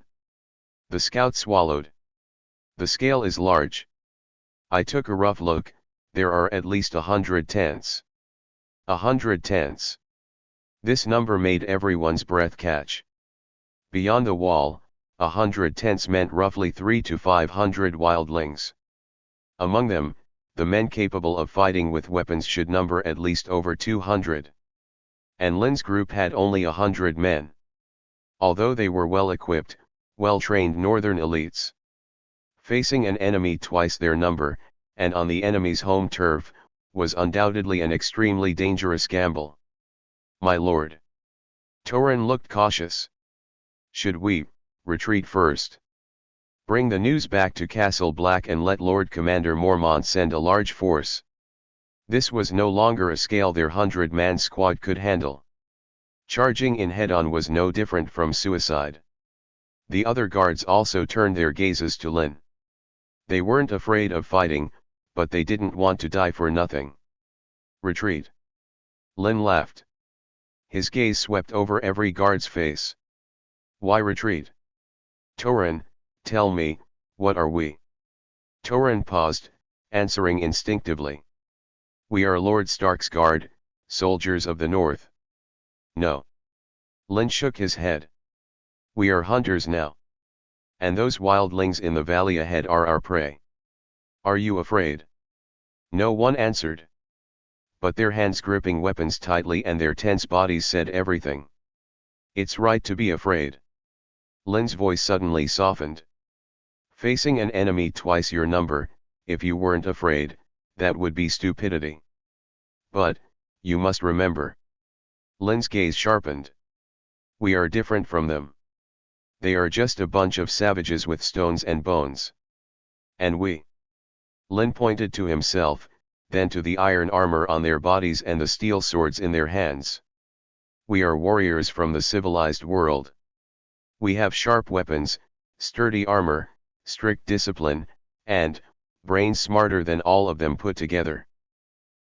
The scout swallowed. The scale is large. I took a rough look, there are at least 100 tents. 100 tents. This number made everyone's breath catch. Beyond the wall, 100 tents meant roughly 300 to 500 wildlings. Among them, the men capable of fighting with weapons should number at least over 200. And Lynn's group had only 100 men. Although they were well-equipped, well-trained northern elites. Facing an enemy twice their number, and on the enemy's home turf, was undoubtedly an extremely dangerous gamble. My lord. Torin looked cautious. Should we retreat first? Bring the news back to Castle Black and let Lord Commander Mormont send a large force. This was no longer a scale their 100-man squad could handle. Charging in head-on was no different from suicide. The other guards also turned their gazes to Lynn. They weren't afraid of fighting, but they didn't want to die for nothing. Retreat. Lynn laughed. His gaze swept over every guard's face. Why retreat? Torin, tell me, what are we? Torin paused, answering instinctively. We are Lord Stark's guard, soldiers of the north. No. Lynn shook his head. We are hunters now. And those wildlings in the valley ahead are our prey. Are you afraid? No one answered. But their hands gripping weapons tightly and their tense bodies said everything. It's right to be afraid. Lynn's voice suddenly softened. Facing an enemy twice your number, if you weren't afraid, that would be stupidity. But, you must remember. Lynn's gaze sharpened. We are different from them. They are just a bunch of savages with stones and bones. And we. Lynn pointed to himself, then to the iron armor on their bodies and the steel swords in their hands. We are warriors from the civilized world. We have sharp weapons, sturdy armor, strict discipline, and, brains smarter than all of them put together.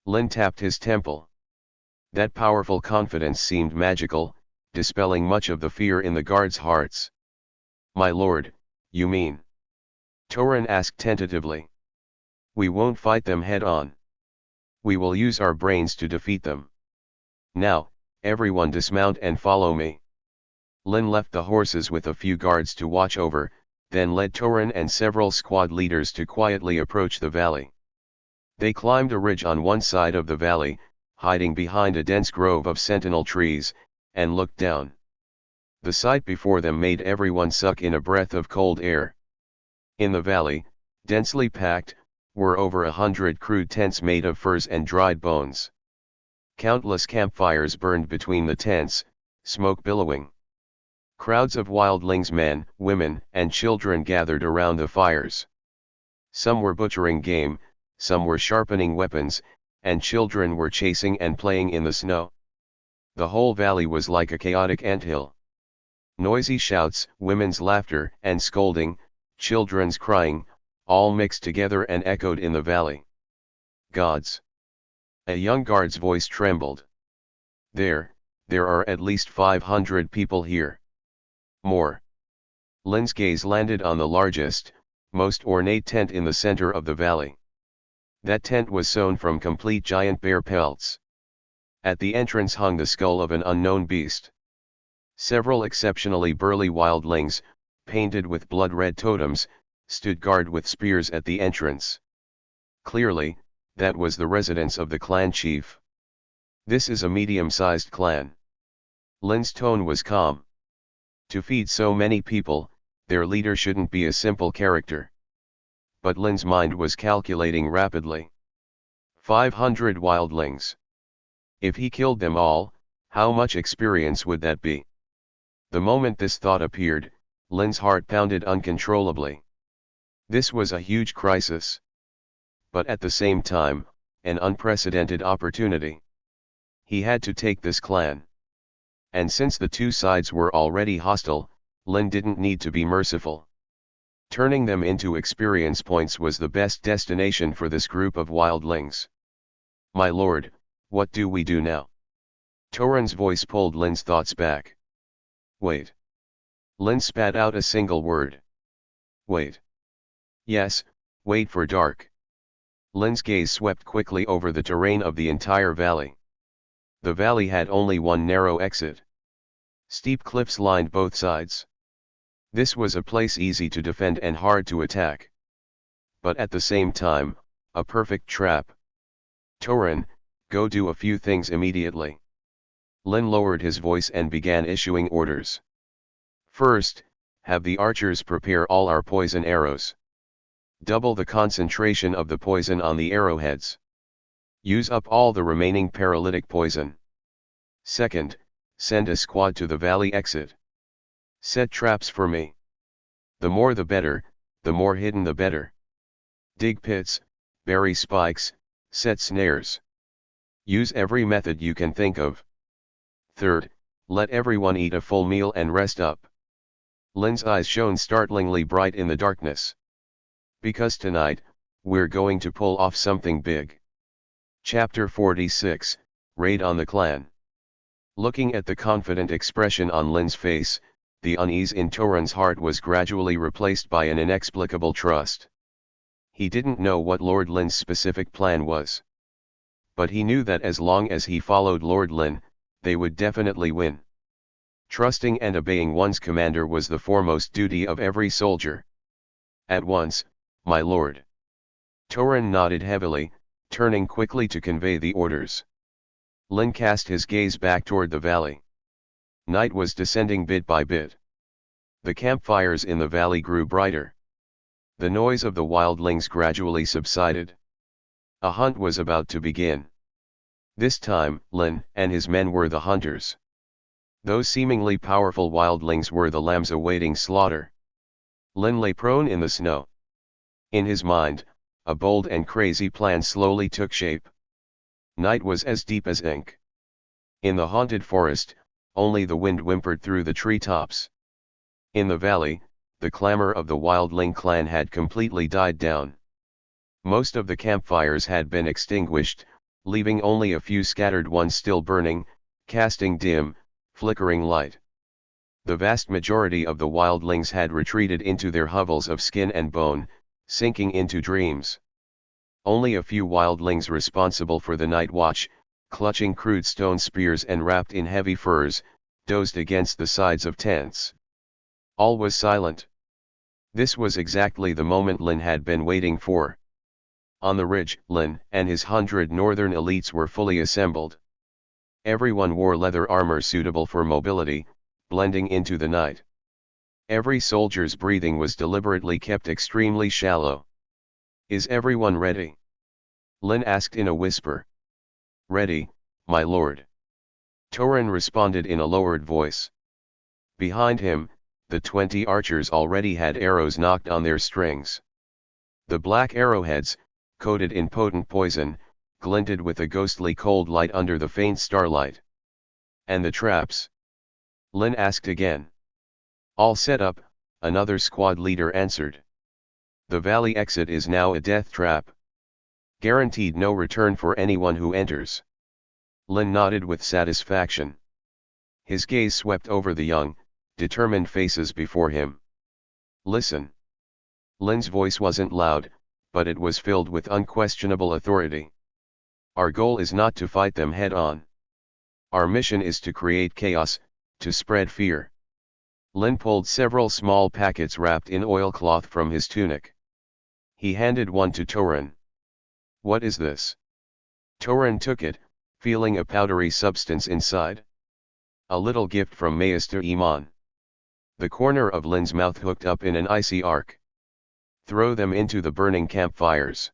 Lynn tapped his temple. That powerful confidence seemed magical, dispelling much of the fear in the guards' hearts. "My lord, you mean?" Torin asked tentatively. "We won't fight them head-on. We will use our brains to defeat them. Now, everyone dismount and follow me." Lynn left the horses with a few guards to watch over, then led Torin and several squad leaders to quietly approach the valley. They climbed a ridge on one side of the valley, hiding behind a dense grove of sentinel trees, and looked down. The sight before them made everyone suck in a breath of cold air. In the valley, densely packed, were over 100 crude tents made of furs and dried bones. Countless campfires burned between the tents, smoke billowing. Crowds of wildlings, men, women, and children gathered around the fires. Some were butchering game, some were sharpening weapons, and children were chasing and playing in the snow. The whole valley was like a chaotic anthill. Noisy shouts, women's laughter and scolding, children's crying, all mixed together and echoed in the valley. "Gods!" A young guard's voice trembled. There are at least 500 people here." "More." Lynn's gaze landed on the largest, most ornate tent in the center of the valley. That tent was sewn from complete giant bear pelts. At the entrance hung the skull of an unknown beast. Several exceptionally burly wildlings, painted with blood-red totems, stood guard with spears at the entrance. Clearly, that was the residence of the clan chief. "This is a medium-sized clan." Lynn's tone was calm. To feed so many people, their leader shouldn't be a simple character. But Lynn's mind was calculating rapidly. 500 wildlings. If he killed them all, how much experience would that be? The moment this thought appeared, Lynn's heart pounded uncontrollably. This was a huge crisis. But at the same time, an unprecedented opportunity. He had to take this clan. And since the two sides were already hostile, Lynn didn't need to be merciful. Turning them into experience points was the best destination for this group of wildlings. "My lord, what do we do now?" Torin's voice pulled Lynn's thoughts back. "Wait." Lynn spat out a single word. "Wait." Yes, wait for dark. Lynn's gaze swept quickly over the terrain of the entire valley. The valley had only one narrow exit. Steep cliffs lined both sides. This was a place easy to defend and hard to attack. But at the same time, a perfect trap. "Torin, go do a few things immediately." Lynn lowered his voice and began issuing orders. "First, have the archers prepare all our poison arrows. Double the concentration of the poison on the arrowheads. Use up all the remaining paralytic poison. Second, send a squad to the valley exit. Set traps for me. The more the better, the more hidden the better. Dig pits, bury spikes, set snares. Use every method you can think of. Third, let everyone eat a full meal and rest up." Lynn's eyes shone startlingly bright in the darkness. "Because tonight, we're going to pull off something big." Chapter 46, Raid on the Clan. Looking at the confident expression on Lynn's face, the unease in Torin's heart was gradually replaced by an inexplicable trust. He didn't know what Lord Lynn's specific plan was. But he knew that as long as he followed Lord Lynn, they would definitely win. Trusting and obeying one's commander was the foremost duty of every soldier. "At once, my lord." Torin nodded heavily, turning quickly to convey the orders. Lynn cast his gaze back toward the valley. Night was descending bit by bit. The campfires in the valley grew brighter. The noise of the wildlings gradually subsided. A hunt was about to begin. This time, Lynn and his men were the hunters. Those seemingly powerful wildlings were the lambs awaiting slaughter. Lynn lay prone in the snow. In his mind, a bold and crazy plan slowly took shape. Night was as deep as ink. In the haunted forest, only the wind whimpered through the treetops. In the valley, the clamor of the wildling clan had completely died down. Most of the campfires had been extinguished, leaving only a few scattered ones still burning, casting dim, flickering light. The vast majority of the wildlings had retreated into their hovels of skin and bone, sinking into dreams. Only a few wildlings responsible for the night watch, clutching crude stone spears and wrapped in heavy furs, dozed against the sides of tents. All was silent. This was exactly the moment Lynn had been waiting for. On the ridge, Lynn and his 100 northern elites were fully assembled. Everyone wore leather armor suitable for mobility, blending into the night. Every soldier's breathing was deliberately kept extremely shallow. "Is everyone ready?" Lynn asked in a whisper. "Ready, my lord." Torin responded in a lowered voice. Behind him, the 20 archers already had arrows knocked on their strings. The black arrowheads, coated in potent poison, glinted with a ghostly cold light under the faint starlight. "And the traps?" Lynn asked again. "All set up," another squad leader answered. "The valley exit is now a death trap. Guaranteed no return for anyone who enters." Lynn nodded with satisfaction. His gaze swept over the young, determined faces before him. "Listen." Lynn's voice wasn't loud, but it was filled with unquestionable authority. "Our goal is not to fight them head-on. Our mission is to create chaos, to spread fear." Lynn pulled several small packets wrapped in oilcloth from his tunic. He handed one to Torin. "What is this?" Torin took it, feeling a powdery substance inside. "A little gift from Maester Iman." The corner of Lynn's mouth hooked up in an icy arc. "Throw them into the burning campfires."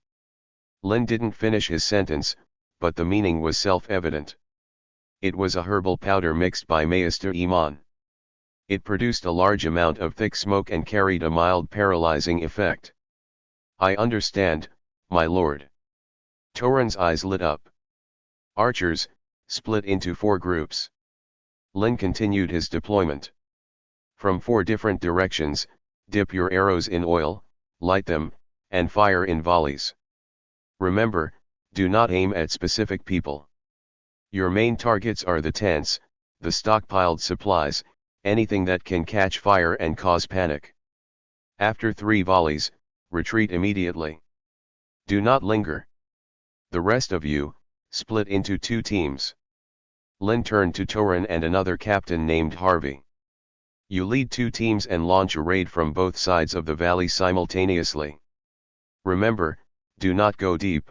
Lynn didn't finish his sentence, but the meaning was self-evident. It was a herbal powder mixed by Maester Iman. It produced a large amount of thick smoke and carried a mild paralyzing effect. "I understand, my lord." Torin's eyes lit up. Archers, split into 4 groups. Lynn continued his deployment. "From 4 different directions, dip your arrows in oil, light them, and fire in volleys. Remember, do not aim at specific people. Your main targets are the tents, the stockpiled supplies, anything that can catch fire and cause panic. After 3 volleys, retreat immediately. Do not linger. The rest of you, split into 2 teams." Lynn turned to Torin and another captain named Harvey. "You lead 2 teams and launch a raid from both sides of the valley simultaneously. Remember, do not go deep.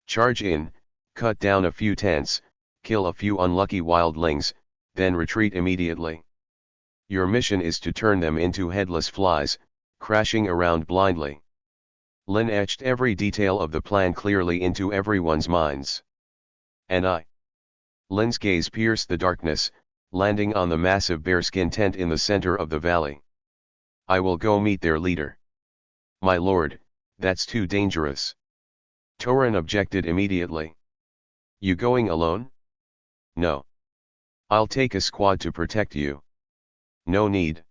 Charge in, cut down a few tents, kill a few unlucky wildlings, then retreat immediately. Your mission is to turn them into headless flies, crashing around blindly." Lynn etched every detail of the plan clearly into everyone's minds. "And I?" Lynn's gaze pierced the darkness, landing on the massive bearskin tent in the center of the valley. "I will go meet their leader." "My lord, that's too dangerous." Torin objected immediately. "You going alone?" "No. I'll take a squad to protect you." "No need."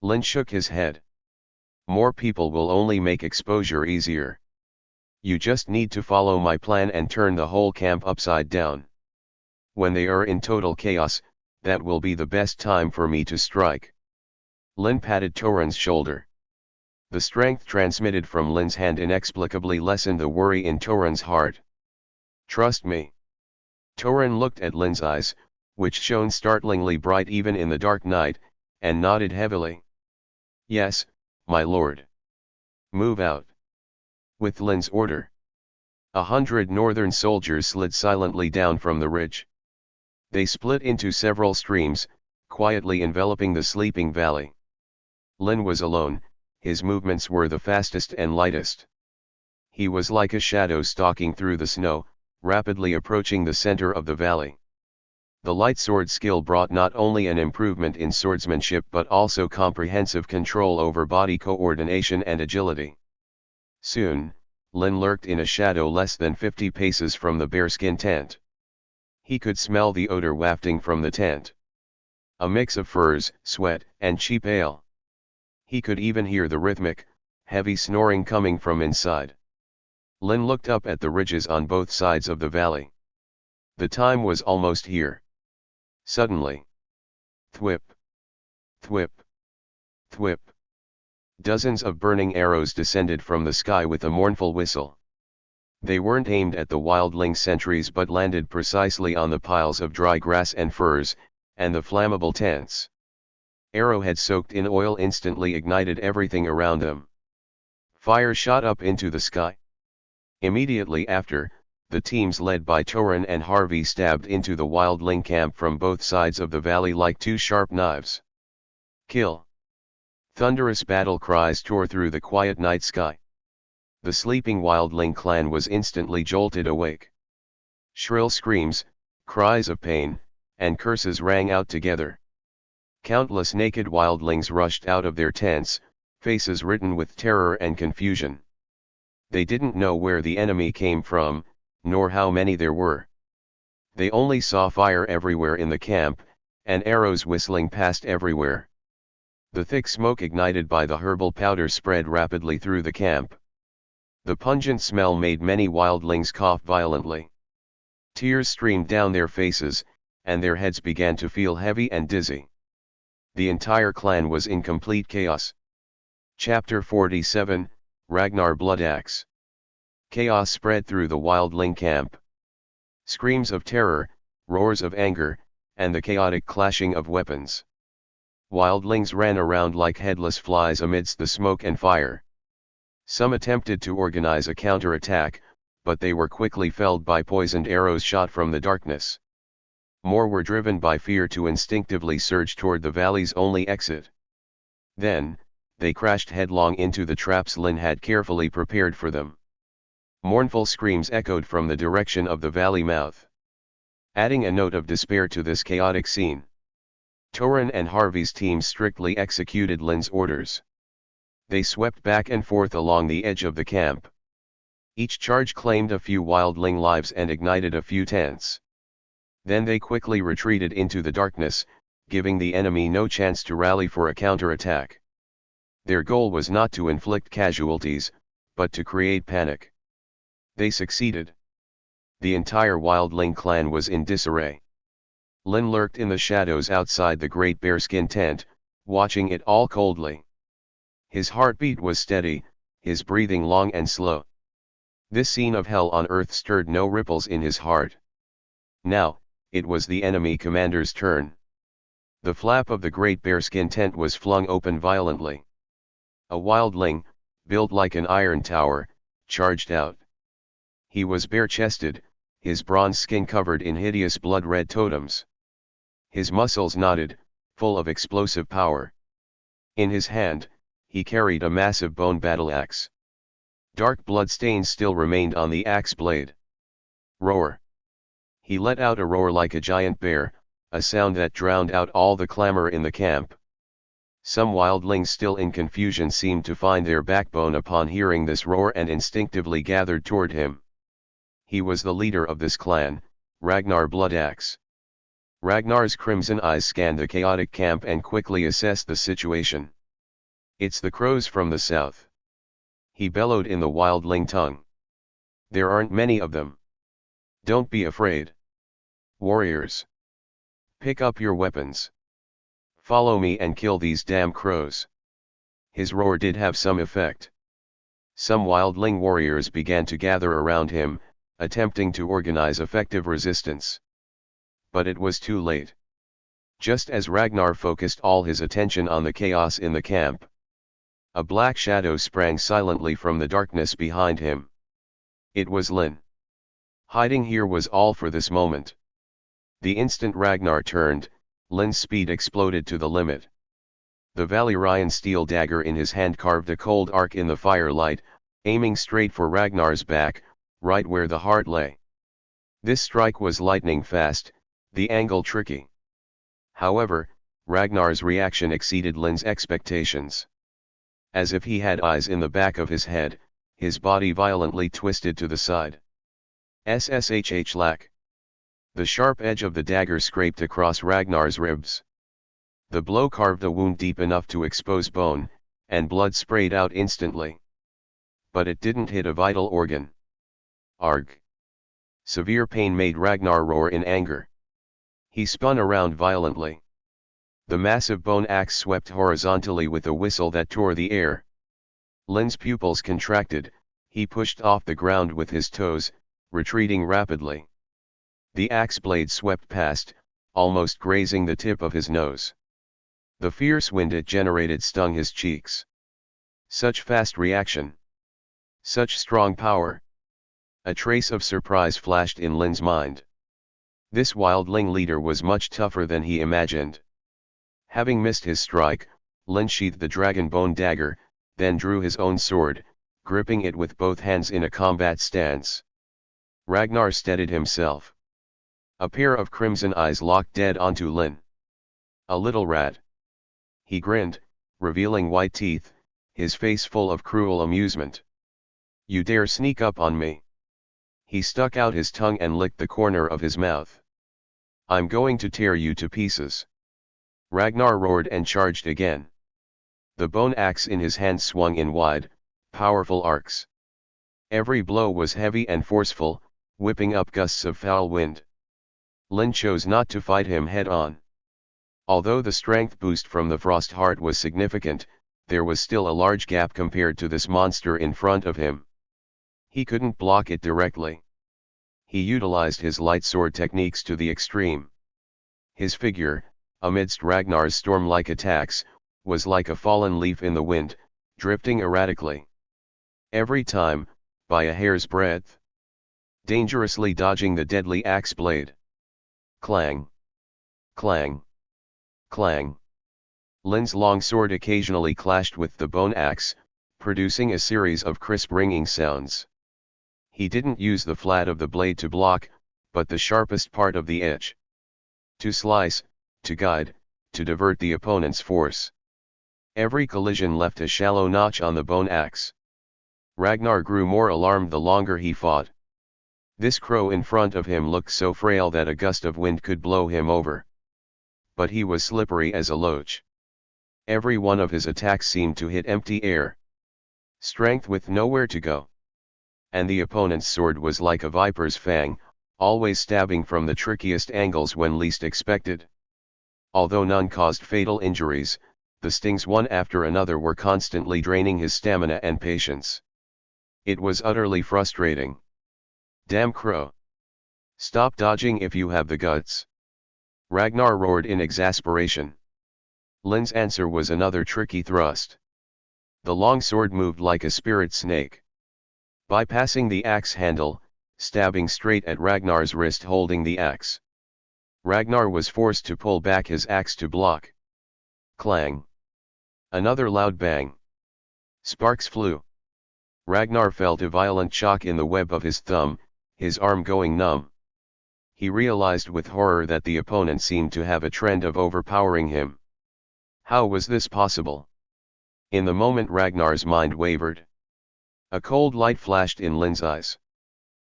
Lynn shook his head. "More people will only make exposure easier. You just need to follow my plan and turn the whole camp upside down. When they are in total chaos, that will be the best time for me to strike." Lynn patted Torin's shoulder. The strength transmitted from Lynn's hand inexplicably lessened the worry in Torin's heart. "Trust me." Torin looked at Lynn's eyes, which shone startlingly bright even in the dark night, and nodded heavily. "Yes, my lord." "Move out." With Lynn's order, 100 northern soldiers slid silently down from the ridge. They split into several streams, quietly enveloping the sleeping valley. Lynn was alone, his movements were the fastest and lightest. He was like a shadow stalking through the snow, rapidly approaching the center of the valley. The light sword skill brought not only an improvement in swordsmanship but also comprehensive control over body coordination and agility. Soon, Lynn lurked in a shadow less than 50 paces from the bearskin tent. He could smell the odor wafting from the tent. A mix of furs, sweat, and cheap ale. He could even hear the rhythmic, heavy snoring coming from inside. Lynn looked up at the ridges on both sides of the valley. The time was almost here. Suddenly. Thwip. Thwip. Thwip. Dozens of burning arrows descended from the sky with a mournful whistle. They weren't aimed at the wildling sentries but landed precisely on the piles of dry grass and furs, and the flammable tents. Arrowhead soaked in oil instantly ignited everything around them. Fire shot up into the sky. Immediately after, the teams led by Torin and Harvey stabbed into the wildling camp from both sides of the valley like two sharp knives. Kill! Thunderous battle cries tore through the quiet night sky. The sleeping wildling clan was instantly jolted awake. Shrill screams, cries of pain, and curses rang out together. Countless naked wildlings rushed out of their tents, faces written with terror and confusion. They didn't know where the enemy came from, nor how many there were. They only saw fire everywhere in the camp, and arrows whistling past everywhere. The thick smoke ignited by the herbal powder spread rapidly through the camp. The pungent smell made many wildlings cough violently. Tears streamed down their faces, and their heads began to feel heavy and dizzy. The entire clan was in complete chaos. Chapter 47, Ragnar Bloodaxe. Chaos spread through the wildling camp. Screams of terror, roars of anger, and the chaotic clashing of weapons. Wildlings ran around like headless flies amidst the smoke and fire. Some attempted to organize a counterattack, but they were quickly felled by poisoned arrows shot from the darkness. More were driven by fear to instinctively surge toward the valley's only exit. Then, they crashed headlong into the traps Lynn had carefully prepared for them. Mournful screams echoed from the direction of the valley mouth. Adding a note of despair to this chaotic scene, Torin and Harvey's team strictly executed Lynn's orders. They swept back and forth along the edge of the camp. Each charge claimed a few wildling lives and ignited a few tents. Then they quickly retreated into the darkness, giving the enemy no chance to rally for a counterattack. Their goal was not to inflict casualties, but to create panic. They succeeded. The entire wildling clan was in disarray. Lynn lurked in the shadows outside the great bearskin tent, watching it all coldly. His heartbeat was steady, his breathing long and slow. This scene of hell on earth stirred no ripples in his heart. Now, it was the enemy commander's turn. The flap of the great bearskin tent was flung open violently. A wildling, built like an iron tower, charged out. He was bare-chested, his bronze skin covered in hideous blood-red totems. His muscles knotted, full of explosive power. In his hand, he carried a massive bone battle axe. Dark blood stains still remained on the axe blade. Roar! He let out a roar like a giant bear, a sound that drowned out all the clamor in the camp. Some wildlings still in confusion seemed to find their backbone upon hearing this roar and instinctively gathered toward him. He was the leader of this clan, Ragnar Bloodaxe. Ragnar's crimson eyes scanned the chaotic camp and quickly assessed the situation. It's the crows from the south. He bellowed in the wildling tongue. There aren't many of them. Don't be afraid. Warriors. Pick up your weapons. Follow me and kill these damn crows. His roar did have some effect. Some wildling warriors began to gather around him, attempting to organize effective resistance. But it was too late. Just as Ragnar focused all his attention on the chaos in the camp, a black shadow sprang silently from the darkness behind him. It was Lynn. Hiding here was all for this moment. The instant Ragnar turned, Lynn's speed exploded to the limit. The Valyrian steel dagger in his hand carved a cold arc in the firelight, aiming straight for Ragnar's back, right where the heart lay. This strike was lightning fast, the angle tricky. However, Ragnar's reaction exceeded Lynn's expectations. As if he had eyes in the back of his head, his body violently twisted to the side. SSHH lack. The sharp edge of the dagger scraped across Ragnar's ribs. The blow carved a wound deep enough to expose bone, and blood sprayed out instantly. But it didn't hit a vital organ. Arg! Severe pain made Ragnar roar in anger. He spun around violently. The massive bone axe swept horizontally with a whistle that tore the air. Lynn's pupils contracted, he pushed off the ground with his toes, retreating rapidly. The axe blade swept past, almost grazing the tip of his nose. The fierce wind it generated stung his cheeks. Such fast reaction. Such strong power. A trace of surprise flashed in Lynn's mind. This wildling leader was much tougher than he imagined. Having missed his strike, Lynn sheathed the dragon bone dagger, then drew his own sword, gripping it with both hands in a combat stance. Ragnar steadied himself. A pair of crimson eyes locked dead onto Lynn. A little rat. He grinned, revealing white teeth, his face full of cruel amusement. You dare sneak up on me? He stuck out his tongue and licked the corner of his mouth. I'm going to tear you to pieces. Ragnar roared and charged again. The bone axe in his hand swung in wide, powerful arcs. Every blow was heavy and forceful, whipping up gusts of foul wind. Lynn chose not to fight him head-on. Although the strength boost from the frost heart was significant, there was still a large gap compared to this monster in front of him. He couldn't block it directly. He utilized his light sword techniques to the extreme. His figure, amidst Ragnar's storm-like attacks, was like a fallen leaf in the wind, drifting erratically. Every time, by a hair's breadth. Dangerously dodging the deadly axe blade. Clang! Clang! Clang! Lynn's long sword occasionally clashed with the bone axe, producing a series of crisp ringing sounds. He didn't use the flat of the blade to block, but the sharpest part of the edge. To slice, to guide, to divert the opponent's force. Every collision left a shallow notch on the bone axe. Ragnar grew more alarmed the longer he fought. This crow in front of him looked so frail that a gust of wind could blow him over. But he was slippery as a loach. Every one of his attacks seemed to hit empty air. Strength with nowhere to go. And the opponent's sword was like a viper's fang, always stabbing from the trickiest angles when least expected. Although none caused fatal injuries, the stings one after another were constantly draining his stamina and patience. It was utterly frustrating. Damn crow! Stop dodging if you have the guts! Ragnar roared in exasperation. Lynn's answer was another tricky thrust. The long sword moved like a spirit snake. Bypassing the axe handle, stabbing straight at Ragnar's wrist holding the axe. Ragnar was forced to pull back his axe to block. Clang! Another loud bang. Sparks flew. Ragnar felt a violent shock in the web of his thumb, his arm going numb. He realized with horror that the opponent seemed to have a trend of overpowering him. How was this possible? In the moment Ragnar's mind wavered. A cold light flashed in Lynn's eyes.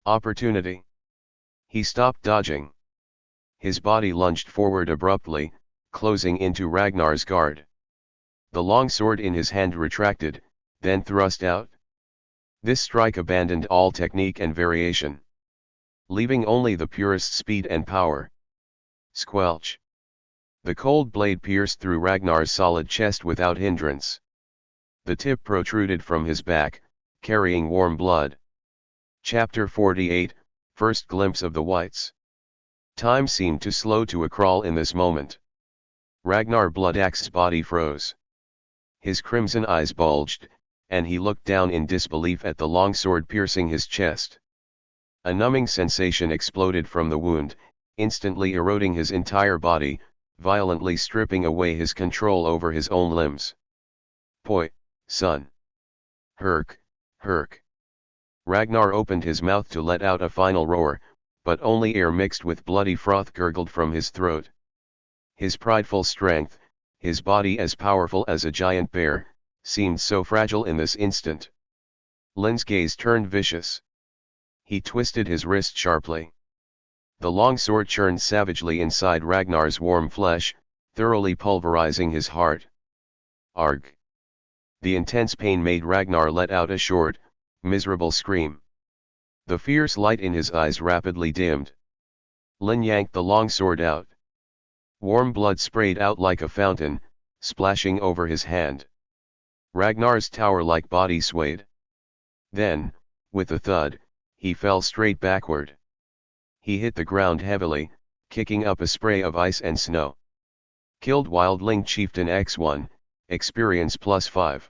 Opportunity. He stopped dodging. His body lunged forward abruptly, closing into Ragnar's guard. The long sword in his hand retracted, then thrust out. This strike abandoned all technique and variation, leaving only the purest speed and power. Squelch! The cold blade pierced through Ragnar's solid chest without hindrance. The tip protruded from his back, carrying warm blood. Chapter 48, First Glimpse of the Whites. Time seemed to slow to a crawl in this moment. Ragnar Bloodaxe's body froze. His crimson eyes bulged, and he looked down in disbelief at the long sword piercing his chest. A numbing sensation exploded from the wound, instantly eroding his entire body, violently stripping away his control over his own limbs. Poi, son. Herk, herk. Ragnar opened his mouth to let out a final roar, but only air mixed with bloody froth gurgled from his throat. His prideful strength, his body as powerful as a giant bear, seemed so fragile in this instant. Lynn's gaze turned vicious. He twisted his wrist sharply. The long sword churned savagely inside Ragnar's warm flesh, thoroughly pulverizing his heart. Arg! The intense pain made Ragnar let out a short, miserable scream. The fierce light in his eyes rapidly dimmed. Lynn yanked the longsword out. Warm blood sprayed out like a fountain, splashing over his hand. Ragnar's tower-like body swayed. Then, with a thud, he fell straight backward. He hit the ground heavily, kicking up a spray of ice and snow. Killed Wildling Chieftain X1, experience +5.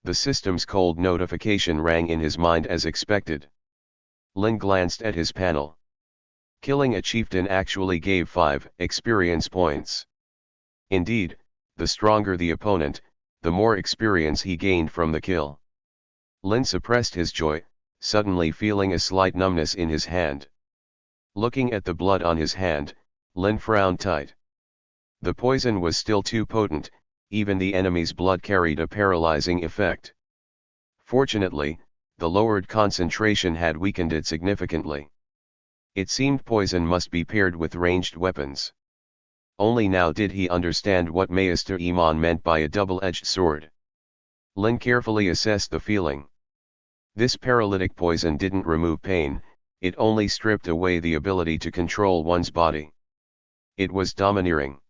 The system's cold notification rang in his mind as expected. Lynn glanced at his panel. Killing a chieftain actually gave 5 experience points. Indeed, the stronger the opponent, the more experience he gained from the kill. Lynn suppressed his joy, suddenly feeling a slight numbness in his hand. Looking at the blood on his hand, Lynn frowned tight. The poison was still too potent, even the enemy's blood carried a paralyzing effect. Fortunately, the lowered concentration had weakened it significantly. It seemed poison must be paired with ranged weapons. Only now did he understand what Maester Iman meant by a double-edged sword. Lynn carefully assessed the feeling. This paralytic poison didn't remove pain, it only stripped away the ability to control one's body. It was domineering.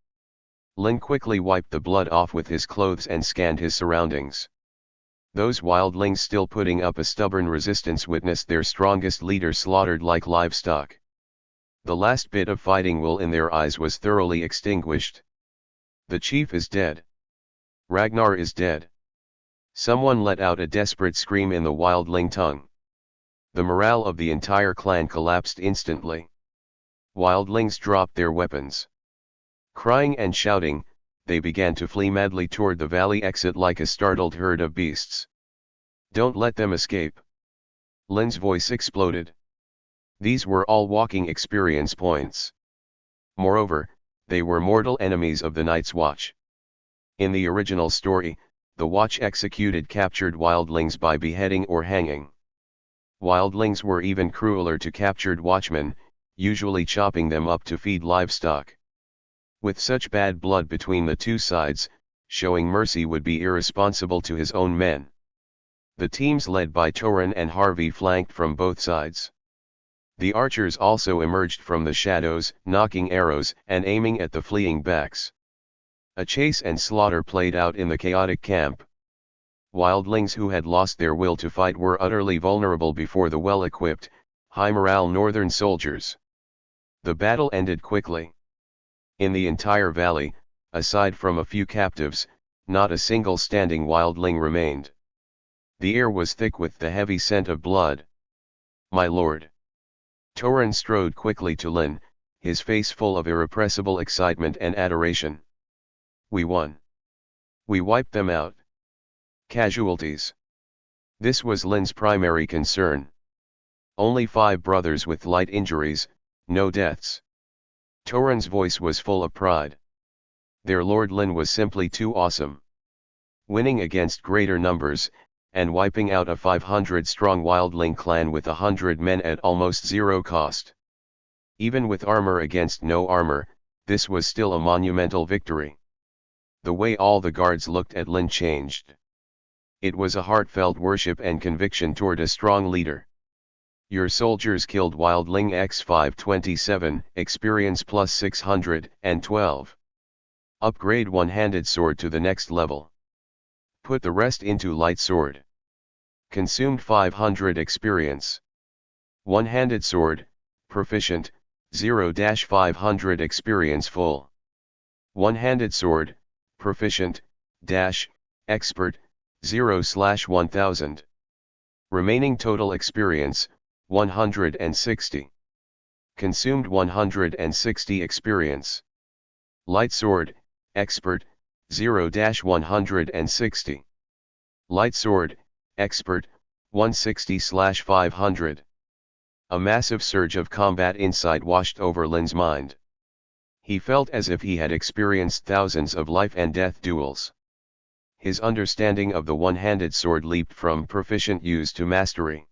Lynn quickly wiped the blood off with his clothes and scanned his surroundings. Those wildlings still putting up a stubborn resistance witnessed their strongest leader slaughtered like livestock. The last bit of fighting will in their eyes was thoroughly extinguished. The chief is dead. Ragnar is dead. Someone let out a desperate scream in the wildling tongue. The morale of the entire clan collapsed instantly. Wildlings dropped their weapons. Crying and shouting, they began to flee madly toward the valley exit like a startled herd of beasts. Don't let them escape. Lynn's voice exploded. These were all walking experience points. Moreover, they were mortal enemies of the Night's Watch. In the original story, the Watch executed captured wildlings by beheading or hanging. Wildlings were even crueler to captured watchmen, usually chopping them up to feed livestock. With such bad blood between the two sides, showing mercy would be irresponsible to his own men. The teams led by Torin and Harvey flanked from both sides. The archers also emerged from the shadows, knocking arrows and aiming at the fleeing backs. A chase and slaughter played out in the chaotic camp. Wildlings who had lost their will to fight were utterly vulnerable before the well-equipped, high-morale northern soldiers. The battle ended quickly. In the entire valley, aside from a few captives, not a single standing wildling remained. The air was thick with the heavy scent of blood. "My lord." Torin strode quickly to Lynn, his face full of irrepressible excitement and adoration. "We won. We wiped them out." Casualties. This was Lynn's primary concern. Only 5 brothers with light injuries, no deaths. Torin's voice was full of pride. Their Lord Lynn was simply too awesome. Winning against greater numbers, and wiping out a 500-strong wildling clan with 100 men at almost zero cost. Even with armor against no armor, this was still a monumental victory. The way all the guards looked at Lynn changed. It was a heartfelt worship and conviction toward a strong leader. "Your soldiers killed Wildling X527, experience +612. Upgrade one-handed sword to the next level. Put the rest into light sword. Consumed 500 experience. One-handed sword, proficient, 0-500 experience full. One-handed sword, proficient, expert, 0/1000. Remaining total experience, 160. Consumed 160 experience. Light sword, expert, 0-160. Light sword, expert, 160/500. A massive surge of combat insight washed over Lynn's mind. He felt as if he had experienced thousands of life and death duels. His understanding of the one-handed sword leaped from proficient use to mastery.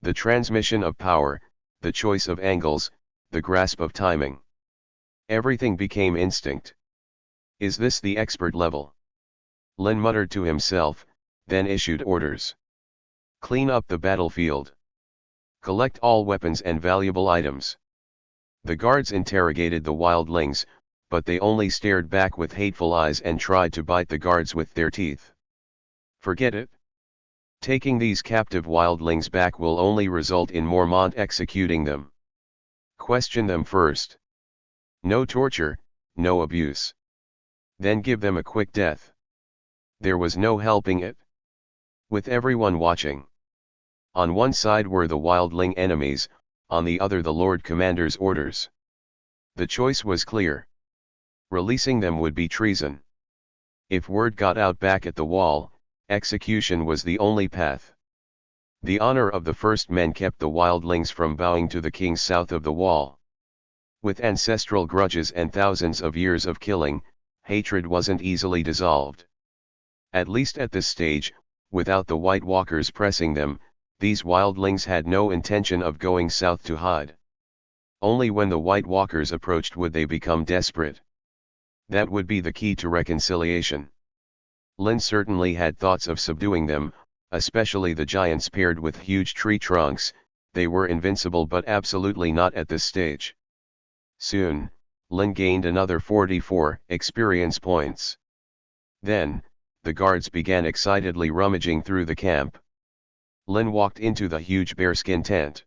The transmission of power, the choice of angles, the grasp of timing. Everything became instinct. Is this the expert level? Lynn muttered to himself, then issued orders. Clean up the battlefield. Collect all weapons and valuable items. The guards interrogated the wildlings, but they only stared back with hateful eyes and tried to bite the guards with their teeth. Forget it. Taking these captive wildlings back will only result in Mormont executing them. Question them first. No torture, no abuse. Then give them a quick death. There was no helping it. With everyone watching. On one side were the wildling enemies, on the other the Lord Commander's orders. The choice was clear. Releasing them would be treason. If word got out back at the wall, execution was the only path. The honor of the first men kept the wildlings from bowing to the king south of the wall. With ancestral grudges and thousands of years of killing, hatred wasn't easily dissolved. At least at this stage, without the White Walkers pressing them, these wildlings had no intention of going south to hide. Only when the White Walkers approached would they become desperate. That would be the key to reconciliation. Lynn certainly had thoughts of subduing them, especially the giants paired with huge tree trunks. They were invincible but absolutely not at this stage. Soon, Lynn gained another 44 experience points. Then, the guards began excitedly rummaging through the camp. Lynn walked into the huge bearskin tent.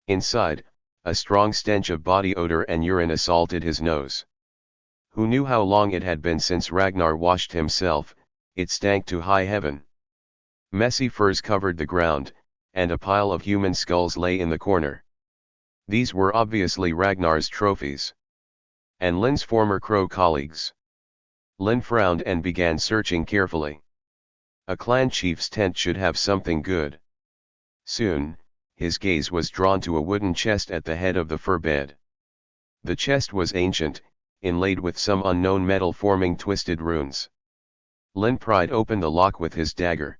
Inside, a strong stench of body odor and urine assaulted his nose. Who knew how long it had been since Ragnar washed himself? It stank to high heaven. Messy furs covered the ground, and a pile of human skulls lay in the corner. These were obviously Ragnar's trophies. And Lynn's former crow colleagues. Lynn frowned and began searching carefully. A clan chief's tent should have something good. Soon, his gaze was drawn to a wooden chest at the head of the fur bed. The chest was ancient, inlaid with some unknown metal forming twisted runes. Lynn pried open the lock with his dagger.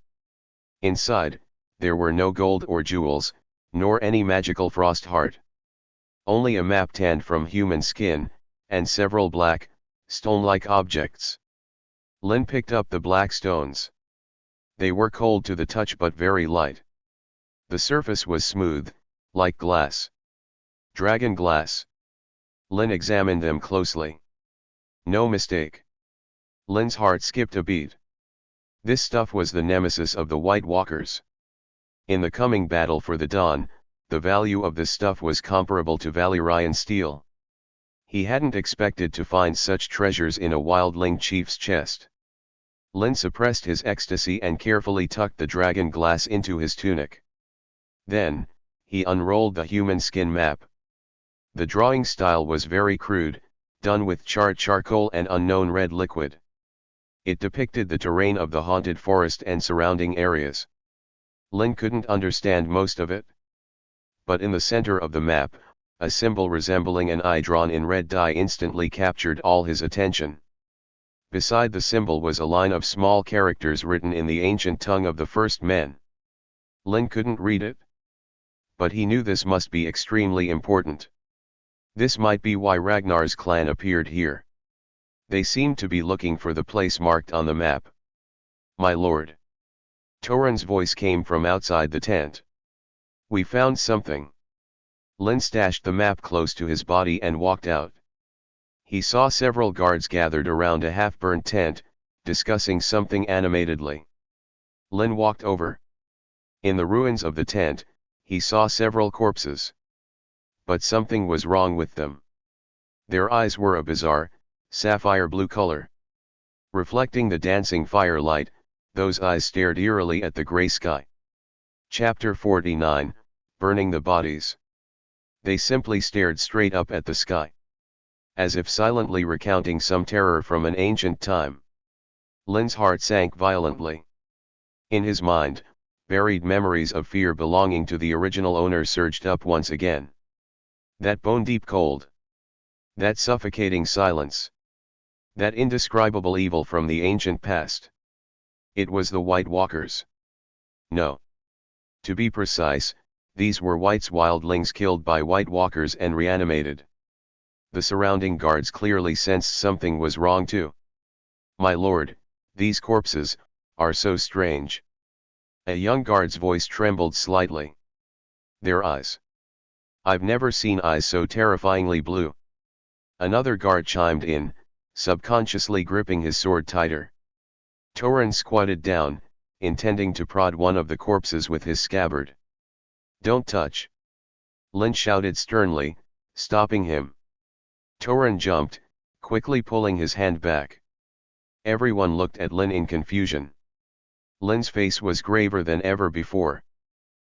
Inside, there were no gold or jewels, nor any magical frost heart. Only a map tanned from human skin, and several black, stone-like objects. Lynn picked up the black stones. They were cold to the touch but very light. The surface was smooth, like glass. Dragon glass. Lynn examined them closely. No mistake. Lynn's heart skipped a beat. This stuff was the nemesis of the White Walkers. In the coming battle for the Dawn, the value of this stuff was comparable to Valyrian steel. He hadn't expected to find such treasures in a wildling chief's chest. Lynn suppressed his ecstasy and carefully tucked the dragon glass into his tunic. Then, he unrolled the human skin map. The drawing style was very crude, done with charred charcoal and unknown red liquid. It depicted the terrain of the haunted forest and surrounding areas. Lynn couldn't understand most of it. But in the center of the map, a symbol resembling an eye drawn in red dye instantly captured all his attention. Beside the symbol was a line of small characters written in the ancient tongue of the first men. Lynn couldn't read it. But he knew this must be extremely important. This might be why Ragnar's clan appeared here. They seemed to be looking for the place marked on the map. My lord. Torrhen's voice came from outside the tent. We found something. Lynn stashed the map close to his body and walked out. He saw several guards gathered around a half-burnt tent, discussing something animatedly. Lynn walked over. In the ruins of the tent, he saw several corpses. But something was wrong with them. Their eyes were a bizarre, sapphire blue color. Reflecting the dancing firelight, those eyes stared eerily at the gray sky. Chapter 49, Burning the Bodies. They simply stared straight up at the sky. As if silently recounting some terror from an ancient time. Lynn's heart sank violently. In his mind, buried memories of fear belonging to the original owner surged up once again. That bone-deep cold. That suffocating silence. That indescribable evil from the ancient past. It was the White Walkers. No. To be precise, these were White's wildlings killed by White Walkers and reanimated. The surrounding guards clearly sensed something was wrong too. My lord, these corpses are so strange. A young guard's voice trembled slightly. Their eyes. I've never seen eyes so terrifyingly blue. Another guard chimed in, subconsciously gripping his sword tighter. Torrhen squatted down, intending to prod one of the corpses with his scabbard. Don't touch! Lynn shouted sternly, stopping him. Torrhen jumped, quickly pulling his hand back. Everyone looked at Lynn in confusion. Lynn's face was graver than ever before.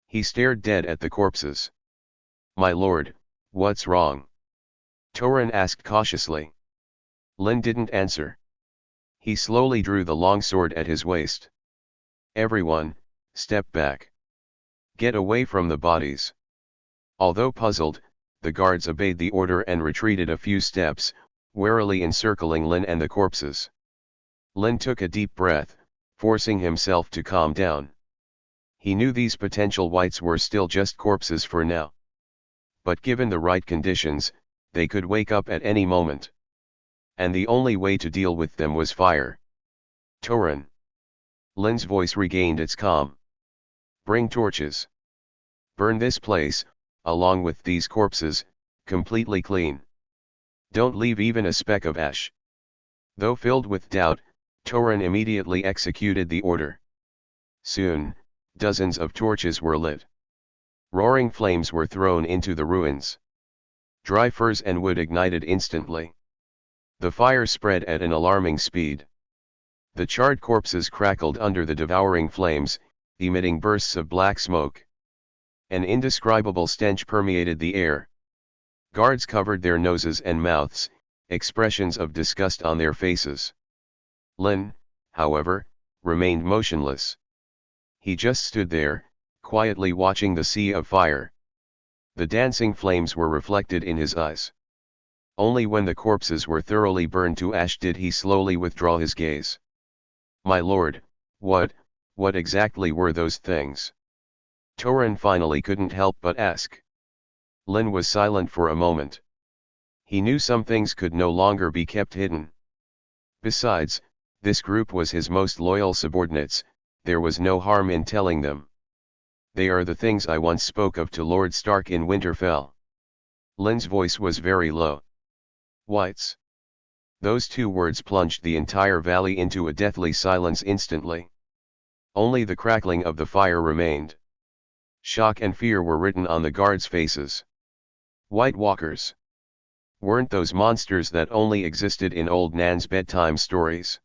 He stared dead at the corpses. My lord, what's wrong? Torrhen asked cautiously. Lynn didn't answer. He slowly drew the long sword at his waist. Everyone, step back. Get away from the bodies. Although puzzled, the guards obeyed the order and retreated a few steps, warily encircling Lynn and the corpses. Lynn took a deep breath, forcing himself to calm down. He knew these potential whites were still just corpses for now. But given the right conditions, they could wake up at any moment. And the only way to deal with them was fire. Torrhen. Lynn's voice regained its calm. Bring torches. Burn this place, along with these corpses, completely clean. Don't leave even a speck of ash. Though filled with doubt, Torrhen immediately executed the order. Soon, dozens of torches were lit. Roaring flames were thrown into the ruins. Dry furs and wood ignited instantly. The fire spread at an alarming speed. The charred corpses crackled under the devouring flames, emitting bursts of black smoke. An indescribable stench permeated the air. Guards covered their noses and mouths, expressions of disgust on their faces. Lynn, however, remained motionless. He just stood there, quietly watching the sea of fire. The dancing flames were reflected in his eyes. Only when the corpses were thoroughly burned to ash did he slowly withdraw his gaze. My lord, what exactly were those things? Torrhen finally couldn't help but ask. Lynn was silent for a moment. He knew some things could no longer be kept hidden. Besides, this group was his most loyal subordinates, there was no harm in telling them. They are the things I once spoke of to Lord Stark in Winterfell. Lynn's voice was very low. Whites. Those two words plunged the entire valley into a deathly silence instantly. Only the crackling of the fire remained. Shock and fear were written on the guards' faces. White Walkers. Weren't those monsters that only existed in old Nan's bedtime stories?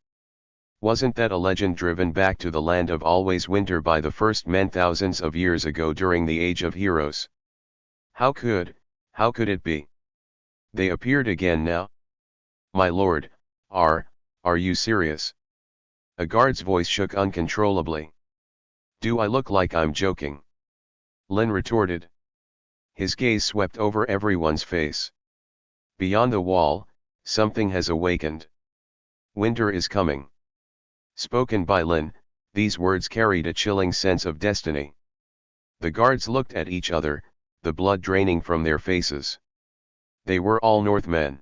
Wasn't that a legend driven back to the land of always winter by the first men thousands of years ago during the Age of Heroes? How could it be? They appeared again now? My lord, are you serious? A guard's voice shook uncontrollably. Do I look like I'm joking? Lynn retorted. His gaze swept over everyone's face. Beyond the wall, something has awakened. Winter is coming. Spoken by Lynn, these words carried a chilling sense of destiny. The guards looked at each other, the blood draining from their faces. They were all Northmen.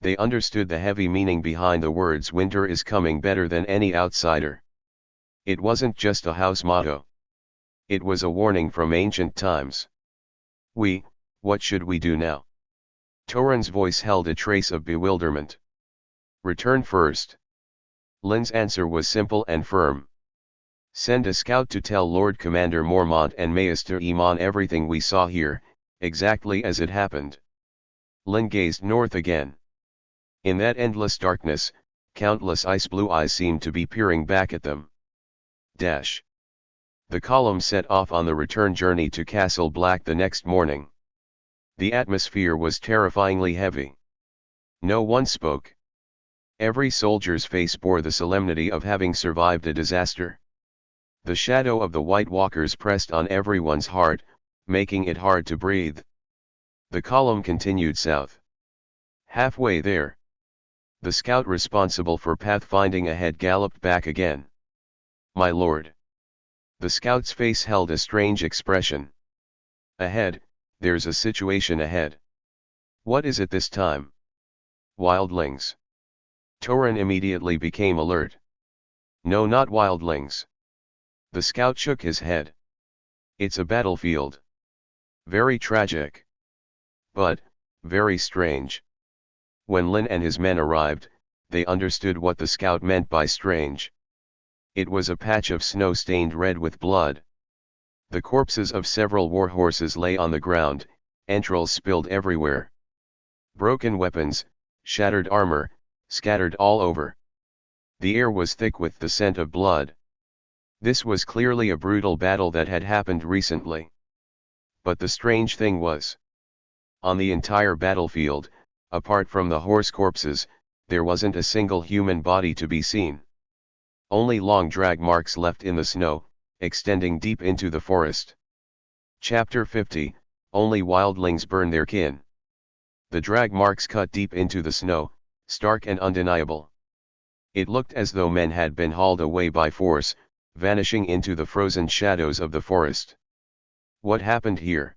They understood the heavy meaning behind the words winter is coming better than any outsider. It wasn't just a house motto. It was a warning from ancient times. What should we do now? Torrhen's voice held a trace of bewilderment. Return first. Lynn's answer was simple and firm. Send a scout to tell Lord Commander Mormont and Maester Aemon everything we saw here, exactly as it happened. Lynn gazed north again. In that endless darkness, countless ice-blue eyes seemed to be peering back at them. Dash. The column set off on the return journey to Castle Black the next morning. The atmosphere was terrifyingly heavy. No one spoke. Every soldier's face bore the solemnity of having survived a disaster. The shadow of the White Walkers pressed on everyone's heart, making it hard to breathe. The column continued south. Halfway there, the scout responsible for pathfinding ahead galloped back again. My lord. The scout's face held a strange expression. Ahead, there's a situation ahead. What is it this time? Wildlings. Torrhen immediately became alert. No, not wildlings. The scout shook his head. It's a battlefield. Very tragic. But, very strange. When Lynn and his men arrived, they understood what the scout meant by strange. It was a patch of snow stained red with blood. The corpses of several war horses lay on the ground, entrails spilled everywhere. Broken weapons, shattered armor, scattered all over. The air was thick with the scent of blood. This was clearly a brutal battle that had happened recently. But the strange thing was, on the entire battlefield, apart from the horse corpses, there wasn't a single human body to be seen. Only long drag marks left in the snow, extending deep into the forest. Chapter 50, Only Wildlings Burn Their Kin. The drag marks cut deep into the snow, stark and undeniable. It looked as though men had been hauled away by force, vanishing into the frozen shadows of the forest. What happened here?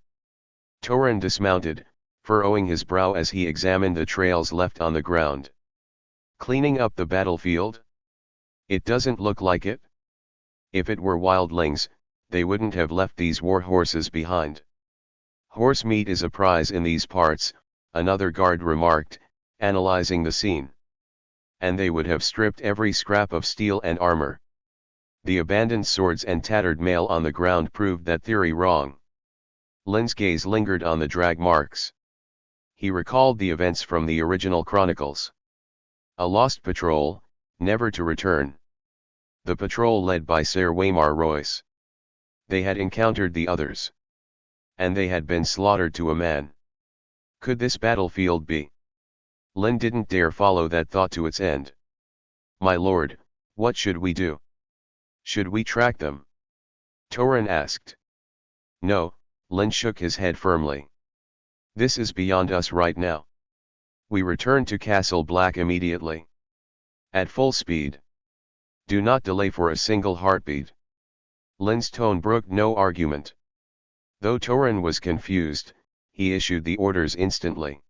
Torrhen dismounted, furrowing his brow as he examined the trails left on the ground. Cleaning up the battlefield? It doesn't look like it. If it were wildlings, they wouldn't have left these war horses behind. Horse meat is a prize in these parts, another guard remarked, analyzing the scene. And they would have stripped every scrap of steel and armor. The abandoned swords and tattered mail on the ground proved that theory wrong. Lynn's gaze lingered on the drag marks. He recalled the events from the original chronicles. A lost patrol, never to return. The patrol led by Ser Waymar Royce. They had encountered the others. And they had been slaughtered to a man. Could this battlefield be? Lynn didn't dare follow that thought to its end. My lord, what should we do? Should we track them? Torrhen asked. No, Lynn shook his head firmly. This is beyond us right now. We return to Castle Black immediately. At full speed. Do not delay for a single heartbeat. Lynn's tone brooked no argument. Though Torrhen was confused, he issued the orders instantly.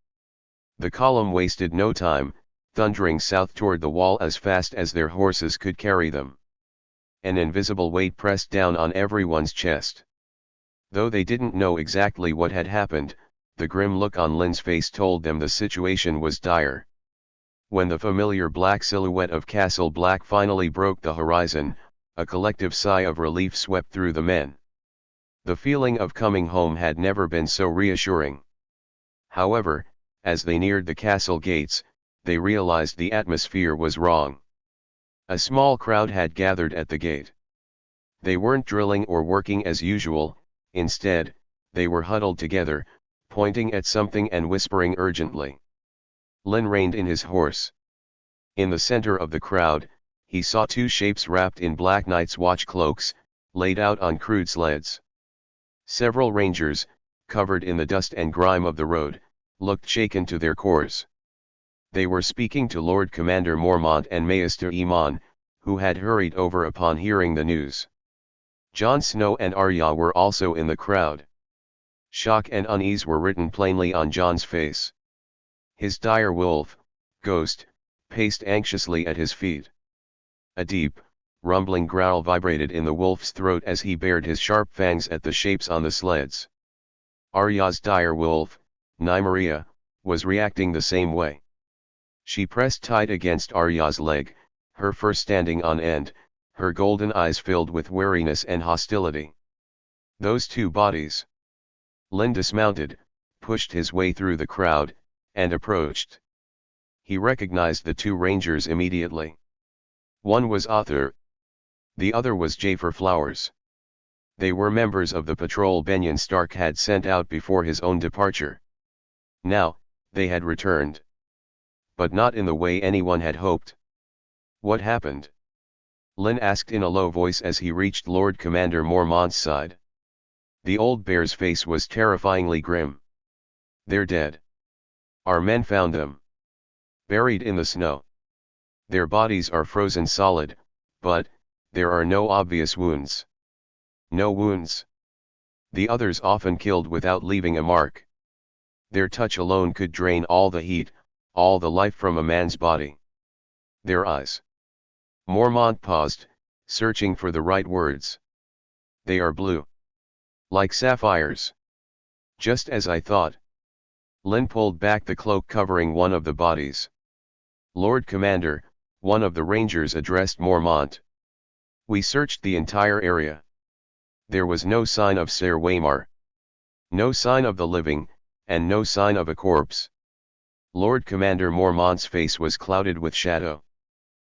The column wasted no time, thundering south toward the wall as fast as their horses could carry them. An invisible weight pressed down on everyone's chest. Though they didn't know exactly what had happened, the grim look on Lynn's face told them the situation was dire. When the familiar black silhouette of Castle Black finally broke the horizon, a collective sigh of relief swept through the men. The feeling of coming home had never been so reassuring. However, as they neared the castle gates, they realized the atmosphere was wrong. A small crowd had gathered at the gate. They weren't drilling or working as usual, instead, they were huddled together, pointing at something and whispering urgently. Lynn reined in his horse. In the center of the crowd, he saw two shapes wrapped in black Night's Watch cloaks, laid out on crude sleds. Several rangers, covered in the dust and grime of the road, looked shaken to their cores. They were speaking to Lord Commander Mormont and Maester Aemon, who had hurried over upon hearing the news. Jon Snow and Arya were also in the crowd. Shock and unease were written plainly on Jon's face. His dire wolf, Ghost, paced anxiously at his feet. A deep, rumbling growl vibrated in the wolf's throat as he bared his sharp fangs at the shapes on the sleds. Arya's dire wolf, Nymeria, was reacting the same way. She pressed tight against Arya's leg, her fur standing on end, her golden eyes filled with wariness and hostility. Those two bodies. Lynn dismounted, pushed his way through the crowd, and approached. He recognized the two rangers immediately. One was Arthur. The other was Jafer Flowers. They were members of the patrol Benyon Stark had sent out before his own departure. Now, they had returned. But not in the way anyone had hoped. What happened? Lynn asked in a low voice as he reached Lord Commander Mormont's side. The old bear's face was terrifyingly grim. They're dead. Our men found them. Buried in the snow. Their bodies are frozen solid, but there are no obvious wounds. No wounds. The others often killed without leaving a mark. Their touch alone could drain all the heat, all the life from a man's body. Their eyes. Mormont paused, searching for the right words. They are blue. Like sapphires. Just as I thought. Lynn pulled back the cloak covering one of the bodies. Lord Commander, one of the rangers addressed Mormont. We searched the entire area. There was no sign of Ser Waymar. No sign of the living, and no sign of a corpse. Lord Commander Mormont's face was clouded with shadow.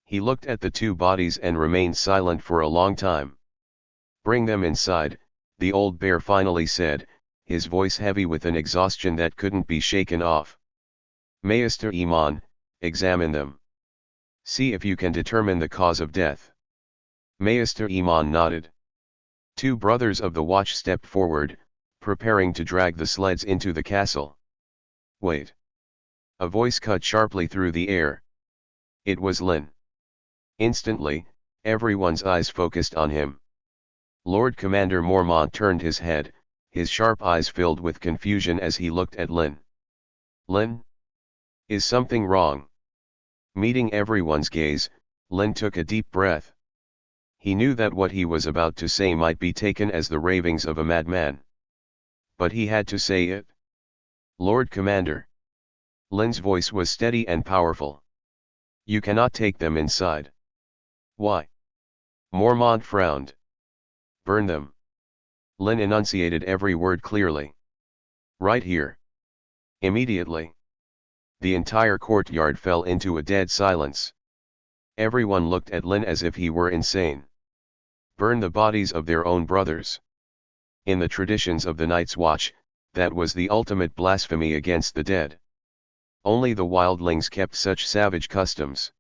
He looked at the two bodies and remained silent for a long time. Bring them inside, the old bear finally said, his voice heavy with an exhaustion that couldn't be shaken off. Maester Iman, examine them. See if you can determine the cause of death. Maester Iman nodded. Two brothers of the watch stepped forward, preparing to drag the sleds into the castle. Wait. A voice cut sharply through the air. It was Lynn. Instantly, everyone's eyes focused on him. Lord Commander Mormont turned his head, his sharp eyes filled with confusion as he looked at Lynn. Lynn? Is something wrong? Meeting everyone's gaze, Lynn took a deep breath. He knew that what he was about to say might be taken as the ravings of a madman. But he had to say it. Lord Commander. Lynn's voice was steady and powerful. You cannot take them inside. Why? Mormont frowned. Burn them. Lynn enunciated every word clearly. Right here. Immediately. The entire courtyard fell into a dead silence. Everyone looked at Lynn as if he were insane. Burn the bodies of their own brothers. In the traditions of the Night's Watch, that was the ultimate blasphemy against the dead. Only the wildlings kept such savage customs.